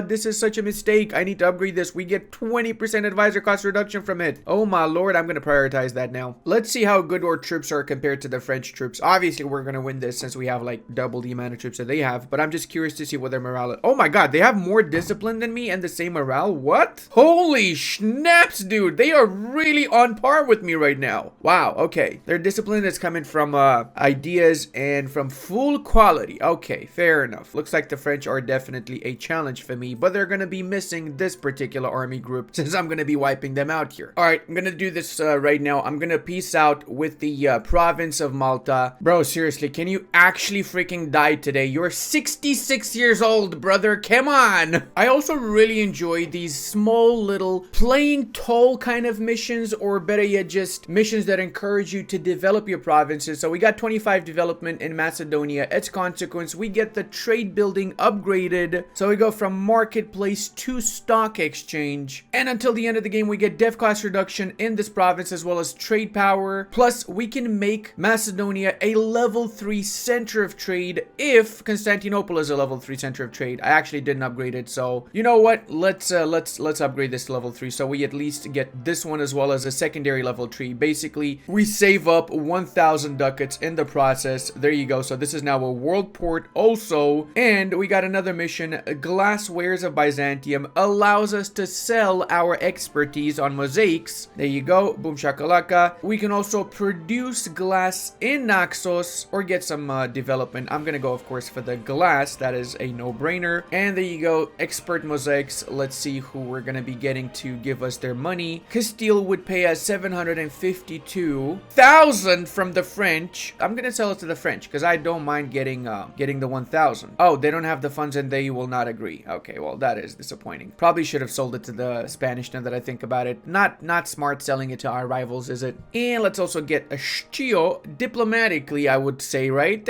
Speaker 1: This is such a mistake. I need to upgrade this. We get 20% advisor cost reduction from it. Oh my lord, I'm going to prioritize that now. Let's see how good our troops are compared to the French troops. Obviously, we're going to win this since we have like double the amount of troops that they have, but I'm just curious to see what their morale is. Oh my god, they have more discipline than me and the same morale? What? Holy snaps, dude. They are really on par with me right now. Wow, okay. Their discipline is coming from ideas and from full quality. Okay, fair enough. Looks like the French are definitely a challenge for me, but they're going to be missing this particular army group since I'm going to be wiping them out here. All right, I'm going to do this right now. I'm going to peace out with the province of Malta. Bro, seriously, can you actually freaking die today? You're 66 years old, brother. Come on. I also really enjoy these small little playing tall kind of missions, or better yet, just missions that encourage you to develop your provinces. So we got 25 development in Macedonia. As consequence, we get the trade building upgraded. So we go from marketplace to stock exchange. And until the end of the game, we get dev cost reduction in this province as well as trade power. Plus, we can make Macedonia a level 3 center of trade if Constantinople is a level 3 center of trade. I actually didn't upgrade it, so you know what? Let's upgrade this to level 3 so we at least get this one as well as a secondary level 3. Basically, we save up 1,000 ducats in the process. There you go. So this is now a world port also, and we got another mission. Glasswares of Byzantium allows us to sell our expertise on mosaics. There you go. Boom shakalaka. We can also produce glass in Naxos or get some development. I'm gonna go, of course, for the glass. That is a no-brainer. And there you go. Expert mosaics. Let's see who we're gonna be getting to give us their money. Castile would pay us 752,000 from the French. I'm gonna sell it to the French because I don't mind getting the 1,000. Oh, they don't have the funds and they will not agree. Okay, well, that is disappointing. Probably should have sold it to the Spanish now that I think about it. Not smart selling it to our rivals, is it? And let's also get a Schio diplomatically, I would say, right?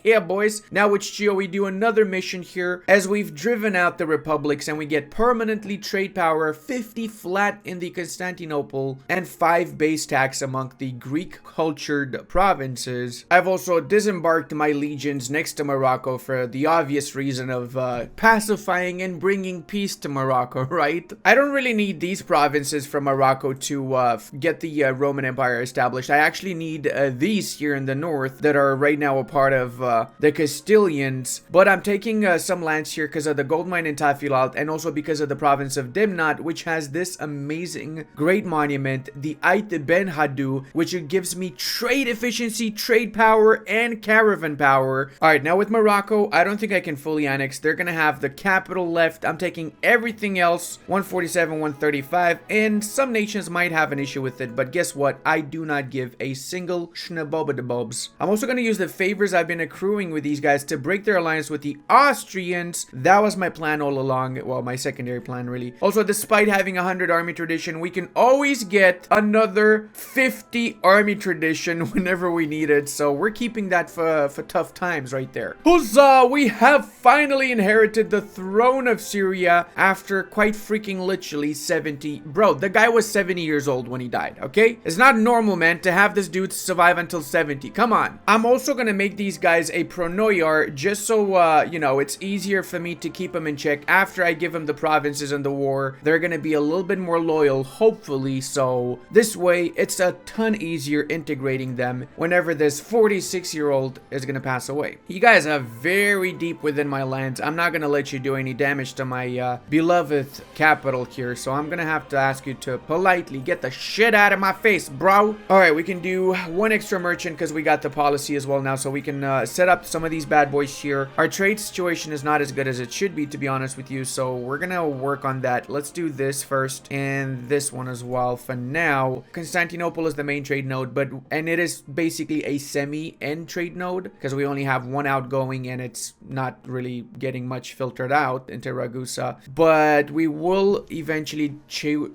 Speaker 1: Yeah, boys. Now with Schio, we do another mission here as we've driven out the republics and we get permanently trade power 50 flat in the Constantinople and 5 base tax among the Greek cultured provinces. I've also disembarked my legions next to Morocco for the obvious reason of pacifying and bringing peace to Morocco, right? I don't really need these provinces from Morocco to get the Roman Empire established. I actually need these here in the north that are right now a part of the Castilians, but I'm taking some lands here because of the gold mine in Tafilalt and also because of the province of Dimnat, which has this amazing great monument, the Ait Ben Hadu, which gives me trade efficiency, trade power, and caravan power. Alright, now with Morocco, I don't think I can fully annex. They're gonna have the capital left. I'm taking everything else, 147, 135, and some nations might have an issue with it, but guess what? I do not give a single schnabobadabobs. I'm also gonna use the favors I've been accruing with these guys to break their alliance with the Austrians. That was my plan all along. Well, my secondary plan, really. Also, despite having 100 army tradition, we can always get another 50 army tradition whenever we need it. So we're keeping that for tough times right there. Huzzah! We have finally inherited the throne of Syria after quite freaking literally 70. Bro, the guy was 70 years old when he died, okay? It's not normal, man, to have this dude survive until 70. Come on. I'm also gonna make these guys a pronoyar just so, you know, it's easier for me to keep them in check. After I give them the provinces in the war, they're gonna be a little bit more loyal, hopefully. So this way, it's a ton easier integrating them whenever this 46-year-old is gonna pass away. You guys are very deep within my lands. I'm not gonna let you do any damage to my beloved capital here, so I'm gonna have to ask you to politely get the shit out of my face, bro. All right, we can do one extra merchant because we got the policy as well now, so we can set up some of these bad boys here. Our trade situation is not as good as it should be, to be honest with you, so we're gonna work on that. Let's do this first and this one as well for now. Constantinople is the main trade node, and it is basically a semi-end trade node because we only have one outgoing and it's not really getting much filtered out into Ragusa. But we will eventually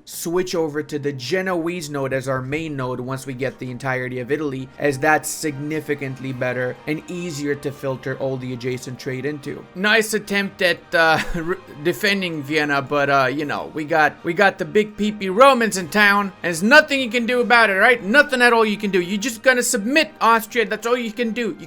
Speaker 1: switch over to the Genoese node as our main node once we get the entirety of Italy, as that's significantly better and easier to filter all the adjacent trade into. Nice attempt at defending Vienna, but you know, we got the big peepee Romans in town, and there's nothing you can do about it, right? Nothing at all you can do. You're just gonna submit, Austria. That's all you can do.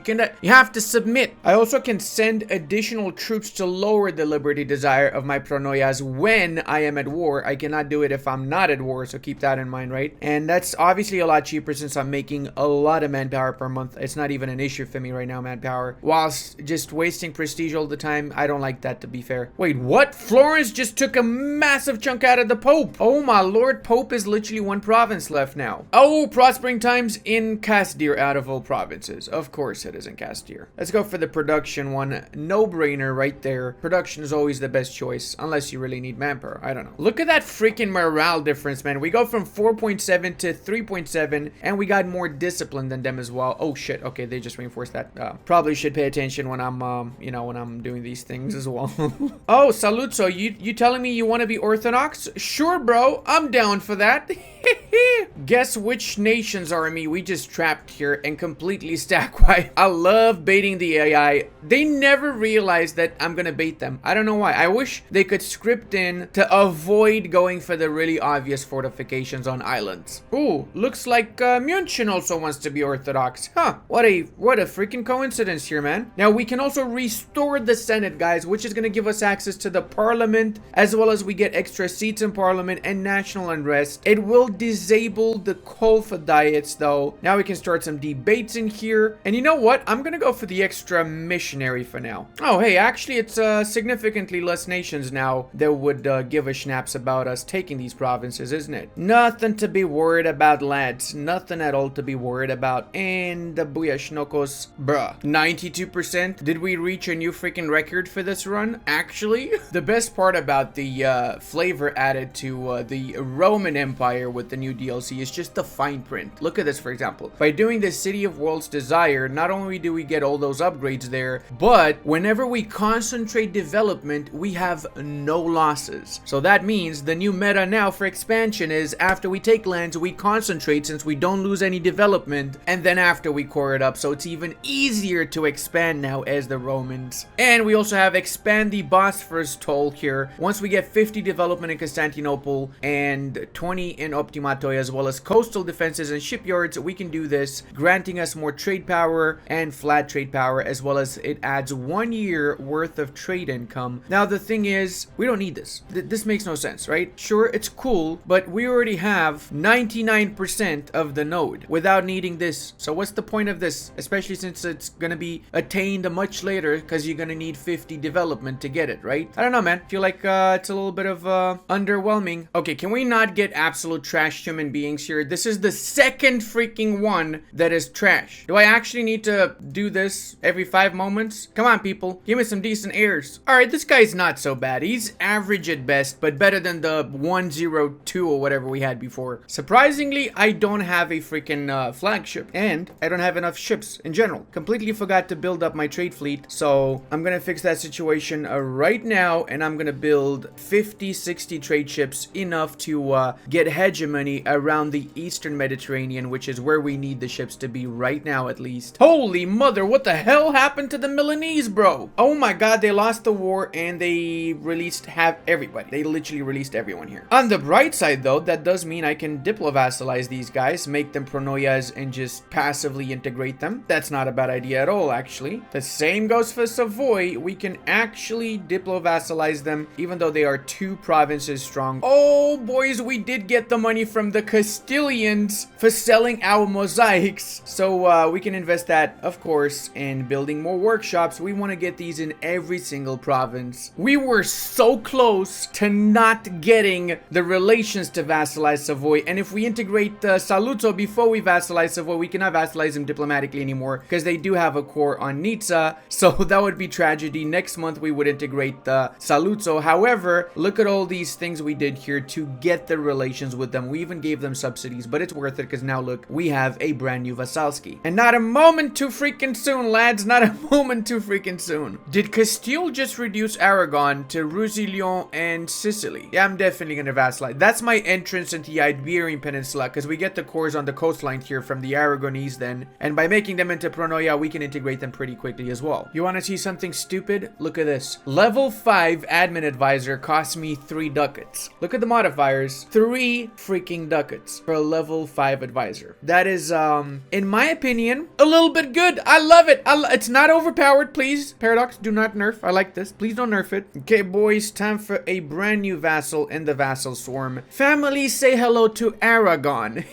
Speaker 1: You have to submit. I also can send additional troops to lower the liberty desire of my pronoias when I am at war. I cannot do it if I'm not at war, so keep that in mind, right? And that's obviously a lot cheaper since I'm making a lot of manpower per month. It's not even an issue for me right now, manpower. Whilst just wasting prestige all the time, I don't like that, to be fair. Wait, what? Florence just took a massive chunk out of the Pope. Oh my lord, Pope is literally one province left now. Oh, prospering times in Casdir out of all provinces. Of course it is in Casdir. Let's go for the production one. No-brainer right there. Production is always the best choice, unless you really need manpower. I don't know. Look at that freaking morale difference, man. We go from 4.7 to 3.7, and we got more discipline than them as well. Oh shit, okay, they just reinforced that. Probably should pay attention when I'm, you know, when I'm doing these things as well. Oh, Saluzzo, you telling me you want to be Orthodox? Sure, bro, I'm down for that. Guess which nation's army we just trapped here and completely stack wipe. I love baiting the AI. They never realize that I'm gonna bait them. I don't know why. I wish they could script in to avoid going for the really obvious fortifications on islands. Ooh, looks like München also wants to be Orthodox. Huh, what a freaking coincidence here, man. Now we can also restore the Senate, guys, which is gonna give us access to the Parliament, as well as we get extra seats in Parliament and national unrest. It will disable the call for diets though. Now we can start some debates in here. And you know what? I'm gonna go for the extra missionary for now. Oh, hey, actually it's significantly less nations now that would give a schnaps about us taking these provinces, isn't it? Nothing to be worried about, lads. Nothing at all to be worried about. And the Buyashnokos, bruh. 92%? Did we reach a new freaking record for this run? Actually, the best part about the flavor added to the Roman Empire with the new DLC is just the fine print. Look at this, for example. By doing the City of World's Desire, not only do we get all those upgrades there, but whenever we concentrate development, we have no losses. So that means the new meta now for expansion is after we take lands, we concentrate since we don't lose any development, and then after we core it up, so it's even easier to expand now as the Romans. And we also have expand the Bosphorus toll here. Once we get 50 development in Constantinople and 20 in Optimatoi, as well as coastal defenses and shipyards, we can do this, granting us more trade power and flat trade power, as well as it adds 1 year worth of trade income. Now the thing is, we don't need this. This makes no sense, right? Sure, it's cool, but we already have 99% of the node without needing this. So what's the point of this? Especially since it's gonna be attained much later, because you're gonna need 50 development to get it, right? I don't know, man. I feel like it's a little bit of underwhelming. Okay, can we not get absolute trash human beings here? This is the second freaking one that is trash. Do I actually need to do this every 5 moments? Come on, people. Give me some decent heirs. Alright, this guy's not so bad. He's average at best, but better than the 102 or whatever we had before. Surprisingly, I don't have a freaking flagship, and I don't have enough ships in general. Completely forgot to build up my trade fleet, so I'm gonna fix that situation right now, and I'm gonna build 50-60 trade ships, enough to get hegemony around the Eastern Mediterranean, which is where we need the ships to be right now, at least. Holy mother, what the hell happened to the Milanese, bro? Oh my god, they lost the war and they released everybody. They literally released everyone here. On the bright side though, that does mean I can diplo-vassalize these guys, make them pronoias, and just passively integrate them. That's not a bad idea at all, actually. The same goes for Savoy. We can actually diplo-vassalize them, even though they are 2 provinces strong. Oh boys, we did get the money from the Cossacks Castilians for selling our mosaics. So we can invest that, of course, in building more workshops. We want to get these in every single province. We were so close to not getting the relations to vassalize Savoy. And if we integrate Saluzzo before we vassalize Savoy, we cannot vassalize them diplomatically anymore because they do have a core on Nizza. So that would be tragedy. Next month we would integrate Saluzzo. However, look at all these things we did here to get the relations with them. We even gave them subsidies, but it's worth it because now look, we have a brand new Vasalski. And not a moment too freaking soon, lads. Not a moment too freaking soon. Did Castile just reduce Aragon to Roussillon and Sicily? Yeah, I'm definitely gonna vassalize. That's my entrance into the Iberian Peninsula because we get the cores on the coastline here from the Aragonese then. And by making them into Pronoia, we can integrate them pretty quickly as well. You want to see something stupid? Look at this. Level 5 admin advisor cost me 3 ducats. Look at the modifiers. 3 freaking ducats for a level 5 advisor. That is, in my opinion, a little bit good. I love it. It's not overpowered, please. Paradox, do not nerf. I like this. Please don't nerf it. Okay, boys, time for a brand new vassal in the vassal swarm. Family, say hello to Aragon.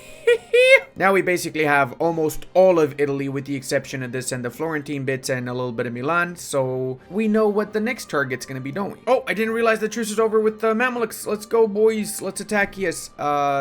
Speaker 1: Now we basically have almost all of Italy with the exception of this and the Florentine bits and a little bit of Milan. So we know what the next target's going to be, don't we? Oh, I didn't realize the truce is over with the Mamluks. Let's go, boys. Let's attack. Yes.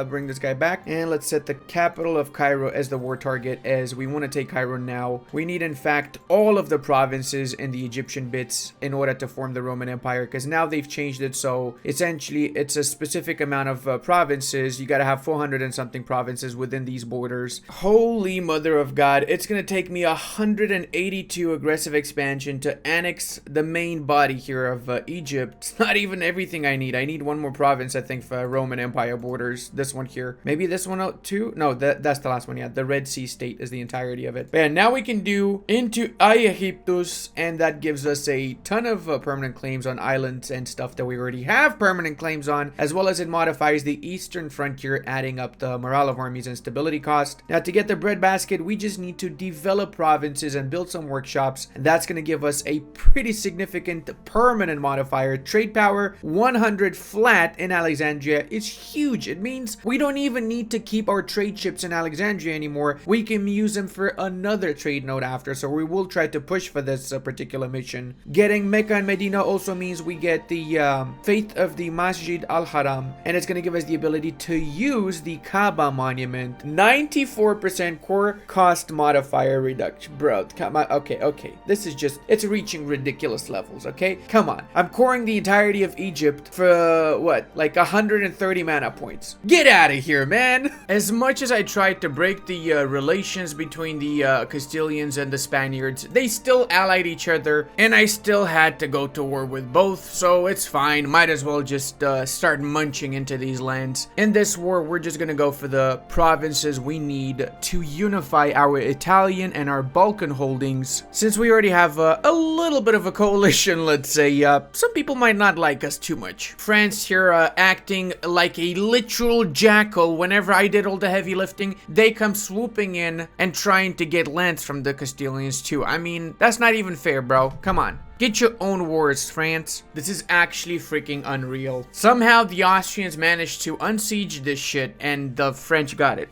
Speaker 1: Bring this guy back. And let's set the capital of Cairo as the war target as we want to take Cairo now. We need, in fact, all of the provinces in the Egyptian bits in order to form the Roman Empire because now they've changed it. So essentially, it's a specific amount of provinces. You got to have 400 and something provinces within these borders. Holy mother of God. It's going to take me 182 aggressive expansion to annex the main body here of Egypt. It's not even everything I need. I need one more province, I think, for Roman Empire borders. This one here. Maybe this one out too? No, that's the last one. Yeah, the Red Sea state is the entirety of it. But yeah, now we can do into Aegyptus, and that gives us a ton of permanent claims on islands and stuff that we already have permanent claims on, as well as it modifies the eastern frontier, adding up the morale of armies and stability cost. Now, to get the breadbasket, we just need to develop provinces and build some workshops, and that's going to give us a pretty significant permanent modifier. Trade power 100 flat in Alexandria is huge. It means we don't even need to keep our trade ships in Alexandria anymore. We can use them for another trade node after, so we will try to push for this particular mission. Getting Mecca and Medina also means we get the faith of the Masjid al-Haram, and it's going to give us the ability to use the Kaaba monument. 94% core cost modifier reduction. Bro, come on. Okay. This is just, it's reaching ridiculous levels, okay? Come on. I'm coring the entirety of Egypt for, what, like 130 mana points. Get out of here, man. As much as I tried to break the relations between the Castilians and the Spaniards, they still allied each other, and I still had to go to war with both, so it's fine. Might as well just start munching into these lands. In this war, we're just gonna go for the provinces we need to unify our Italian and our Balkan holdings. Since we already have a little bit of a coalition, let's say, some people might not like us too much. France here acting like a literal jackal. Whenever I did all the heavy lifting, they come swooping in and trying to get lands from the Castilians too. I mean, that's not even fair, bro. Come on. Get your own wars, France. This is actually freaking unreal. Somehow the Austrians managed to unsiege this shit and the French got it.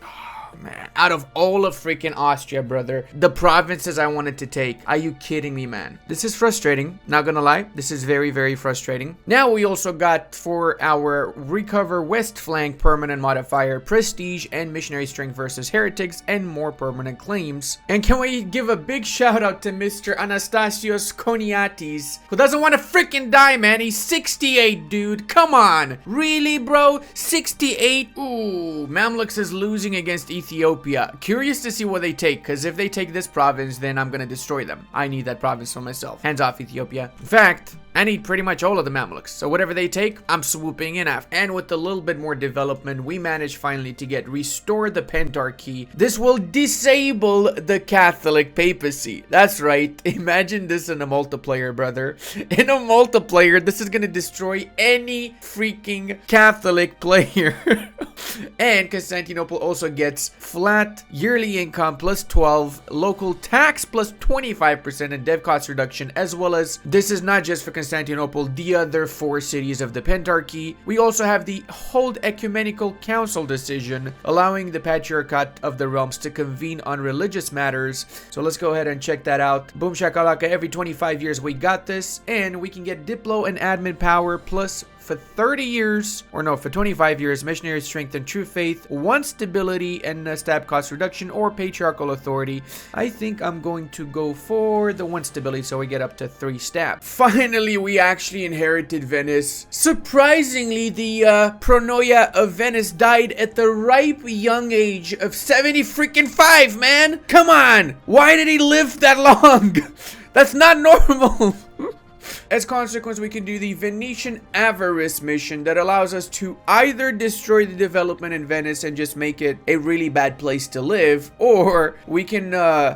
Speaker 1: Man, out of all of freaking Austria, brother, the provinces I wanted to take. Are you kidding me, man? This is frustrating. Not gonna lie. This is very, very frustrating. Now we also got for our recover west flank permanent modifier, prestige and missionary strength versus heretics, and more permanent claims. And can we give a big shout out to Mr. Anastasios Koniatis, who doesn't want to freaking die, man. He's 68, dude. Come on. Really, bro? 68? Ooh, Mamluks is losing against Ethiopia. Curious to see what they take, because if they take this province, then I'm gonna destroy them. I need that province for myself. Hands off, Ethiopia. In fact, I need pretty much all of the Mamluks, so whatever they take, I'm swooping in after. And with a little bit more development, we managed finally to get restore the Pentarchy. This will disable the Catholic papacy. That's right. Imagine this in a multiplayer, brother. In a multiplayer, this is gonna destroy any freaking Catholic player. And Constantinople also gets flat yearly income plus 12, local tax plus 25%, and dev cost reduction, as well as this is not just for Constantinople Constantinople, the other 4 cities of the Pentarchy. We also have the Hold Ecumenical Council decision, allowing the Patriarchate of the Realms to convene on religious matters. So let's go ahead and check that out. Boom shakalaka, every 25 years we got this, and we can get Diplo and admin power plus for 30 years, or no, for 25 years, missionary strength and true faith, 1 stability and stab cost reduction, or patriarchal authority. I think I'm going to go for the 1 stability so we get up to 3 stab. Finally, we actually inherited Venice. Surprisingly, the Pronoia of Venice died at the ripe young age of 70 freaking 5, man! Come on! Why did he live that long? That's not normal! As consequence, we can do the Venetian Avarice mission that allows us to either destroy the development in Venice and just make it a really bad place to live, or we can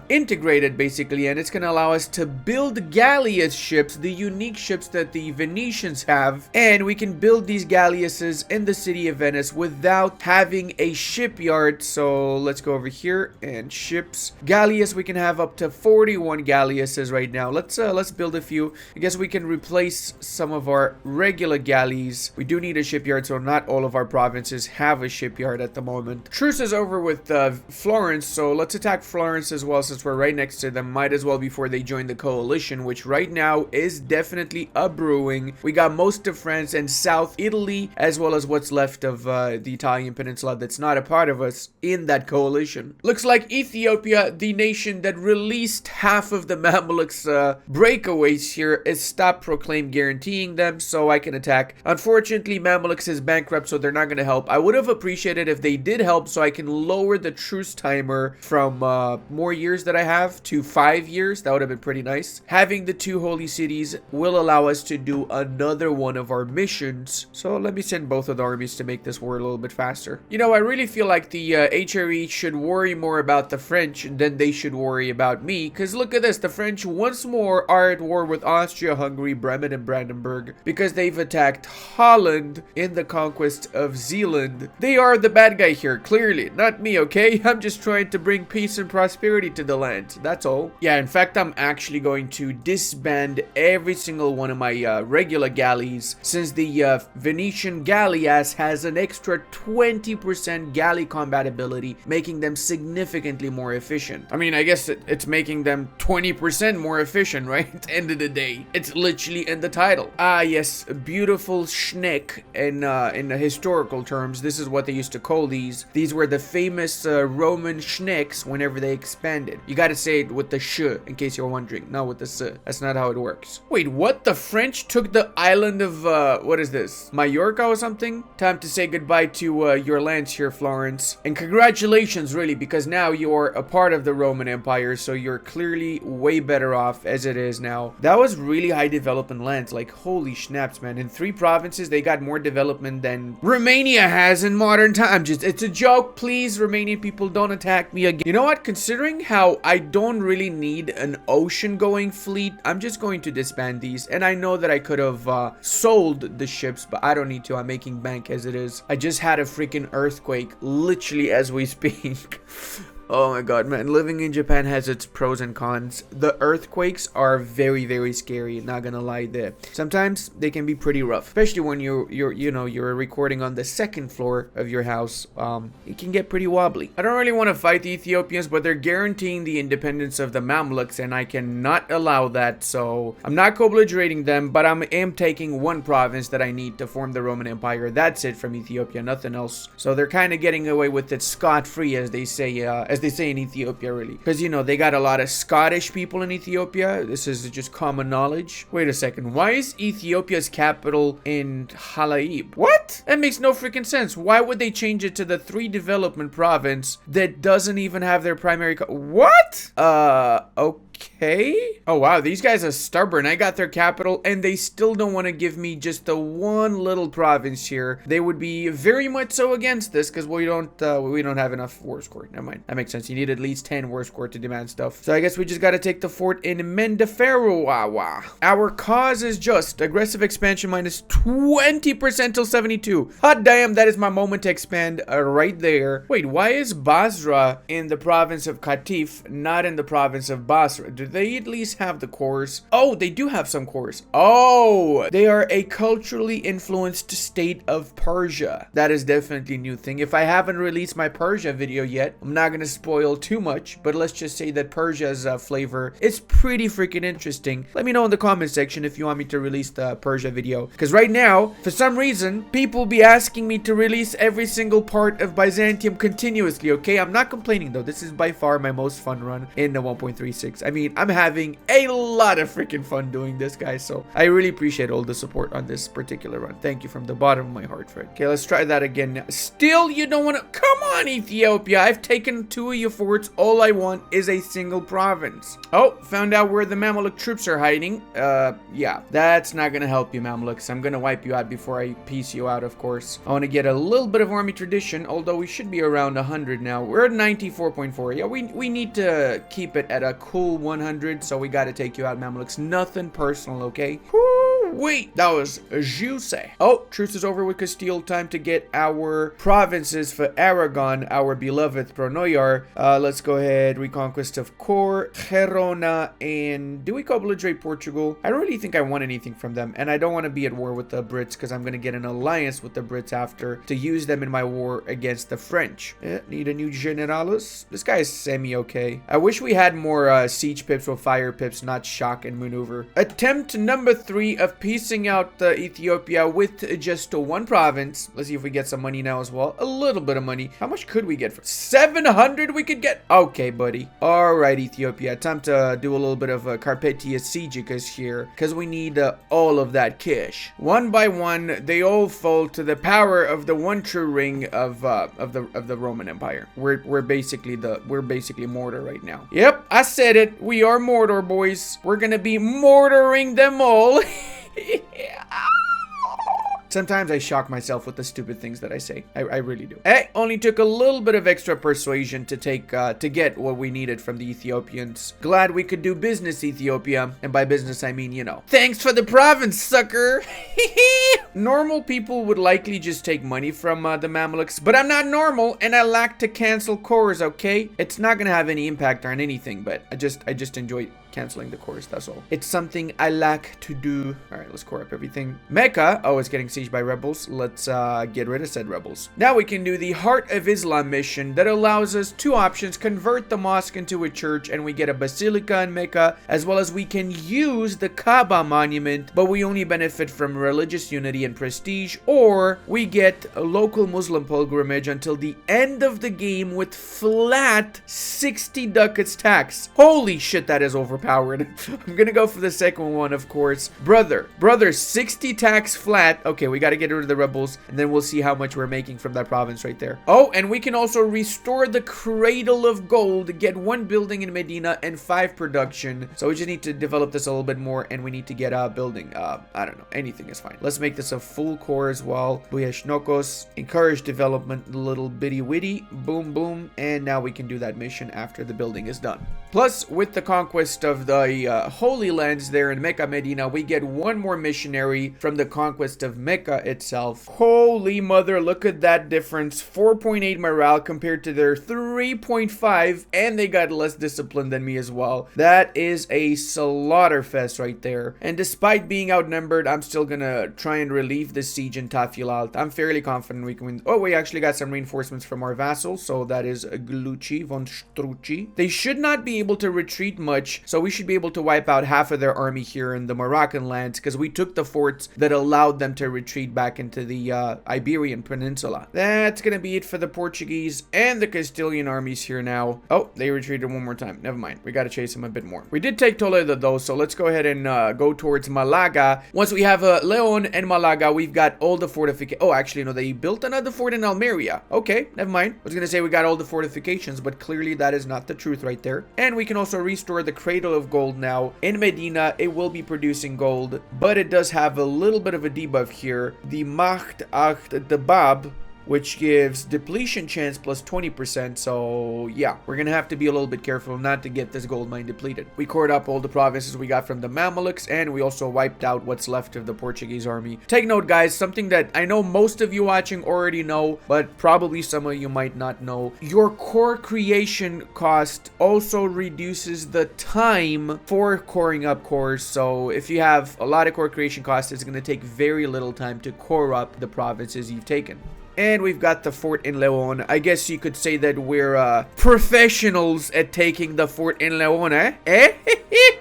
Speaker 1: integrate it basically, and it's going to allow us to build galleass ships, the unique ships that the Venetians have, and we can build these galleasses in the city of Venice without having a shipyard. So let's go over here and ships. Galleass, we can have up to 41 galleasses right now. Let's build a few. I guess we can replace some of our regular galleys. We do need a shipyard, so not all of our provinces have a shipyard at the moment. Truce is over with Florence, so let's attack Florence as well since we're right next to them. Might as well before they join the coalition, which right now is definitely a brewing. We got most of France and South Italy, as well as what's left of the Italian peninsula that's not a part of us in that coalition. Looks like Ethiopia, the nation that released half of the Mamluks breakaways here, is stopped proclaim guaranteeing them, so I can attack. Unfortunately, Mamluks is bankrupt, so they're not going to help. I would have appreciated if they did help so I can lower the truce timer from more years that I have to 5 years. That would have been pretty nice. Having the 2 holy cities will allow us to do another one of our missions. So let me send both of the armies to make this war a little bit faster. You know, I really feel like the HRE should worry more about the French than they should worry about me, because look at this. The French once more are at war with Austria, Hungary, Bremen, and Brandenburg because they've attacked Holland in the conquest of Zealand. They are the bad guy here, clearly, not me, okay? I'm just trying to bring peace and prosperity to the land, that's all. Yeah, in fact, I'm actually going to disband every single one of my regular galleys, since the Venetian galleass has an extra 20% galley compatibility, making them significantly more efficient. I mean, I guess it's making them 20% more efficient, right? At the end of the day, it's literally in the title. Ah, yes, beautiful schneck in the historical terms. This is what they used to call these. These were the famous Roman schnecks whenever they expanded. You gotta say it with the sh in case you're wondering, not with the s. That's not how it works. Wait, what? The French took the island of what is this? Majorca or something? Time to say goodbye to your lands here, Florence. And congratulations, really, because now you're a part of the Roman Empire, so you're clearly way better off as it is now. That was really high development lands, like holy snaps, man. In 3 provinces they got more development than Romania has in modern times. It's a joke, please. Romanian people, don't attack me again. You know what, considering how I don't really need an ocean going fleet, I'm just going to disband these. And I know that I could have sold the ships, but I don't need to. I'm making bank as it is. I just had a freaking earthquake literally as we speak. Oh my god, man, living in Japan has its pros and cons. The earthquakes are very, very scary, not gonna lie there. Sometimes they can be pretty rough, especially when you're recording on the 2nd floor of your house. It can get pretty wobbly. I don't really want to fight the Ethiopians, but they're guaranteeing the independence of the Mamluks, and I cannot allow that, so I'm not co-belligerating them, but I am taking 1 province that I need to form the Roman Empire. That's it from Ethiopia, nothing else. So they're kind of getting away with it scot-free, as they say in Ethiopia, really, because you know they got a lot of Scottish people in Ethiopia. This is just common knowledge. Wait a second, why is Ethiopia's capital in Halaib? What? That makes no freaking sense. Why would they change it to the 3 development province that doesn't even have their primary what? Okay. Oh wow, these guys are stubborn. I got their capital and they still don't want to give me just the 1 little province here. They would be very much so against this because we don't have enough war score. Never mind. That makes sense. You need at least 10 war score to demand stuff. So I guess we just got to take the fort in Mendeferuawa. Our cause is just aggressive expansion minus 20% till 72. Hot damn, that is my moment to expand right there. Wait, why is Basra in the province of Qatif, not in the province of Basra? Do they at least have the cores? Oh, they do have some cores. Oh, they are a culturally influenced state of Persia. That is definitely a new thing. If I haven't released my Persia video yet, I'm not gonna spoil too much, but let's just say that Persia's flavor is pretty freaking interesting. Let me know in the comment section if you want me to release the Persia video, because right now, for some reason, people be asking me to release every single part of Byzantium continuously, okay? I'm not complaining though. This is by far my most fun run in the 1.36. I mean, I'm having a lot of freaking fun doing this, guys, so I really appreciate all the support on this particular run. Thank you from the bottom of my heart, Fred. Okay, let's try that again now. Still, you don't want to... Come on, Ethiopia. I've taken 2 of your forts. All I want is a single province. Oh, found out where the Mamluk troops are hiding. Yeah, that's not gonna help you, Mamluks. I'm gonna wipe you out before I piece you out, of course. I want to get a little bit of army tradition, although we should be around 100 now. We're at 94.4. Yeah, we need to keep it at a cool 100, so we gotta take you out, Mamluks. Nothing personal, okay? Wait, that was juicy. Oh, truce is over with Castile. Time to get our provinces for Aragon, our beloved Pronoyar. Let's go ahead. Reconquest of Cor, Gerona, and do we co-belligerate Portugal? I don't really think I want anything from them, and I don't want to be at war with the Brits because I'm going to get an alliance with the Brits after to use them in my war against the French. Need a new generalis. This guy is semi-okay. I wish we had more siege pips or fire pips, not shock and maneuver. Attempt number 3 of piecing out Ethiopia with just 1 province. Let's see if we get some money now as well. A little bit of money. How much could we get for 700? We could get. Okay, buddy. All right, Ethiopia. Time to do a little bit of Carpathia Siegicus here, because we need all of that cash. One by one, they all fall to the power of the one true ring of the Roman Empire. We're basically Mordor right now. Yep, I said it. We are Mordor, boys. We're gonna be mortaring them all. Sometimes I shock myself with the stupid things that I say. I really do. It only took a little bit of extra persuasion to get what we needed from the Ethiopians. Glad we could do business, Ethiopia. And by business, I mean, you know. Thanks for the province, sucker. Normal people would likely just take money from the Mamluks, but I'm not normal and I like to cancel cores, okay? It's not gonna have any impact on anything, but I just enjoy canceling the cores, that's all. It's something I like to do. All right, let's core up everything. Mecca, oh, it's getting sieged by rebels. Let's get rid of said rebels. Now we can do the Heart of Islam mission that allows us 2 options: convert the mosque into a church and we get a basilica in Mecca, as well as we can use the Kaaba monument, but we only benefit from religious unity and prestige, or we get a local Muslim pilgrimage until the end of the game with flat 60 ducats tax. Holy shit, that is overpowered. I'm gonna go for the second one, of course. Brother, 60 tax flat. Okay, we gotta get rid of the rebels, and then we'll see how much we're making from that province right there. Oh, and we can also restore the Cradle of Gold, get 1 building in Medina and 5 production. So we just need to develop this a little bit more, and we need to get a building. I don't know, anything is fine. Let's make this a full core as well. Buyashnokos, encourage development, a little bitty witty, boom boom, and now we can do that mission after the building is done. Plus, with the conquest of the Holy Lands there in Mecca, Medina, we get 1 more missionary from the conquest of Mecca itself. Holy mother, look at that difference. 4.8 morale compared to their 3.5, and they got less discipline than me as well. That is a slaughter fest right there. And despite being outnumbered, I'm still gonna try and relieve the siege in Tafilalt. I'm fairly confident we can win. Oh, we actually got some reinforcements from our vassals, so that is Glucci von Strucci. They should not be able to retreat much, so we should be able to wipe out half of their army here in the Moroccan lands, because we took the forts that allowed them to retreat back into the Iberian Peninsula. That's gonna be it for the Portuguese and the Castilian armies here now. Oh, they retreated 1 more time. Never mind. We gotta chase them a bit more. We did take Toledo though, so let's go ahead and go towards Malaga. Once we have Leon and Malaga, we've got all the fortifications. Oh, actually, no, they built another fort in Almeria. Okay, never mind. I was gonna say we got all the fortifications, but clearly that is not the truth right there. And we can also restore the Cradle of Gold now. In Medina, it will be producing gold, but it does have a little bit of a debuff here. The Macht Acht Dabab which gives depletion chance plus 20%. So yeah, we're gonna have to be a little bit careful not to get this gold mine depleted. We cored up all the provinces we got from the Mamelukes, and we also wiped out what's left of the Portuguese army. Take note, guys, something that I know most of you watching already know, but probably some of you might not know. Your core creation cost also reduces the time for coring up cores. So if you have a lot of core creation costs, it's going to take very little time to core up the provinces you've taken. And we've got the fort in Leon. I guess you could say that we're professionals at taking the fort in Leon, eh?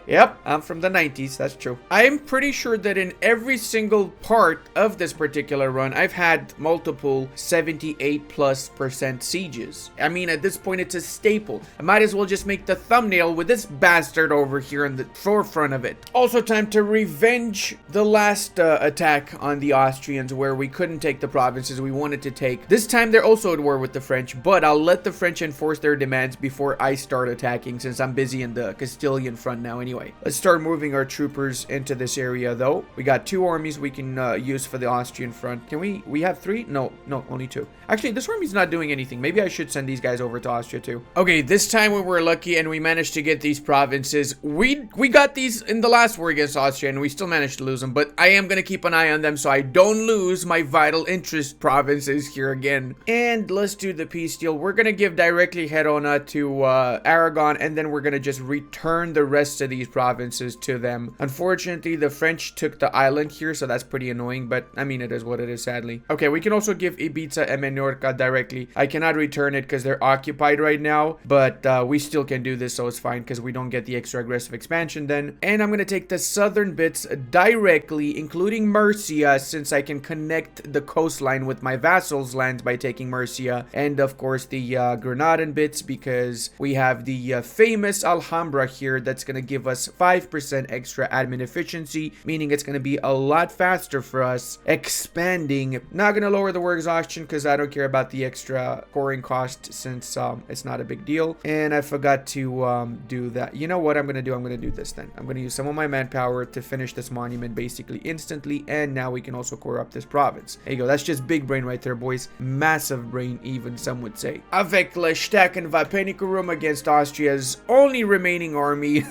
Speaker 1: Yep, I'm from the 90s, that's true. I'm pretty sure that in every single part of this particular run, I've had multiple 78+% sieges. I mean, at this point, it's a staple. I might as well just make the thumbnail with this bastard over here in the forefront of it. Also, time to revenge the last attack on the Austrians, where we couldn't take the provinces we wanted to take. This time, they're also at war with the French, but I'll let the French enforce their demands before I start attacking, since I'm busy in the Castilian front now anyway. Let's start moving our troopers into this area though. We got 2 armies we can use for the Austrian front. Can we have 3? No, only 2. Actually, this army's not doing anything. Maybe I should send these guys over to Austria too. Okay, this time we were lucky and we managed to get these provinces. We got these in the last war against Austria and we still managed to lose them, but I am gonna keep an eye on them so I don't lose my vital interest provinces here again. And let's do the peace deal. We're gonna give directly Gerona to Aragon, and then we're gonna just return the rest of these provinces to them. Unfortunately, the French took the island here, so that's pretty annoying, but I mean, it is what it is, sadly. Okay, we can also give Ibiza and Menorca directly. I cannot return it because they're occupied right now, but we still can do this, so it's fine because we don't get the extra aggressive expansion then. And I'm gonna take the southern bits directly, including Murcia, since I can connect the coastline with my vassals' lands by taking Murcia, and of course the Granadan bits, because we have the famous Alhambra here that's gonna give us 5% extra admin efficiency, meaning it's going to be a lot faster for us expanding. Not going to lower the war exhaustion because I don't care about the extra coring cost, since it's not a big deal. And I forgot to do that. You know what I'm going to do? I'm going to do this then. I'm going to use some of my manpower to finish this monument basically instantly, and now we can also core up this province. There you go. That's just big brain right there, boys. Massive brain, even some would say. Avec le Stecken Vipenicurum against Austria's only remaining army.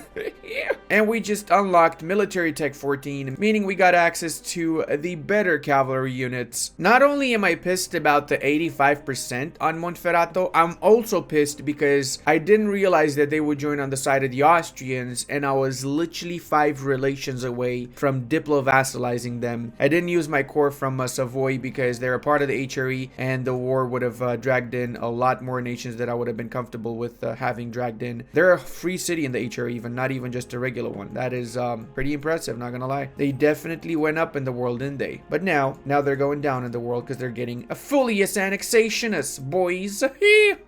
Speaker 1: And we just unlocked military tech 14, meaning we got access to the better cavalry units. Not only am I pissed about the 85% on Monferrato, I'm also pissed because I didn't realize that they would join on the side of the Austrians, and I was literally 5 relations away from diplo-vassalizing them. I didn't use my corps from Savoy because they're a part of the HRE, and the war would have dragged in a lot more nations that I would have been comfortable with having dragged in. They're a free city in the HRE, even not even just a regular one. That is pretty impressive, not gonna lie. They definitely went up in the world, didn't they? But now they're going down in the world because they're getting a fullius annexationist, boys.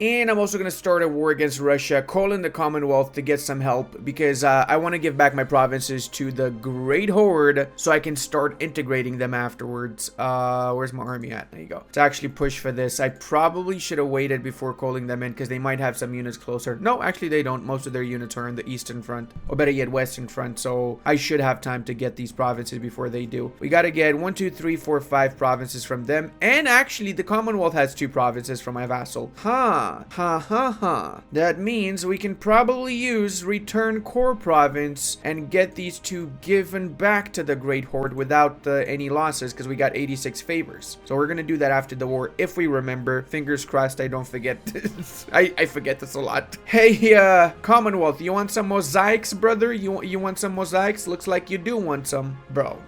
Speaker 1: And I'm also gonna start a war against Russia, calling the Commonwealth to get some help, because I want to give back my provinces to the Great Horde so I can start integrating them afterwards. Where's my army at? There you go. To actually push for this, I probably should have waited before calling them in because they might have some units closer. No, actually they don't. Most of their units are in the eastern front, or better yet, western front, so I should have time to get these provinces before they do. We gotta get 1, 2, 3, 4, 5 provinces from them, and actually the Commonwealth has 2 provinces from my vassal. That means we can probably use return core province and get these 2 given back to the Great Horde without any losses, because we got 86 favors. So we're gonna do that after the war, if we remember. Fingers crossed I don't forget this. I forget this a lot. Hey, Commonwealth, you want some mosaics, brother? You want some mosaics? Looks like you do want some, bro.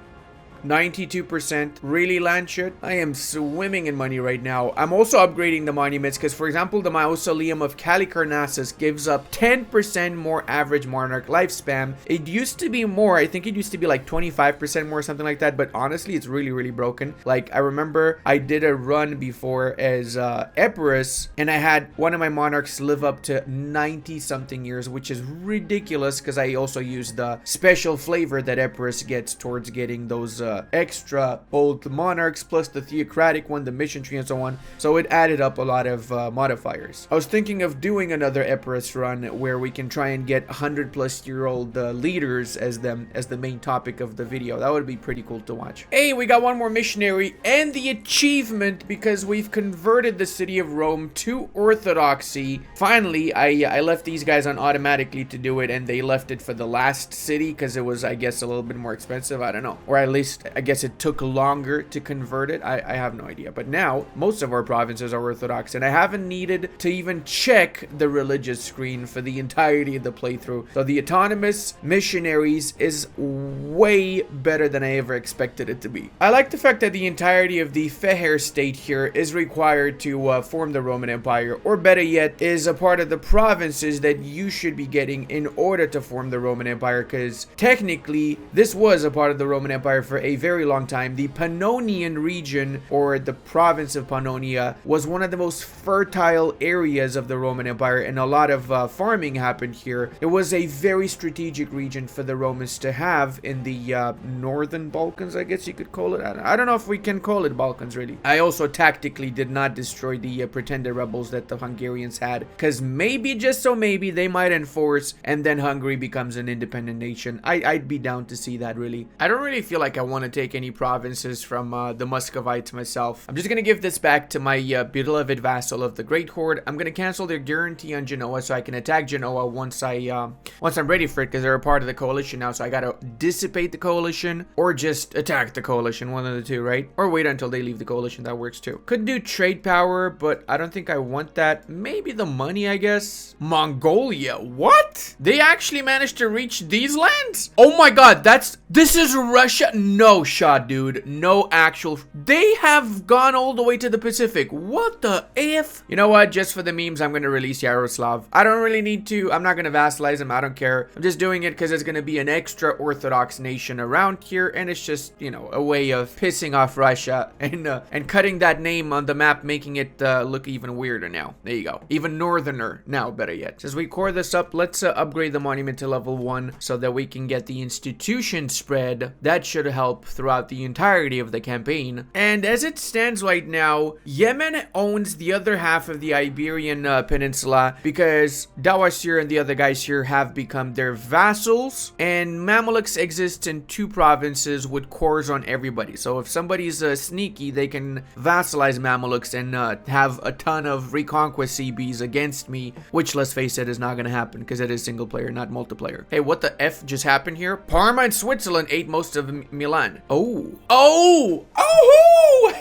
Speaker 1: 92%. Really, Landshut? I am swimming in money right now. I'm also upgrading the monuments because, for example, the Mausoleum of Callicarnassus gives up 10% more average monarch lifespan. It used to be more. I think it used to be like 25% more, something like that. But honestly, it's really, really broken. Like, I remember I did a run before as Epirus, and I had one of my monarchs live up to 90-something years, which is ridiculous because I also used the special flavor that Epirus gets towards getting those the extra old monarchs, plus the theocratic one, the mission tree, and so on. So it added up a lot of modifiers. I was thinking of doing another Epirus run where we can try and get 100+ year old leaders as the main topic of the video. That would be pretty cool to watch. Hey, we got one more missionary and the achievement because we've converted the city of Rome to Orthodoxy. Finally, I left these guys on automatically to do it, and they left it for the last city because it was, I guess, a little bit more expensive. I don't know. Or at least, I guess it took longer to convert it. I have no idea. But now, most of our provinces are Orthodox, and I haven't needed to even check the religious screen for the entirety of the playthrough. So the autonomous missionaries is way better than I ever expected it to be. I like the fact that the entirety of the Feher state here is required to form the Roman Empire, or better yet, is a part of the provinces that you should be getting in order to form the Roman Empire, because technically this was a part of the Roman Empire for a very long time. The Pannonian region, or the province of Pannonia, was one of the most fertile areas of the Roman Empire, and a lot of farming happened here. It was a very strategic region for the Romans to have in the northern Balkans, I guess you could call it. I don't know if we can call it Balkans, really. I also tactically did not destroy the pretender rebels that the Hungarians had, because maybe, just so maybe, they might enforce, and then Hungary becomes an independent nation. I'd be down to see that, really. I don't really feel like I want to take any provinces from the Muscovites myself. I'm just gonna give this back to my beloved vassal of the Great Horde. I'm gonna cancel their guarantee on Genoa so I can attack Genoa once I'm ready for it, because they're a part of the coalition now. So I gotta dissipate the coalition or just attack the coalition, one of the two, right? Or wait until they leave the coalition. That works too. Could do trade power, but I don't think I want that. Maybe the money, I guess. Mongolia, what? They actually managed to reach these lands? Oh my god, this is Russia? No shot, dude. No actual. They have gone all the way to the Pacific. What the F? You know what? Just for the memes, I'm gonna release Yaroslav. I don't really need to. I'm not gonna vassalize him. I don't care. I'm just doing it because it's gonna be an extra Orthodox nation around here, and it's just, you know, a way of pissing off Russia and cutting that name on the map, making it look even weirder now. There you go. Even northerner now, better yet. As we core this up, let's upgrade the monument to level 1 so that we can get the institution spread. That should help throughout the entirety of the campaign. And as it stands right now, Yemen owns the other half of the Iberian Peninsula because Dawasir and the other guys here have become their vassals, and Mamluks exist in 2 provinces with cores on everybody. So if somebody's sneaky, they can vassalize Mamluks and have a ton of reconquest CBs against me, which, let's face it, is not going to happen because it is single player, not multiplayer. Hey, what the F just happened here? Parma and Switzerland ate most of Milan. Oh,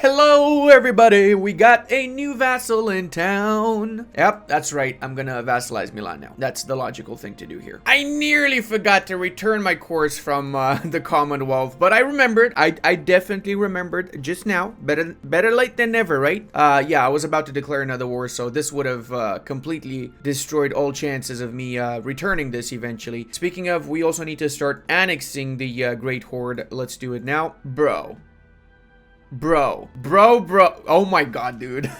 Speaker 1: hello everybody. We got a new vassal in town. Yep, that's right. I'm gonna vassalize Milan now. That's the logical thing to do here. I nearly forgot to return my cores from the Commonwealth, but I remembered. I definitely remembered just now. Better late than never, right? Yeah, I was about to declare another war, so this would have completely destroyed all chances of me returning this eventually. Speaking of, we also need to start annexing the Great Horde. Let's do it now. Bro. Oh my god, dude.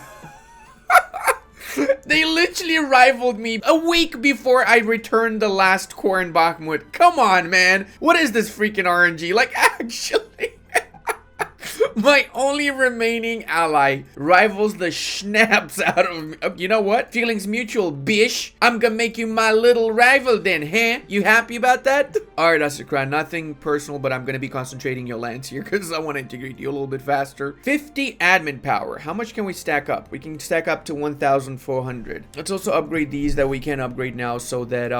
Speaker 1: They literally rivaled me a week before I returned the last core in Bakhmut. Come on, man. What is this freaking RNG? Like, actually... My only remaining ally rivals the schnapps out of me. You know what? Feelings mutual, bish. I'm gonna make you my little rival then, huh? You happy about that? Alright, Asakran, nothing personal, but I'm gonna be concentrating your lands here because I want to integrate you a little bit faster. 50 admin power. How much can we stack up? We can stack up to 1,400. Let's also upgrade these that we can upgrade now so that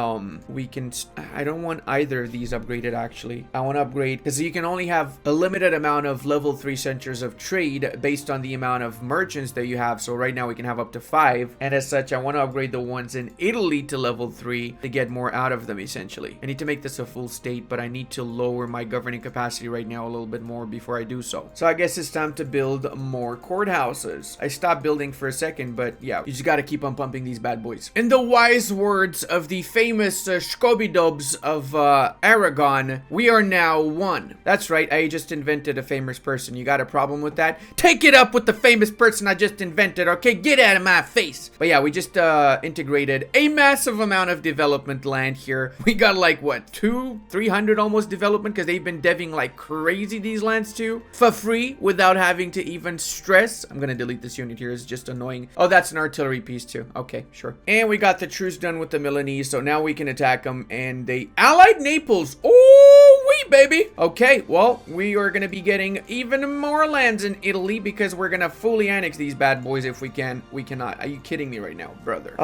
Speaker 1: we can... I don't want either of these upgraded, actually. I want to upgrade because you can only have a limited amount of level 3 centers of trade based on the amount of merchants that you have. So right now we can have up to 5, and as such I want to upgrade the ones in Italy to level 3 to get more out of them. Essentially, I need to make this a full state, but I need to lower my governing capacity right now a little bit more before I do so. So I guess it's time to build more courthouses. I stopped building for a second, but yeah, you just got to keep on pumping these bad boys. In the wise words of the famous Scobidobs of Aragon, we are now one. That's right, I just invented a famous person. You got a problem with that, take it up with the famous person I just invented, okay? Get out of my face. But yeah, we just integrated a massive amount of development land here. We got like, what, 300 almost development, because they've been deving like crazy, these lands too, for free, without having to even stress. I'm gonna delete this unit here, it's just annoying. Oh, that's an artillery piece too. Okay, sure. And we got the truce done with the Milanese, so now we can attack them, and they allied Naples. Oh, wee baby. Okay, well, we are gonna be getting even more lands in Italy, because we're gonna fully annex these bad boys if we can. We cannot. Are you kidding me right now, brother?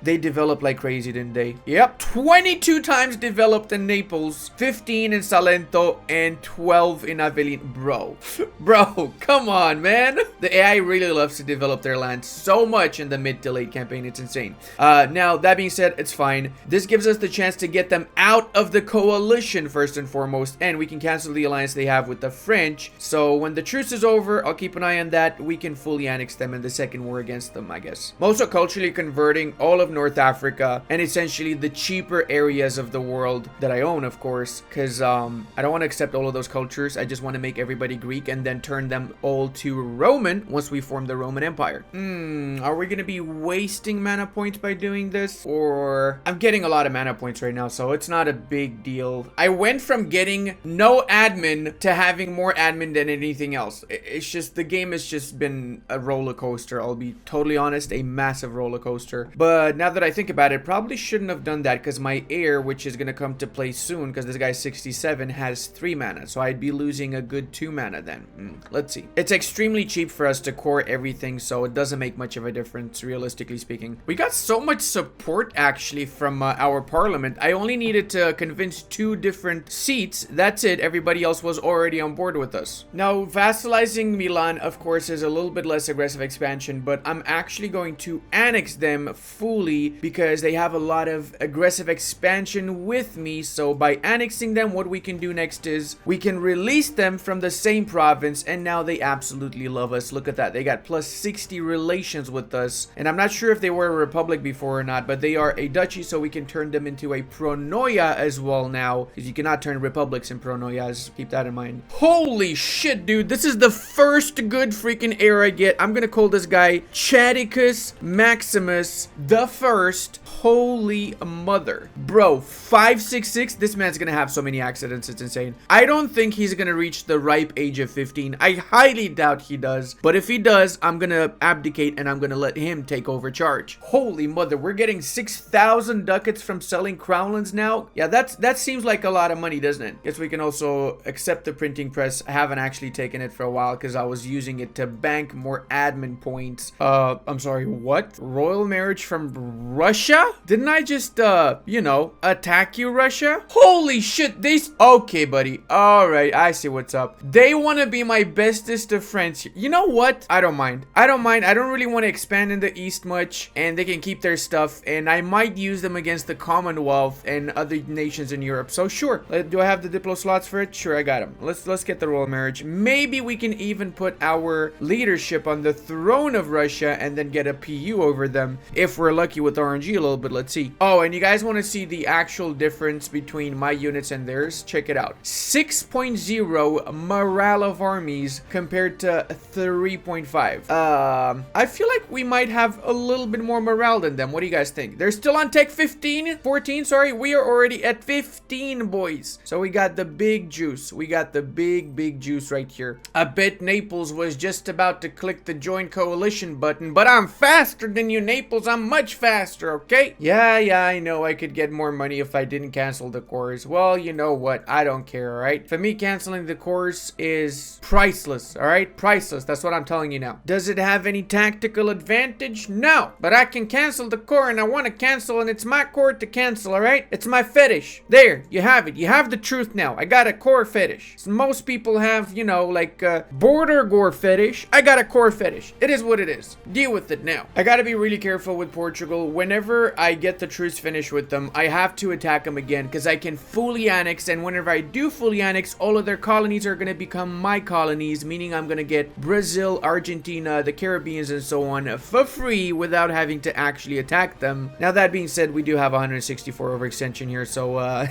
Speaker 1: They developed like crazy, didn't they? Yep, 22 times developed in Naples, 15 in Salento, and 12 in Avellino. Bro, come on, man. The AI really loves to develop their land so much in the mid to late campaign. It's insane. Now, that being said, it's fine. This gives us the chance to get them out of the coalition first and foremost, and we can cancel the alliance they have with the French. So when the truce is over, I'll keep an eye on that. We can fully annex them in the second war against them, I guess. I'm also culturally converting all of North Africa and essentially the cheaper areas of the world that I own, of course, because I don't want to accept all of those cultures. I just want to make everybody Greek and then turn them all to Roman once we form the Roman Empire. Are we going to be wasting mana points by doing this? Or I'm getting a lot of mana points right now, so it's not a big deal. I went from getting no admin to having more admin than anything else. It's just, the game has just been a roller coaster. I'll be totally honest, a massive roller coaster. But now that I think about it, probably shouldn't have done that, because my heir, which is going to come to play soon, because this guy's 67, has 3 mana. So I'd be losing a good 2 mana then. Let's see. It's extremely cheap for us to core everything, so it doesn't make much of a difference, realistically speaking. We got so much support, actually, from our parliament. I only needed to convince 2 different seats. That's it. Everybody else was already on board with us. Now, vassalizing Milan, of course, is a little bit less aggressive expansion, but I'm actually going to annex them fully because they have a lot of aggressive expansion with me. So by annexing them, what we can do next is we can release them from the same province, and now they absolutely love us. Look at that. They got plus 60 relations with us, and I'm not sure if they were a republic before or not, but they are a duchy, so we can turn them into a pronoia as well now, because you cannot turn republics in pronoias. Keep that in mind. Holy shit, dude. This is the first good freaking heir I get. I'm gonna call this guy Chadicus Maximus the First. Holy mother. Bro, 566. This man's gonna have so many accidents, it's insane. I don't think he's gonna reach the ripe age of 15. I highly doubt he does, but if he does, I'm gonna abdicate and I'm gonna let him take over charge. Holy mother, we're getting 6,000 ducats from selling crownlands now. Yeah, that seems like a lot of money, doesn't it? Guess we can also accept the printing press. I haven't actually taken it for a while because I was using it to bank more admin points. I'm sorry, what? Royal marriage from Russia? Didn't I just, you know, attack you, Russia? Holy shit, okay, buddy. All right, I see what's up. They want to be my bestest of friends. You know what? I don't mind. I don't really want to expand in the east much, and they can keep their stuff, and I might use them against the Commonwealth and other nations in Europe. So sure, do I have the Diplo slots for it? Sure, I got them. Let's get the royal marriage. Maybe we can even put our leadership on the throne of Russia and then get a PU over them if we're lucky with RNG a little bit. Let's see. Oh, and you guys want to see the actual difference between my units and theirs? Check it out. 6.0 morale of armies compared to 3.5. I feel like we might have a little bit more morale than them. What do you guys think? They're still on tech 14, sorry. We are already at 15, boys. So we got the big juice. We got the big juice right here. I bet Naples was just about to click the join coalition button, but I'm faster than you, Naples. I'm much faster, okay? Yeah, I know I could get more money if I didn't cancel the course. Well, you know what? I don't care, alright? For me, canceling the course is priceless, alright? Priceless. That's what I'm telling you now. Does it have any tactical advantage? No. But I can cancel the core, and I want to cancel, and it's my core to cancel, alright? It's my fetish. There, you have it. You have the truth now. I got a core fetish. So most people have, you know, like a border gore fetish. I got a core fetish. It is what it is. Deal with it now. I gotta be really careful with Portugal. Whenever I get the truce finished with them, I have to attack them again because I can fully annex, and whenever I do fully annex, all of their colonies are gonna become my colonies, meaning I'm gonna get Brazil, Argentina, the Caribbeans, and so on for free without having to actually attack them. Now, that being said, we do have 164 overextension here, so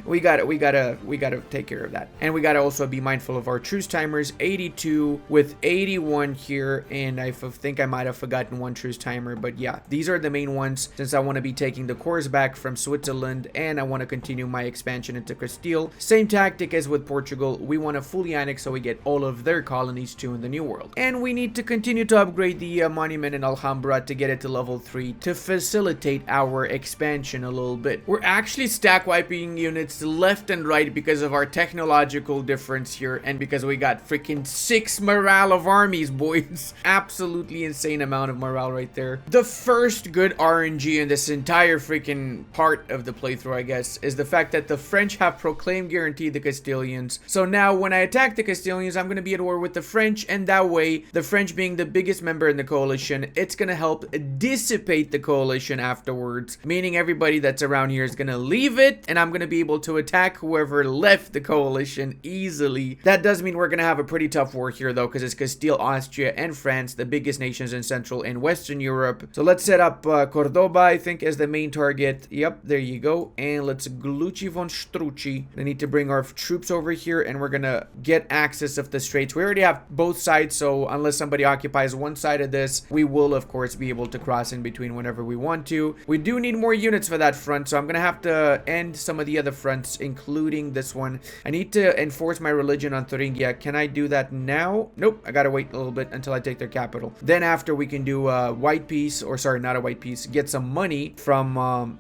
Speaker 1: we got gotta take care of that. And we gotta also be mindful of our truce timers. 82 with 81 here, and I think I might have forgotten one truce timer, but yeah, these are the main ones since I want to be taking the cores back from Switzerland and I want to continue my expansion into Castile. Same tactic as with Portugal. We want to fully annex so we get all of their colonies too in the New World. And we need to continue to upgrade the monument in Alhambra to get it to level 3 to facilitate our expansion a little bit. We're actually stack wiping units left and right because of our technological difference here and because we got freaking 6 morale of armies, boys. Absolutely insane amount of morale right there. The first good RNG in this entire freaking part of the playthrough, I guess, is the fact that the French have proclaimed guaranteed the Castilians. So now when I attack the Castilians, I'm going to be at war with the French, and that way, the French being the biggest member in the coalition, it's going to help dissipate the coalition afterwards, meaning everybody that's around here is going to leave it, and I'm going to be able to attack whoever left the coalition easily. That does mean we're going to have a pretty tough war here, though, because it's Castile, Austria, and France, the biggest nations in Central and Western Europe. So let's set up Cordoba, I think, as the main target. Yep, there you go. And let's Glucci von Strucci. I need to bring our troops over here, and we're going to get access of the straits. We already have both sides, so unless somebody occupies one side of this, we will, of course, be able to cross in between whenever we want to. We do need more units for that front, so I'm going to have to end some of the other fronts, including this one. I need to enforce my religion on Thuringia. Can I do that now? Nope, I got to wait a little bit until I take their capital. Then after, we can do a white peace, or sorry, not a white peace, get some money from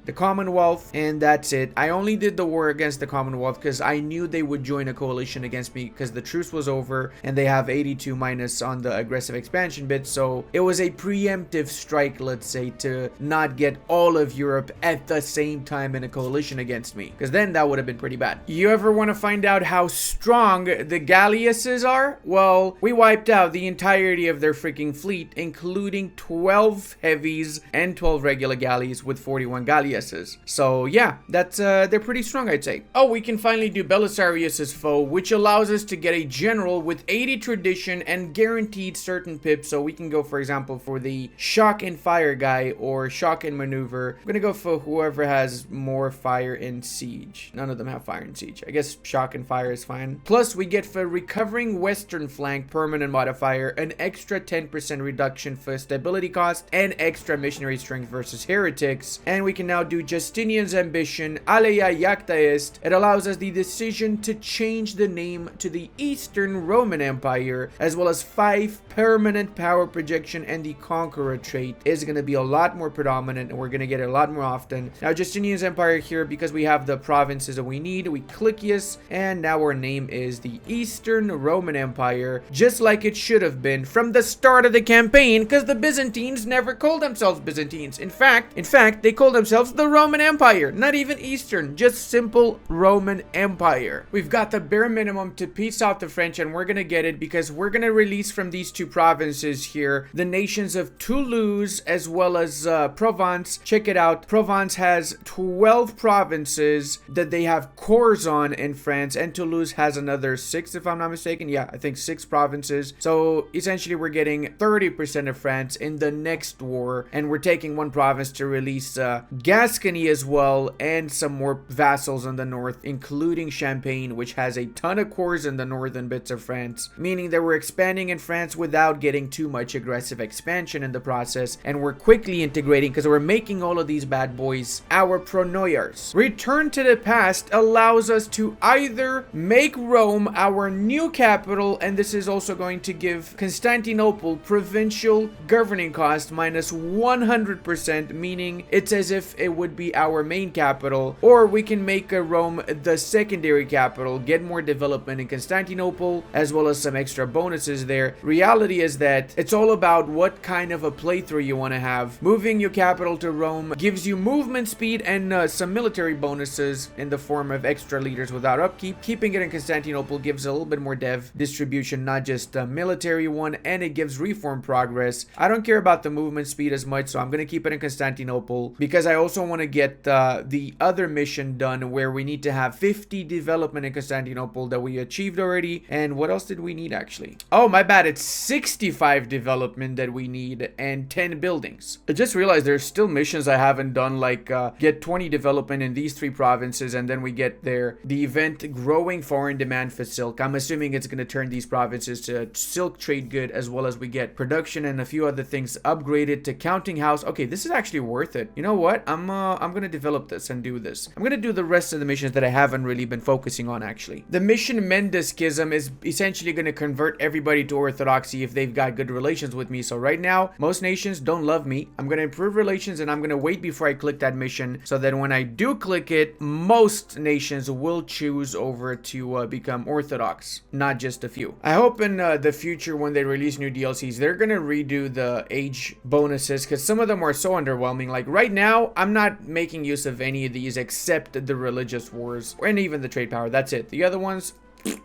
Speaker 1: the Commonwealth, and that's it. I only did the war against the Commonwealth because I knew they would join a coalition against me because the truce was over and they have 82 minus on the aggressive expansion bit, so it was a preemptive strike, let's say, to not get all of Europe at the same time in a coalition against me, because then that would have been pretty bad. You ever want to find out how strong the galleasses are? Well, we wiped out the entirety of their freaking fleet, including 12 heavies and 12 regular galleys with 41 galleasses. So yeah, that's they're pretty strong, I'd say. Oh, we can finally do Belisarius's foe, which allows us to get a general with 80 tradition and guaranteed certain pips. So we can go, for example, for the shock and fire guy or shock and maneuver. I'm gonna go for whoever has more fire in siege. None of them have fire in siege. I guess shock and fire is fine. Plus, we get for recovering western flank permanent modifier an extra 10% reduction for stability cost and extra missionary strength versus heretics. And we can now do Justinian's ambition, Aleia Iacta Est. It allows us the decision to change the name to the Eastern Roman Empire, as well as 5 permanent power projection, and the Conqueror trait is going to be a lot more predominant, and we're going to get it a lot more often. Now, Justinian's Empire here, because we have the provinces that we need, we click yes, and now our name is the Eastern Roman Empire, just like it should have been from the start of the campaign, because the Byzantines never called themselves Byzantines. In fact, they called themselves the Roman Empire, not even Eastern, just simple Roman Empire. We've got the bare minimum to peace out the French, and we're gonna get it because we're gonna release from these 2 provinces here the nations of Toulouse as well as Provence. Check it out. Provence has 12 provinces that they have cores on in France, and Toulouse has another 6, if I'm not mistaken. Yeah, I think 6 provinces. So essentially, we're getting 30% of France in the next war, and we're taking 1 province to release Gascony as well, and some more vassals in the north, including Champagne, which has a ton of cores in the northern bits of France, meaning that we're expanding in France without getting too much aggressive expansion in the process, and we're quickly integrating because we're making all of these bad boys our pronoyars. Return to the past allows us to either make Rome our new capital, and this is also going to give Constantinople provincial governing cost minus 100%, meaning it's as if it would be our main capital, or we can make Rome the secondary capital, get more development in Constantinople, as well as some extra bonuses there. Reality is that it's all about what kind of a playthrough you want to have. Moving your capital to Rome gives you movement speed and some military bonuses in the form of extra leaders without upkeep. Keeping it in Constantinople gives a little bit more dev distribution, not just a military one, and it gives reform progress. I don't care about the movement speed as much, so I'm going to keep it in Constantinople because I also want to get the other mission done where we need to have 50 development in Constantinople that we achieved already. And what else did we need actually? Oh, my bad. It's 65 development that we need and 10 buildings. I just realized there's still missions I haven't done, like get 20 development in these 3 provinces and then we get there. The event growing foreign demand for silk. I'm assuming it's going to turn these provinces to silk trade good, as well as we get production and a few other things upgraded to counting house. Okay, this is actually worth it. You know what? I'm going to develop this and do this. I'm going to do the rest of the missions that I haven't really been focusing on, actually. The mission Mendus Schism is essentially going to convert everybody to Orthodoxy if they've got good relations with me. So right now, most nations don't love me. I'm going to improve relations, and I'm going to wait before I click that mission, so that when I do click it, most nations will choose over to become Orthodox, not just a few. I hope in the future, when they release new DLCs, they're going to redo the age bonuses, because some of them are so underwhelming. Like right now, I'm not making use of any of these except the religious wars and even the trade power. That's it. The other ones,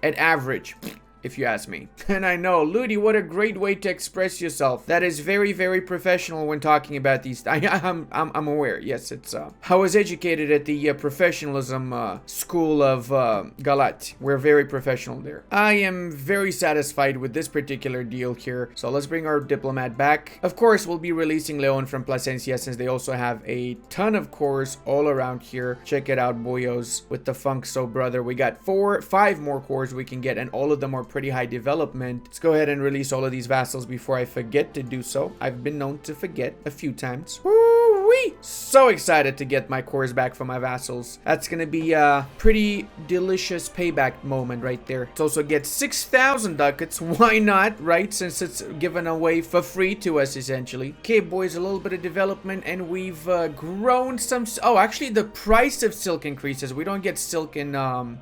Speaker 1: at average, if you ask me. And I know, Ludi, what a great way to express yourself. That is very, very professional when talking about these. I'm aware. Yes, it's. I was educated at the professionalism school of Galat. We're very professional there. I am very satisfied with this particular deal here. So let's bring our diplomat back. Of course, we'll be releasing Leon from Plasencia, since they also have a ton of cores all around here. Check it out, boyos, with the Funkso brother. We got 5 more cores we can get, and all of them are pretty high development. Let's go ahead and release all of these vassals before I forget to do so. I've been known to forget a few times. Woo-wee! So excited to get my cores back from my vassals. That's gonna be a pretty delicious payback moment right there. Let's also get 6,000 ducats. Why not, right? Since it's given away for free to us, essentially. Okay, boys, a little bit of development, and we've grown some... Oh, actually, the price of silk increases. We don't get silk in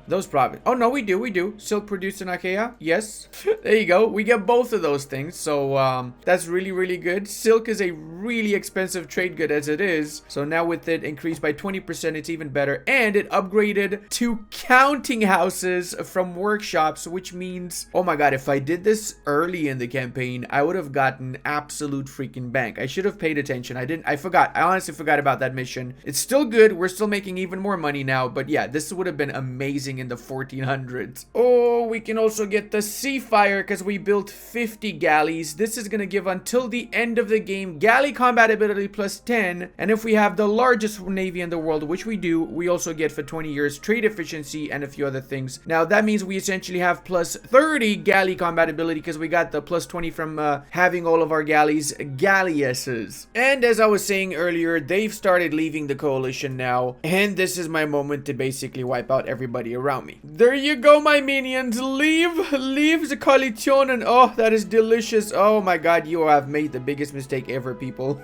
Speaker 1: those provinces. Oh, no, we do. Silk produced in Achaea. Yes. There you go. We get both of those things. So that's really, really good. Silk is a really expensive trade good as it is. So now with it increased by 20%, it's even better. And it upgraded to counting houses from workshops, which means, oh my god, if I did this early in the campaign, I would have gotten absolute freaking bank. I should have paid attention. I forgot. I honestly forgot about that mission. It's still good. We're still making even more money now. But yeah, this would have been amazing in the 1400s. Oh, we can also get the Sea Fire because we built 50 galleys. This is going to give until the end of the game galley combat ability plus 10. And if we have the largest navy in the world, which we do, we also get for 20 years trade efficiency and a few other things. Now that means we essentially have plus 30 galley combat ability because we got the plus 20 from having all of our galleys galleasses. And as I was saying earlier, they've started leaving the coalition now. And this is my moment to basically wipe out everybody around me. There you go, my minions. Leave the coalition, and oh, that is delicious. Oh my god, you have made the biggest mistake ever, people.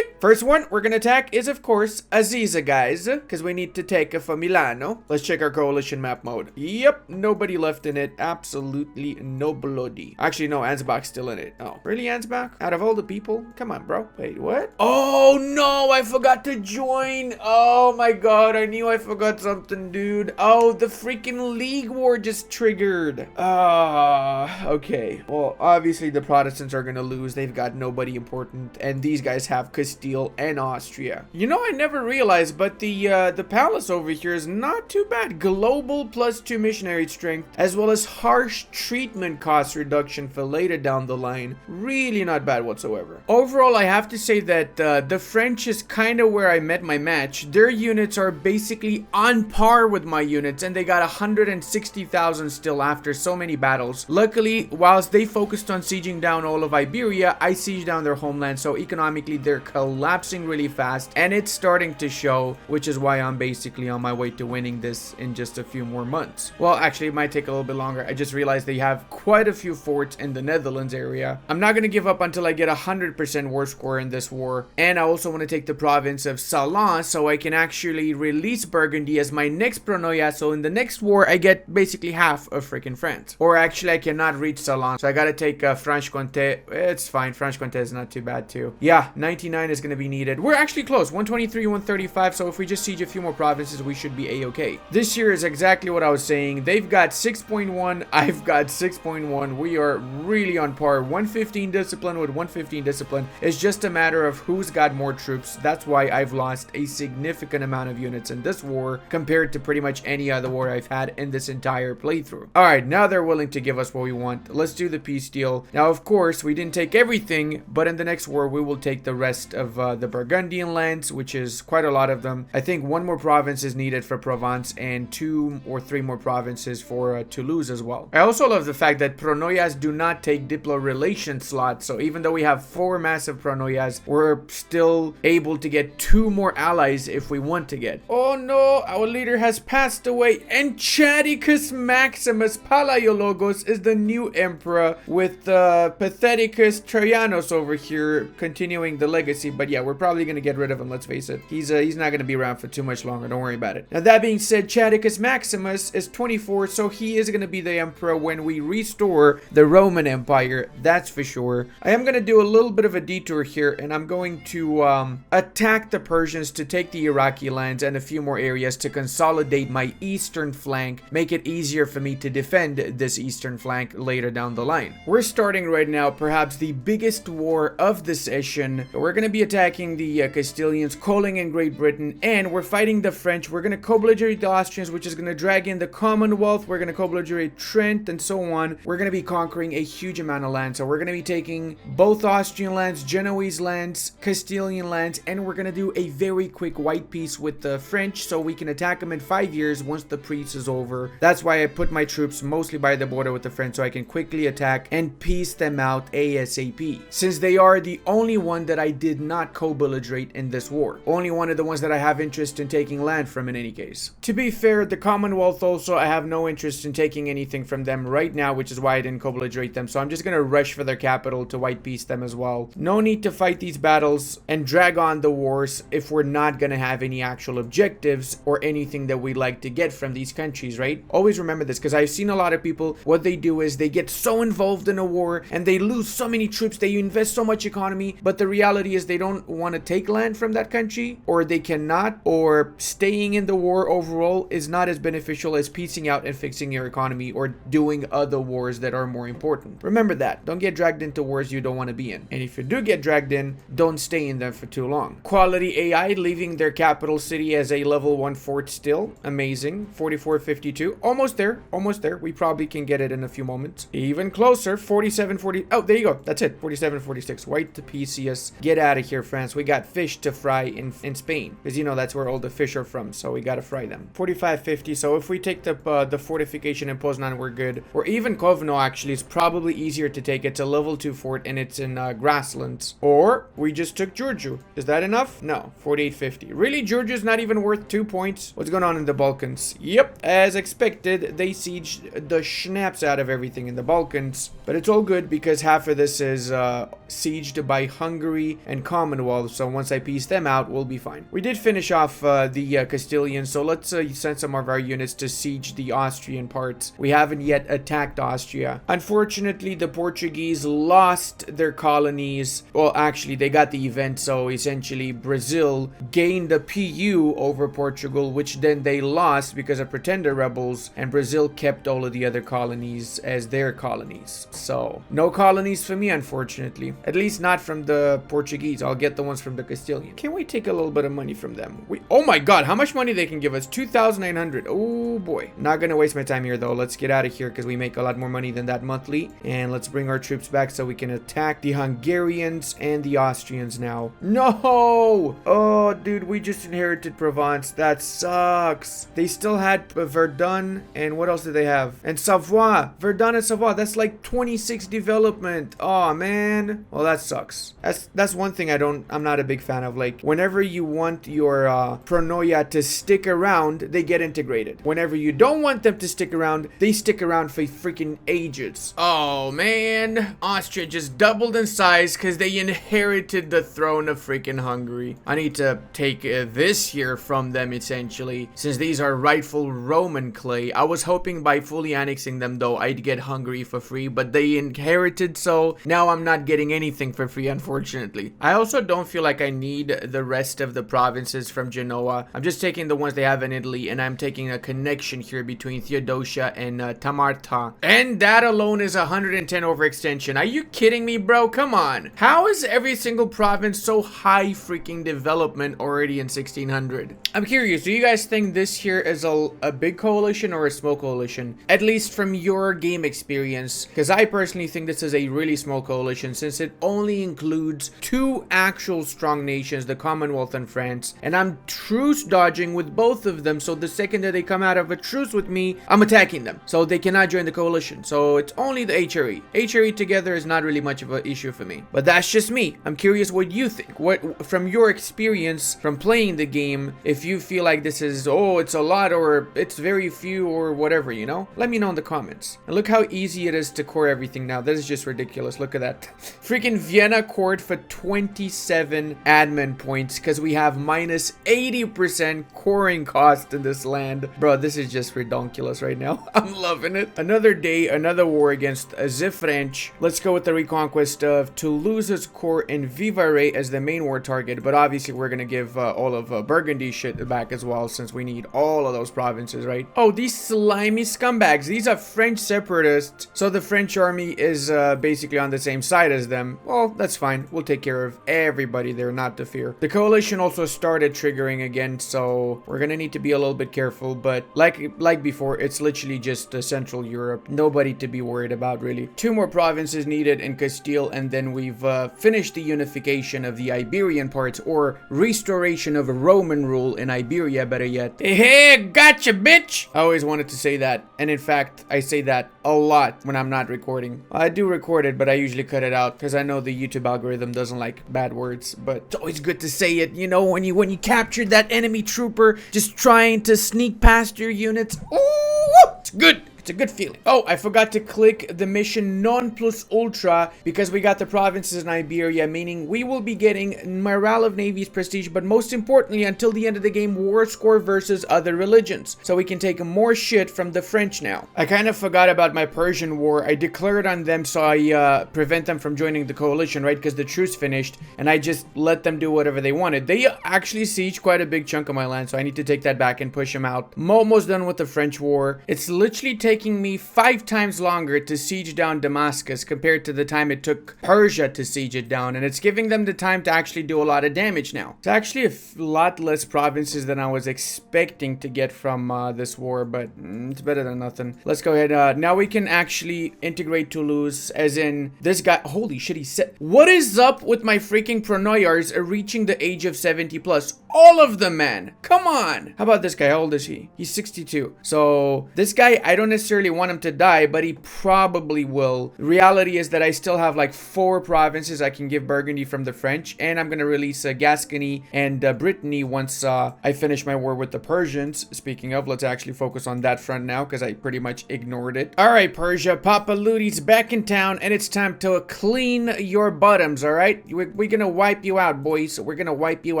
Speaker 1: First one we're gonna attack is, of course, Aziza, guys, because we need to take it for Milano. Let's check our coalition map mode. Yep, nobody left in it. Absolutely nobody. Actually, no, Ansbach's still in it. Oh, really, Ansbach? Out of all the people? Come on, bro. Wait, what? Oh, no, I forgot to join. Oh, my God, I knew I forgot something, dude. Oh, the freaking League War just triggered. Okay. Well, obviously, the Protestants are gonna lose. They've got nobody important, and these guys have Castile and Austria. You know, I never realized, but the palace over here is not too bad. Global plus 2 missionary strength, as well as harsh treatment cost reduction for later down the line. Really not bad whatsoever. Overall, I have to say that the French is kind of where I met my match. Their units are basically on par with my units, and they got 160,000 still after so many battles. Luckily, whilst they focused on sieging down all of Iberia, I sieged down their homeland, so economically they're collapsing really fast, and it's starting to show, which is why I'm basically on my way to winning this in just a few more months. Well, actually, it might take a little bit longer. I just realized they have quite a few forts in the Netherlands area. I'm not going to give up until I get 100% war score in this war, and I also want to take the province of Salon so I can actually release Burgundy as my next pronoia, so in the next war I get basically half of freaking France. Or actually, I cannot reach Salon, so I gotta take Franche-Comté. It's fine. Franche-Comté is not too bad too. Yeah, 99 is gonna be needed. We're actually close. 123, 135, so if we just siege a few more provinces, we should be a-okay. This year is exactly what I was saying. They've got 6.1, I've got 6.1. We are really on par. 115 discipline with 115 discipline. It's just a matter of who's got more troops. That's why I've lost a significant amount of units in this war compared to pretty much any other war I've had in this entire playthrough. All right, now they're willing to give us what we want. Let's do the peace deal. Now, of course, we didn't take everything, but in the next war, we will take the rest of the Burgundian lands, which is quite a lot of them. I think one more province is needed for Provence and 2 or 3 more provinces for Toulouse as well. I also love the fact that pronoias do not take diplo relation slots. So even though we have 4 massive pronoias, we're still able to get 2 more allies if we want to get. Oh no, our leader has passed away. And Chadicus Maximus Palaiologos is the new emperor with Patheticus Trajanus over here continuing the legacy. But yeah, we're probably going to get rid of him, let's face it. He's not going to be around for too much longer, don't worry about it. Now that being said, Chadicus Maximus is 24, so he is going to be the emperor when we restore the Roman Empire, that's for sure. I am going to do a little bit of a detour here, and I'm going to attack the Persians to take the Iraqi lands and a few more areas to consolidate my eastern flank, make it easier for me to defend this eastern flank later down the line. We're starting right now perhaps the biggest war of the session. We're going to be attacking the Castilians, calling in Great Britain, and we're fighting the French. We're going to co-belligerate the Austrians, which is going to drag in the Commonwealth. We're going to co-belligerate Trent and so on. We're going to be conquering a huge amount of land. So we're going to be taking both Austrian lands, Genoese lands, Castilian lands, and we're going to do a very quick white peace with the French so we can attack them in 5 years once the peace is over. That's why I put my troops mostly by the border with the French so I can quickly attack and peace them out ASAP. Since they are the only one that I did not co-belligerate in this war. Only one of the ones that I have interest in taking land from in any case. To be fair, the Commonwealth also, I have no interest in taking anything from them right now, which is why I didn't co-belligerate them. So I'm just going to rush for their capital to white peace them as well. No need to fight these battles and drag on the wars if we're not going to have any actual objectives or anything that we like to get from these countries, right? Always remember this, because I've seen a lot of people, what they do is they get so involved in a war and they lose so many troops, they invest so much economy, but the reality is they don't want to take land from that country, or they cannot, or staying in the war overall is not as beneficial as piecing out and fixing your economy or doing other wars that are more important. Remember that. Don't get dragged into wars you don't want to be in. And if you do get dragged in, don't stay in them for too long. Quality AI leaving their capital city as a level 1 fort still. Amazing. 4452. Almost there. Almost there. We probably can get it in a few moments. Even closer. 4740. Oh, there you go. That's it. 4746. White to PCS. Get out of here, France. We got fish to fry in Spain. Because, you know, that's where all the fish are from. So we got to fry them. 4550. So if we take the fortification in Poznan, we're good. Or even Kovno, actually, it's probably easier to take. It's a level 2 fort and it's in grasslands. Or we just took Georgiou. Is that enough? No. 4850. Really? Georgiou's not even worth 2 points? What's going on in the Balkans? Yep. As expected, they sieged the schnapps out of everything in the Balkans. But it's all good because half of this is sieged by Hungary and Commonwealth. So once I piece them out, we'll be fine. We did finish off the Castilians. So let's send some of our units to siege the Austrian parts. We haven't yet attacked Austria. Unfortunately, the Portuguese lost their colonies. Well, actually, they got the event. So essentially, Brazil gained a PU over Portugal, which then they lost because of pretender rebels. And Brazil kept all of the other colonies as their colonies. So no colonies for me, unfortunately. At least not from the Portuguese. I'll get the ones from the Castilian. Can we take a little bit of money from them? Oh my god, how much money they can give us? 2,900. Oh boy. Not gonna waste my time here though. Let's get out of here because we make a lot more money than that monthly. And let's bring our troops back so we can attack the Hungarians and the Austrians now. No! Oh dude, we just inherited Provence. That sucks. They still had Verdun, and what else did they have? And Savoie. Verdun and Savoie. That's like 26 development. Oh man. Well, that sucks. That's one thing I'm not a big fan of. Like, whenever you want your pronoia to stick around, they get integrated. Whenever you don't want them to stick around, they stick around for freaking ages. Oh man. Austria just doubled in size because they inherited the throne of freaking Hungary. I need to take this here from them, essentially, since these are rightful Roman clay. I was hoping by fully annexing them, though, I'd get Hungary for free, but they inherited, so now I'm not getting anything for free, unfortunately. I also don't feel like I need the rest of the provinces from Genoa. I'm just taking the ones they have in Italy, and I'm taking a connection here between Theodosia and Tamarta. And that alone is 110 overextension. Are you kidding me, bro? Come on. How is every single province so high freaking development already in 1600? I'm curious, do you guys think this here is a big coalition or a small coalition? coalition, at least from your game experience? Because I personally think this is a really small coalition since it only includes 2 actual strong nations, the Commonwealth and France, and I'm truce dodging with both of them, so the second that they come out of a truce with me, I'm attacking them, so they cannot join the coalition. So it's only the HRE. HRE together is not really much of an issue for me, but that's just me. I'm curious what you think. What, from your experience from playing the game, if you feel like this is, oh, it's a lot or it's very few or whatever, you know? Let me know in the comments. And look how easy it is to core everything now. This is just ridiculous. Look at that. Freaking Vienna cored for 27 admin points because we have minus 80% coring cost in this land. Bro, this is just ridiculous right now. I'm loving it. Another day, another war against the French. Let's go with the reconquest of Toulouse's core and Vivarais as the main war target, but obviously we're gonna give all of Burgundy shit back as well since we need all of those provinces, right? Oh, these slimy scumbags. These are French separatists, so the French army is basically on the same side as them. Well, that's fine. We'll take care of everybody there, not to fear. The coalition also started triggering again, so we're gonna need to be a little bit careful, but like before, it's literally just Central Europe. Nobody to be worried about, really. 2 more provinces needed in Castile, and then we've finished the unification of the Iberian parts, or restoration of a Roman rule in Iberia, better yet. Hey, gotcha, bitch! I always wanted to say that, and in fact, I say that a lot when I'm not recording. I do record it, but I usually cut it out because I know the YouTube algorithm doesn't like bad words, but it's always good to say it, you know, when you captured that enemy trooper just trying to sneak past your units. Ooh, it's good. It's a good feeling. Oh, I forgot to click the mission non plus ultra because we got the provinces in Iberia, meaning we will be getting morale of navies prestige, but most importantly, until the end of the game, war score versus other religions. So we can take more shit from the French now. I kind of forgot about my Persian war. I declared on them so I prevent them from joining the coalition, right? Because the truce finished and I just let them do whatever they wanted. They actually sieged quite a big chunk of my land, so I need to take that back and push them out. I'm almost done with the French war. It's literally taking me 5 times longer to siege down Damascus compared to the time it took Persia to siege it down, and it's giving them the time to actually do a lot of damage now. It's actually a lot less provinces than I was expecting to get from this war, but it's better than nothing. Let's go ahead. Now we can actually integrate Toulouse, as in this guy. Holy shit, he said, what is up with my freaking pronoyars reaching the age of 70 plus? All of them, man. Come on. How about this guy? How old is he? He's 62. So this guy, I don't necessarily want him to die, but he probably will. The reality is that I still have like 4 provinces I can give Burgundy from the French, and I'm gonna release Gascony and Brittany once I finish my war with the Persians. Speaking of, let's actually focus on that front now because I pretty much ignored it. All right, Persia, Papa Ludi's back in town, and it's time to clean your bottoms. All right, we're gonna wipe you out, boys. We're gonna wipe you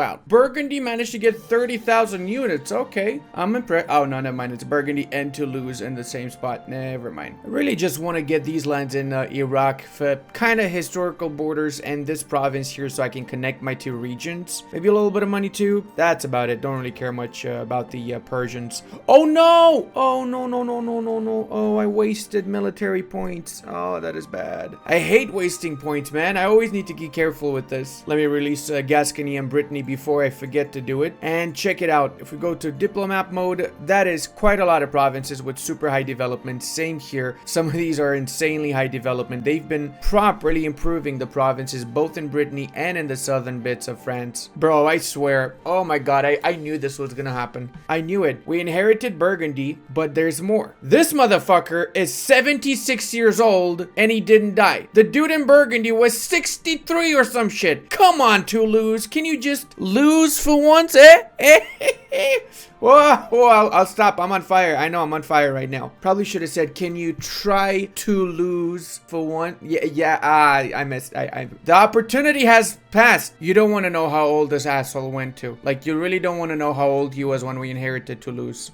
Speaker 1: out. Burgundy managed to get 30,000 units. Okay, I'm impressed. Oh no, never mind. It's Burgundy and Toulouse in the same spot. Never mind. I really just want to get these lands in Iraq for kind of historical borders and this province here so I can connect my 2 regions. Maybe a little bit of money too. That's about it. Don't really care much about the Persians. Oh no! Oh no, no, no, no, no, no. Oh, I wasted military points. Oh, that is bad. I hate wasting points, man. I always need to be careful with this. Let me release Gascony and Brittany before I forget to do it. And check it out. If we go to diplomat mode, that is quite a lot of provinces with super high development. Same here. Some of these are insanely high development. They've been properly improving the provinces both in Brittany and in the southern bits of France. Bro, I swear. Oh my god, I knew this was gonna happen. I knew it. We inherited Burgundy, but there's more. This motherfucker is 76 years old and he didn't die. The dude in Burgundy was 63 or some shit. Come on, Toulouse. Can you just lose for once, eh? Whoa, I'll stop. I'm on fire. I know I'm on fire right now. Probably should have said, can you try to lose for one? Yeah, I missed. The opportunity has passed. You don't want to know how old this asshole went to. Like, you really don't want to know how old he was when we inherited Toulouse.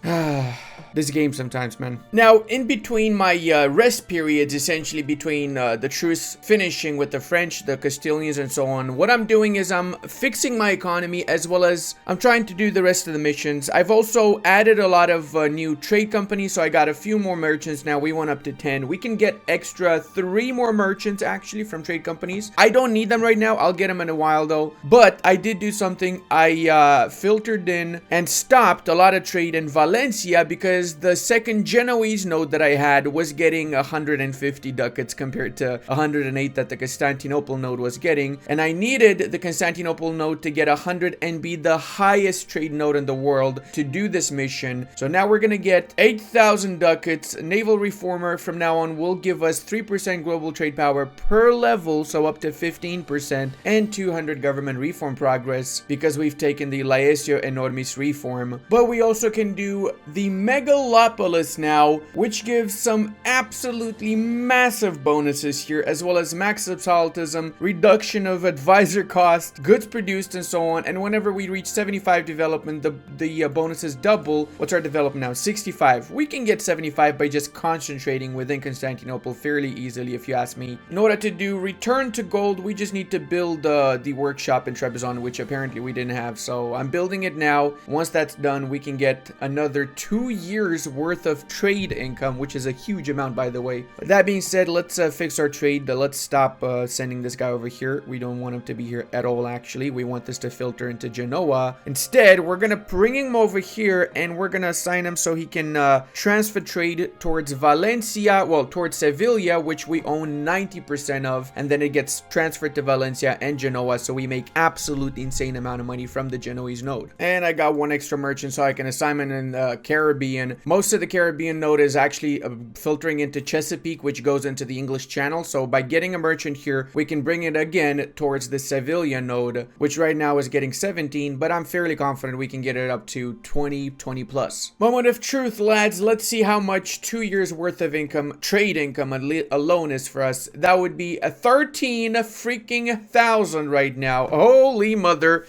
Speaker 1: This game sometimes, man. Now, in between my rest periods, essentially between the truce finishing with the French, the Castilians, and so on, what I'm doing is I'm fixing my economy as well as I'm trying to do the rest of the missions. I've also added a lot of new trade companies, so I got a few more merchants now. We went up to 10. We can get extra 3 more merchants actually from trade companies. I don't need them right now. I'll get them in of while though. But I did do something. I filtered in and stopped a lot of trade in Valencia because the second Genoese node that I had was getting 150 ducats compared to 108 that the Constantinople node was getting. And I needed the Constantinople node to get 100 and be the highest trade node in the world to do this mission. So now we're gonna get 8,000 ducats. Naval Reformer from now on will give us 3% global trade power per level, so up to 15%, and 200 government reform progress because we've taken the Laesio Enormis reform. But we also can do the Megalopolis now, which gives some absolutely massive bonuses here, as well as max absolutism, reduction of advisor cost, goods produced, and so on. And whenever we reach 75 development, the bonuses double. What's our development now? 65. We can get 75 by just concentrating within Constantinople fairly easily, if you ask me. In order to do return to gold, we just need to build the workshop in Trebizond, which apparently we didn't have. So I'm building it now. Once that's done, we can get another 2 years worth of trade income, which is a huge amount, by the way. But that being said, let's fix our trade. Let's stop sending this guy over here. We don't want him to be here at all, actually. We want this to filter into Genoa. Instead, we're gonna bring him over here and we're gonna assign him so he can transfer trade towards Valencia, well, towards Sevilla, which we own 90% of, and then it gets transferred to Valencia and Genoa, so we make absolutely insane amount of money from the Genoese node. And I got one extra merchant so I can assign him in the Caribbean. Most of the Caribbean node is actually filtering into Chesapeake, which goes into the English Channel, so by getting a merchant here, we can bring it again towards the Sevilla node, which right now is getting 17, but I'm fairly confident we can get it up to 20 plus. Moment of truth, lads. Let's see how much 2 years worth of income, trade income alone is for us. That would be a 13 freaking thousand right now. Holy mother.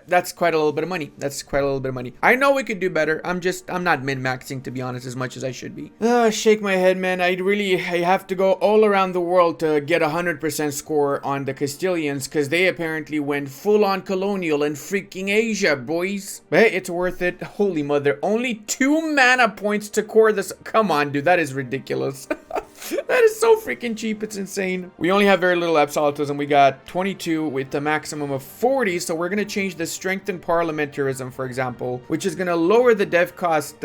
Speaker 1: That's quite a little bit of money. That's quite a little bit of money. I know we could do better. I'm not min-maxing, to be honest, as much as I should be. Shake my head, man. I have to go all around the world to get 100% score on the Castilians, because they apparently went full-on colonial in freaking Asia, boys. But hey, it's worth it. Holy mother. Only 2 mana points to core this. Come on, dude. That is ridiculous. That is so freaking cheap. It's insane. We only have very little absolutism. We got 22 with a maximum of 40. So we're going to change the strength and parliamentarism, for example, which is going to lower the dev cost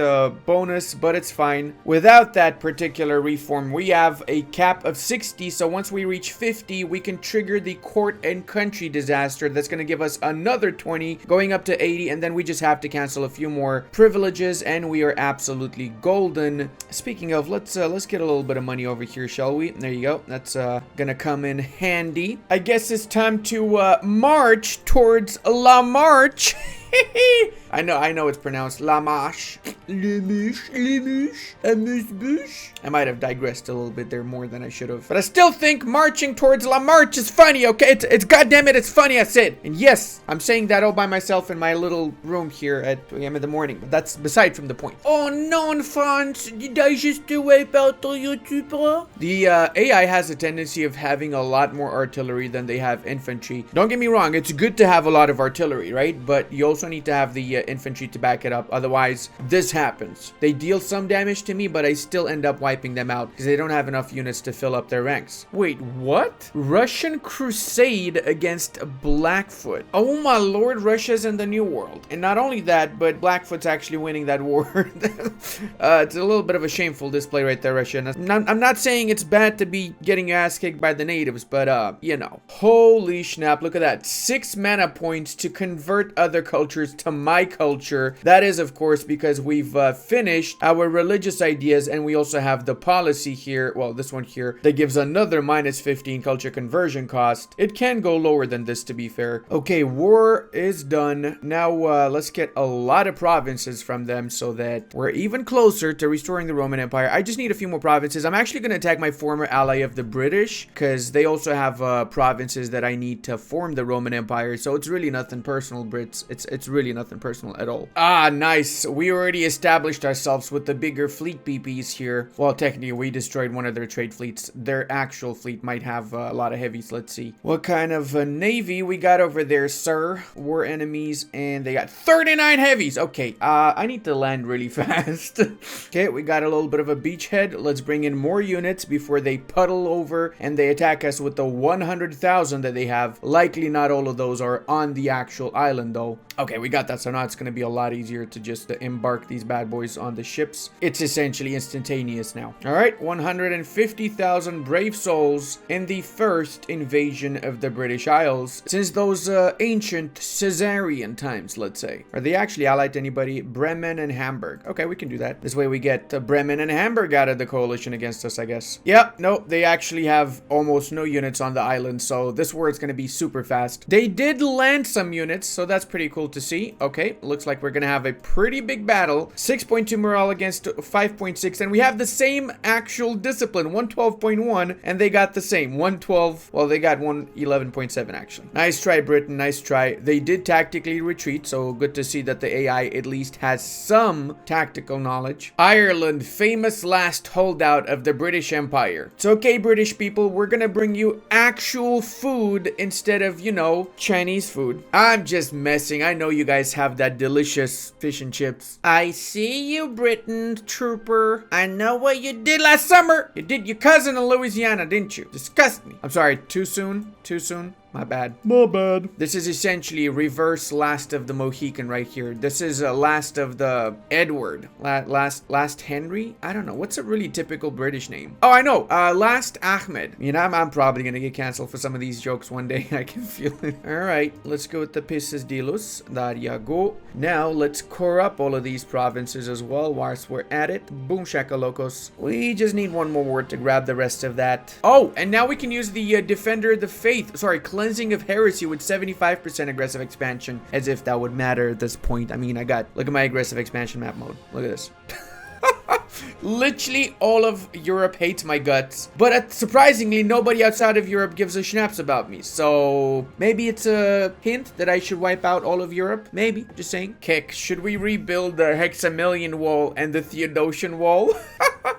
Speaker 1: bonus, but it's fine. Without that particular reform, we have a cap of 60. So once we reach 50, we can trigger the court and country disaster. That's going to give us another 20, going up to 80. And then we just have to cancel a few more privileges and we are absolutely golden. Speaking of, let's get a little bit of money over here, shall we? There you go. That's gonna come in handy. I guess it's time to march towards La Marche. I know it's pronounced La Marche. Le Mouche, Amuse-Bouche. I might have digressed a little bit there more than I should have. But I still think marching towards La Marche is funny, okay? It's goddamn it, it's funny, I said. And yes, I'm saying that all by myself in my little room here at 2 a.m. in the morning. But that's beside from the point. Oh non, France, did I just wipe out all your trooper? The AI has a tendency of having a lot more artillery than they have infantry. Don't get me wrong, it's good to have a lot of artillery, right? But you also need to have the infantry to back it up. Otherwise, this happens. They deal some damage to me, but I still end up wiping them out because they don't have enough units to fill up their ranks. Wait, what? Russian crusade against Blackfoot. Oh my lord, Russia's in the New World. And not only that, but Blackfoot's actually winning that war. It's a little bit of a shameful display right there, Russia. And I'm not saying it's bad to be getting your ass kicked by the natives, but you know. Holy snap, look at that. 6 mana points to convert other cultures to my culture. That is, of course, because we've finished our religious ideas and we also have the policy here, well, this one here, that gives another minus 15 culture conversion cost. It can go lower than this, to be fair. Okay, war is done. Now, let's get a lot of provinces from them so that we're even closer to restoring the Roman Empire. I just need a few more provinces. I'm actually going to attack my former ally of the British because they also have provinces that I need to form the Roman Empire. So it's really nothing personal, Brits. It's really nothing personal. personal at all. Ah, nice. We already established ourselves with the bigger fleet BPs here. Well, technically, we destroyed one of their trade fleets. Their actual fleet might have a lot of heavies. Let's see. What kind of navy we got over there, sir? War enemies, and they got 39 heavies. Okay, I need to land really fast. Okay, we got a little bit of a beachhead. Let's bring in more units before they puddle over and they attack us with the 100,000 that they have. Likely not all of those are on the actual island, though. Okay, we got that. So now it's going to be a lot easier to just embark these bad boys on the ships. It's essentially instantaneous now. All right, 150,000 brave souls in the first invasion of the British Isles since those ancient Caesarian times, let's say. Are they actually allied to anybody? Bremen and Hamburg. Okay, we can do that. This way we get Bremen and Hamburg out of the coalition against us, I guess. Yep, no, they actually have almost no units on the island, so this war is going to be super fast. They did land some units, so that's pretty cool to see. Okay, looks like we're going to have a pretty big battle. 6.2 morale against 5.6, and we have the same actual discipline, 112.1, and they got the same, 112. Well, they got 111.7 actually. Nice try, Britain, nice try. They did tactically retreat, so good to see that the AI at least has some tactical knowledge. Ireland, famous last holdout of the British Empire. It's okay, British people, we're gonna bring you actual food instead of, you know, Chinese food. I'm just messing. I know you guys have that delicious fish and chips.
Speaker 2: I see you, Britain trooper. I know what you did last summer.
Speaker 1: You did your cousin in Louisiana, didn't you? Disgust me. I'm sorry, too soon? Too soon? My bad. My bad. This is essentially reverse Last of the Mohican right here. This is Last of the Edward. Last Henry? I don't know. What's a really typical British name? Oh, I know. Last Ahmed. You know, I'm probably gonna get canceled for some of these jokes one day. I can feel it. Alright, let's go with the Pisces Delos. There you go. Now, let's core up all of these provinces as well whilst we're at it. Boom shakalokos. We just need one more word to grab the rest of that. Oh, and now we can use the Defender of the Faith. Sorry, Cleansing of Heresy with 75% aggressive expansion, as if that would matter at this point. I mean, look at my aggressive expansion map mode. Look at this. Literally all of Europe hates my guts, but surprisingly nobody outside of Europe gives a schnaps about me, so maybe it's a hint that I should wipe out all of Europe. Maybe, just saying. Kick, should we rebuild the Hexamillion Wall and the Theodosian Wall?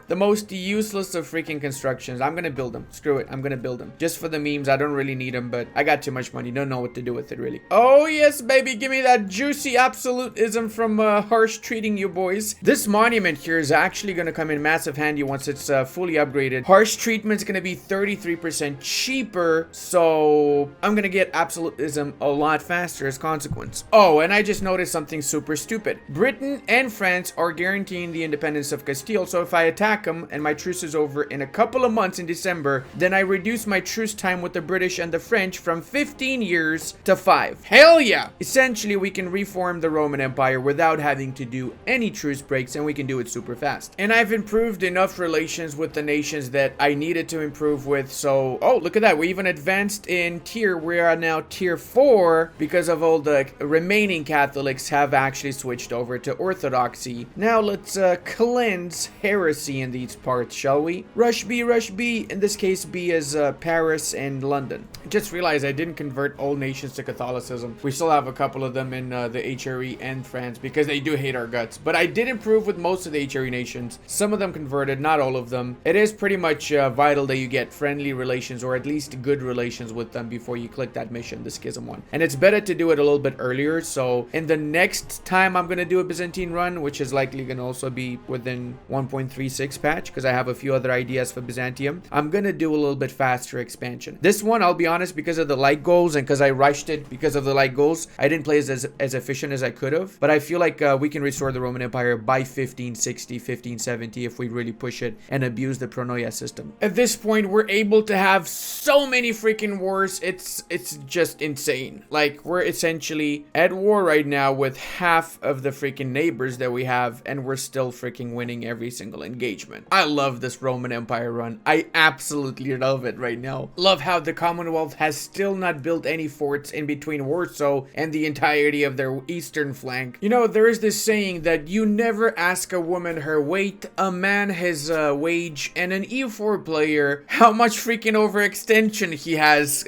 Speaker 1: The most useless of freaking constructions. I'm gonna build them. Screw it, I'm gonna build them just for the memes. I don't really need them, but I got too much money. Don't know what to do with it, really. Oh yes, baby, give me that juicy absolutism from harsh treating you boys. This monument here is actually gonna come in massive handy once it's fully upgraded. Harsh treatment's gonna be 33% cheaper, so I'm gonna get absolutism a lot faster as consequence. Oh, and I just noticed something super stupid. Britain and France are guaranteeing the independence of Castile, so if I attack them and my truce is over in a couple of months in December, then I reduce my truce time with the British and the French from 15 years to 5. Hell yeah! Essentially, we can reform the Roman Empire without having to do any truce breaks, and we can do it super fast. And I've improved enough relations with the nations that I needed to improve with, so oh, look at that, we even advanced in tier. We are now tier 4 because of all the remaining Catholics have actually switched over to Orthodoxy. Now let's cleanse heresy in these parts, shall we? Rush B, in this case B is Paris and London. I just realized I didn't convert all nations to Catholicism. We still have a couple of them in the HRE and France because they do hate our guts, but I did improve with most of the HRE nations. Some of them converted, not all of them. It is pretty much vital that you get friendly relations or at least good relations with them before you click that mission, the Schism one. And it's better to do it a little bit earlier, so in the next time I'm gonna do a Byzantine run, which is likely gonna also be within 1.36 patch because I have a few other ideas for Byzantium, I'm gonna do a little bit faster expansion. This one, I'll be honest, because of the light goals and because I rushed it because of the light goals, I didn't play as efficient as I could have, but I feel like we can restore the Roman Empire by 1560, 1570 if we really push it and abuse the Pronoia system. At this point, we're able to have so many freaking wars. It's just insane. Like, we're essentially at war right now with half of the freaking neighbors that we have, and we're still freaking winning every single engagement. management. I love this Roman Empire run. I absolutely love it right now. Love how the Commonwealth has still not built any forts in between Warsaw and the entirety of their eastern flank. You know, there is this saying that you never ask a woman her weight, a man his wage, and an EU4 player how much freaking overextension he has.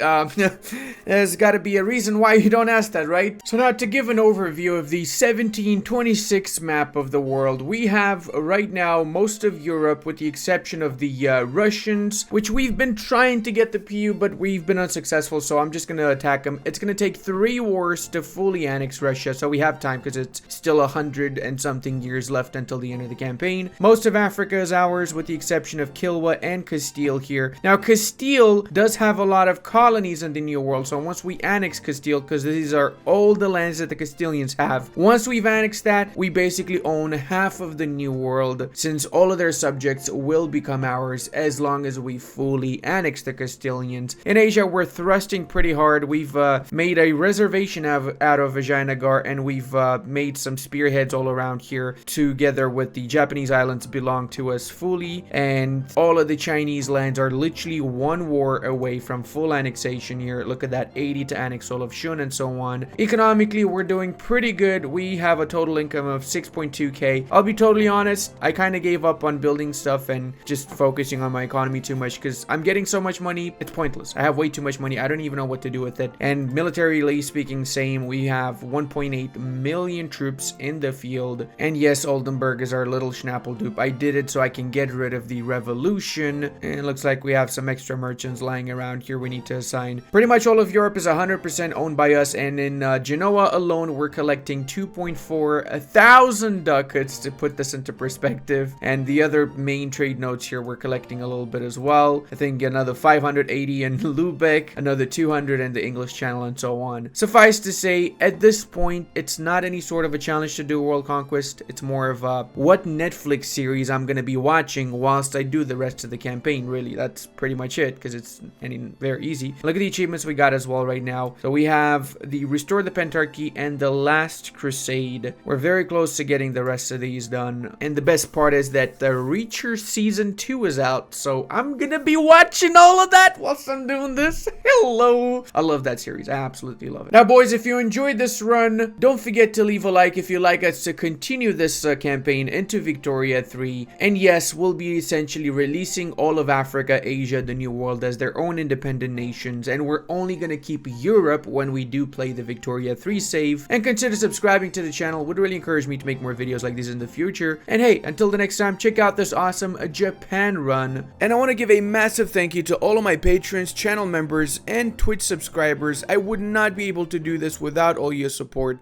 Speaker 1: There's got to be a reason why you don't ask that, right? So now to give an overview of the 1726 map of the world, we have right now most of Europe with the exception of the Russians, which we've been trying to get the PU, but we've been unsuccessful, so I'm just gonna attack them. It's gonna take 3 wars to fully annex Russia, so we have time because it's still 100 and something years left until the end of the campaign. Most of Africa is ours with the exception of Kilwa and Castile here. Now Castile does have a lot of colonies in the New World, so once we annex Castile, because these are all the lands that the Castilians have, once we've annexed that, we basically own half of the New World, since all of their subjects will become ours as long as we fully annex the Castilians. In Asia, we're thrusting pretty hard. We've made a reservation out of Vijayanagar, and we've made some spearheads all around here. Together with the Japanese islands belong to us fully, and all of the Chinese lands are literally 1 war away from full annexation here. Look at that, 80 to annex all of Shun and so on. Economically, we're doing pretty good. We have a total income of 6.2k. I'll be totally honest, I kind of gave up on building stuff and just focusing on my economy too much because I'm getting so much money, it's pointless. I have way too much money. I don't even know what to do with it. And militarily speaking, same. We have 1.8 million troops in the field. And yes, Oldenburg is our little schnappeldupe. I did it so I can get rid of the revolution. And it looks like we have some extra merchants lying around here we need to assign. Pretty much all of Europe is 100% owned by us. And in Genoa alone, we're collecting 2.4 thousand ducats to put this into perspective. And the other main trade notes here, we're collecting a little bit as well. I think another 580 in Lubeck, another 200 in the English Channel, and so on. Suffice to say, at this point, it's not any sort of a challenge to do world conquest. It's more of a what Netflix series I'm gonna be watching whilst I do the rest of the campaign. Really, that's pretty much it, because it's very easy. Look at the achievements we got as well right now. So we have the Restore the Pentarchy and the Last Crusade. We're very close to getting the rest of these done. And the best part is that the Reacher Season 2 is out, so I'm gonna be watching all of that whilst I'm doing this. Hello! I love that series. I absolutely love it. Now, boys, if you enjoyed this run, don't forget to leave a like if you'd like us to continue this campaign into Victoria 3. And yes, we'll be essentially releasing all of Africa, Asia, the New World as their own independent nations, and we're only gonna keep Europe when we do play the Victoria 3 save. And consider subscribing to the channel. Would really encourage me to make more videos like these in the future. And hey, until the next time, check out this awesome Japan run. And I want to give a massive thank you to all of my patrons, channel members, and Twitch subscribers. I would not be able to do this without all your support.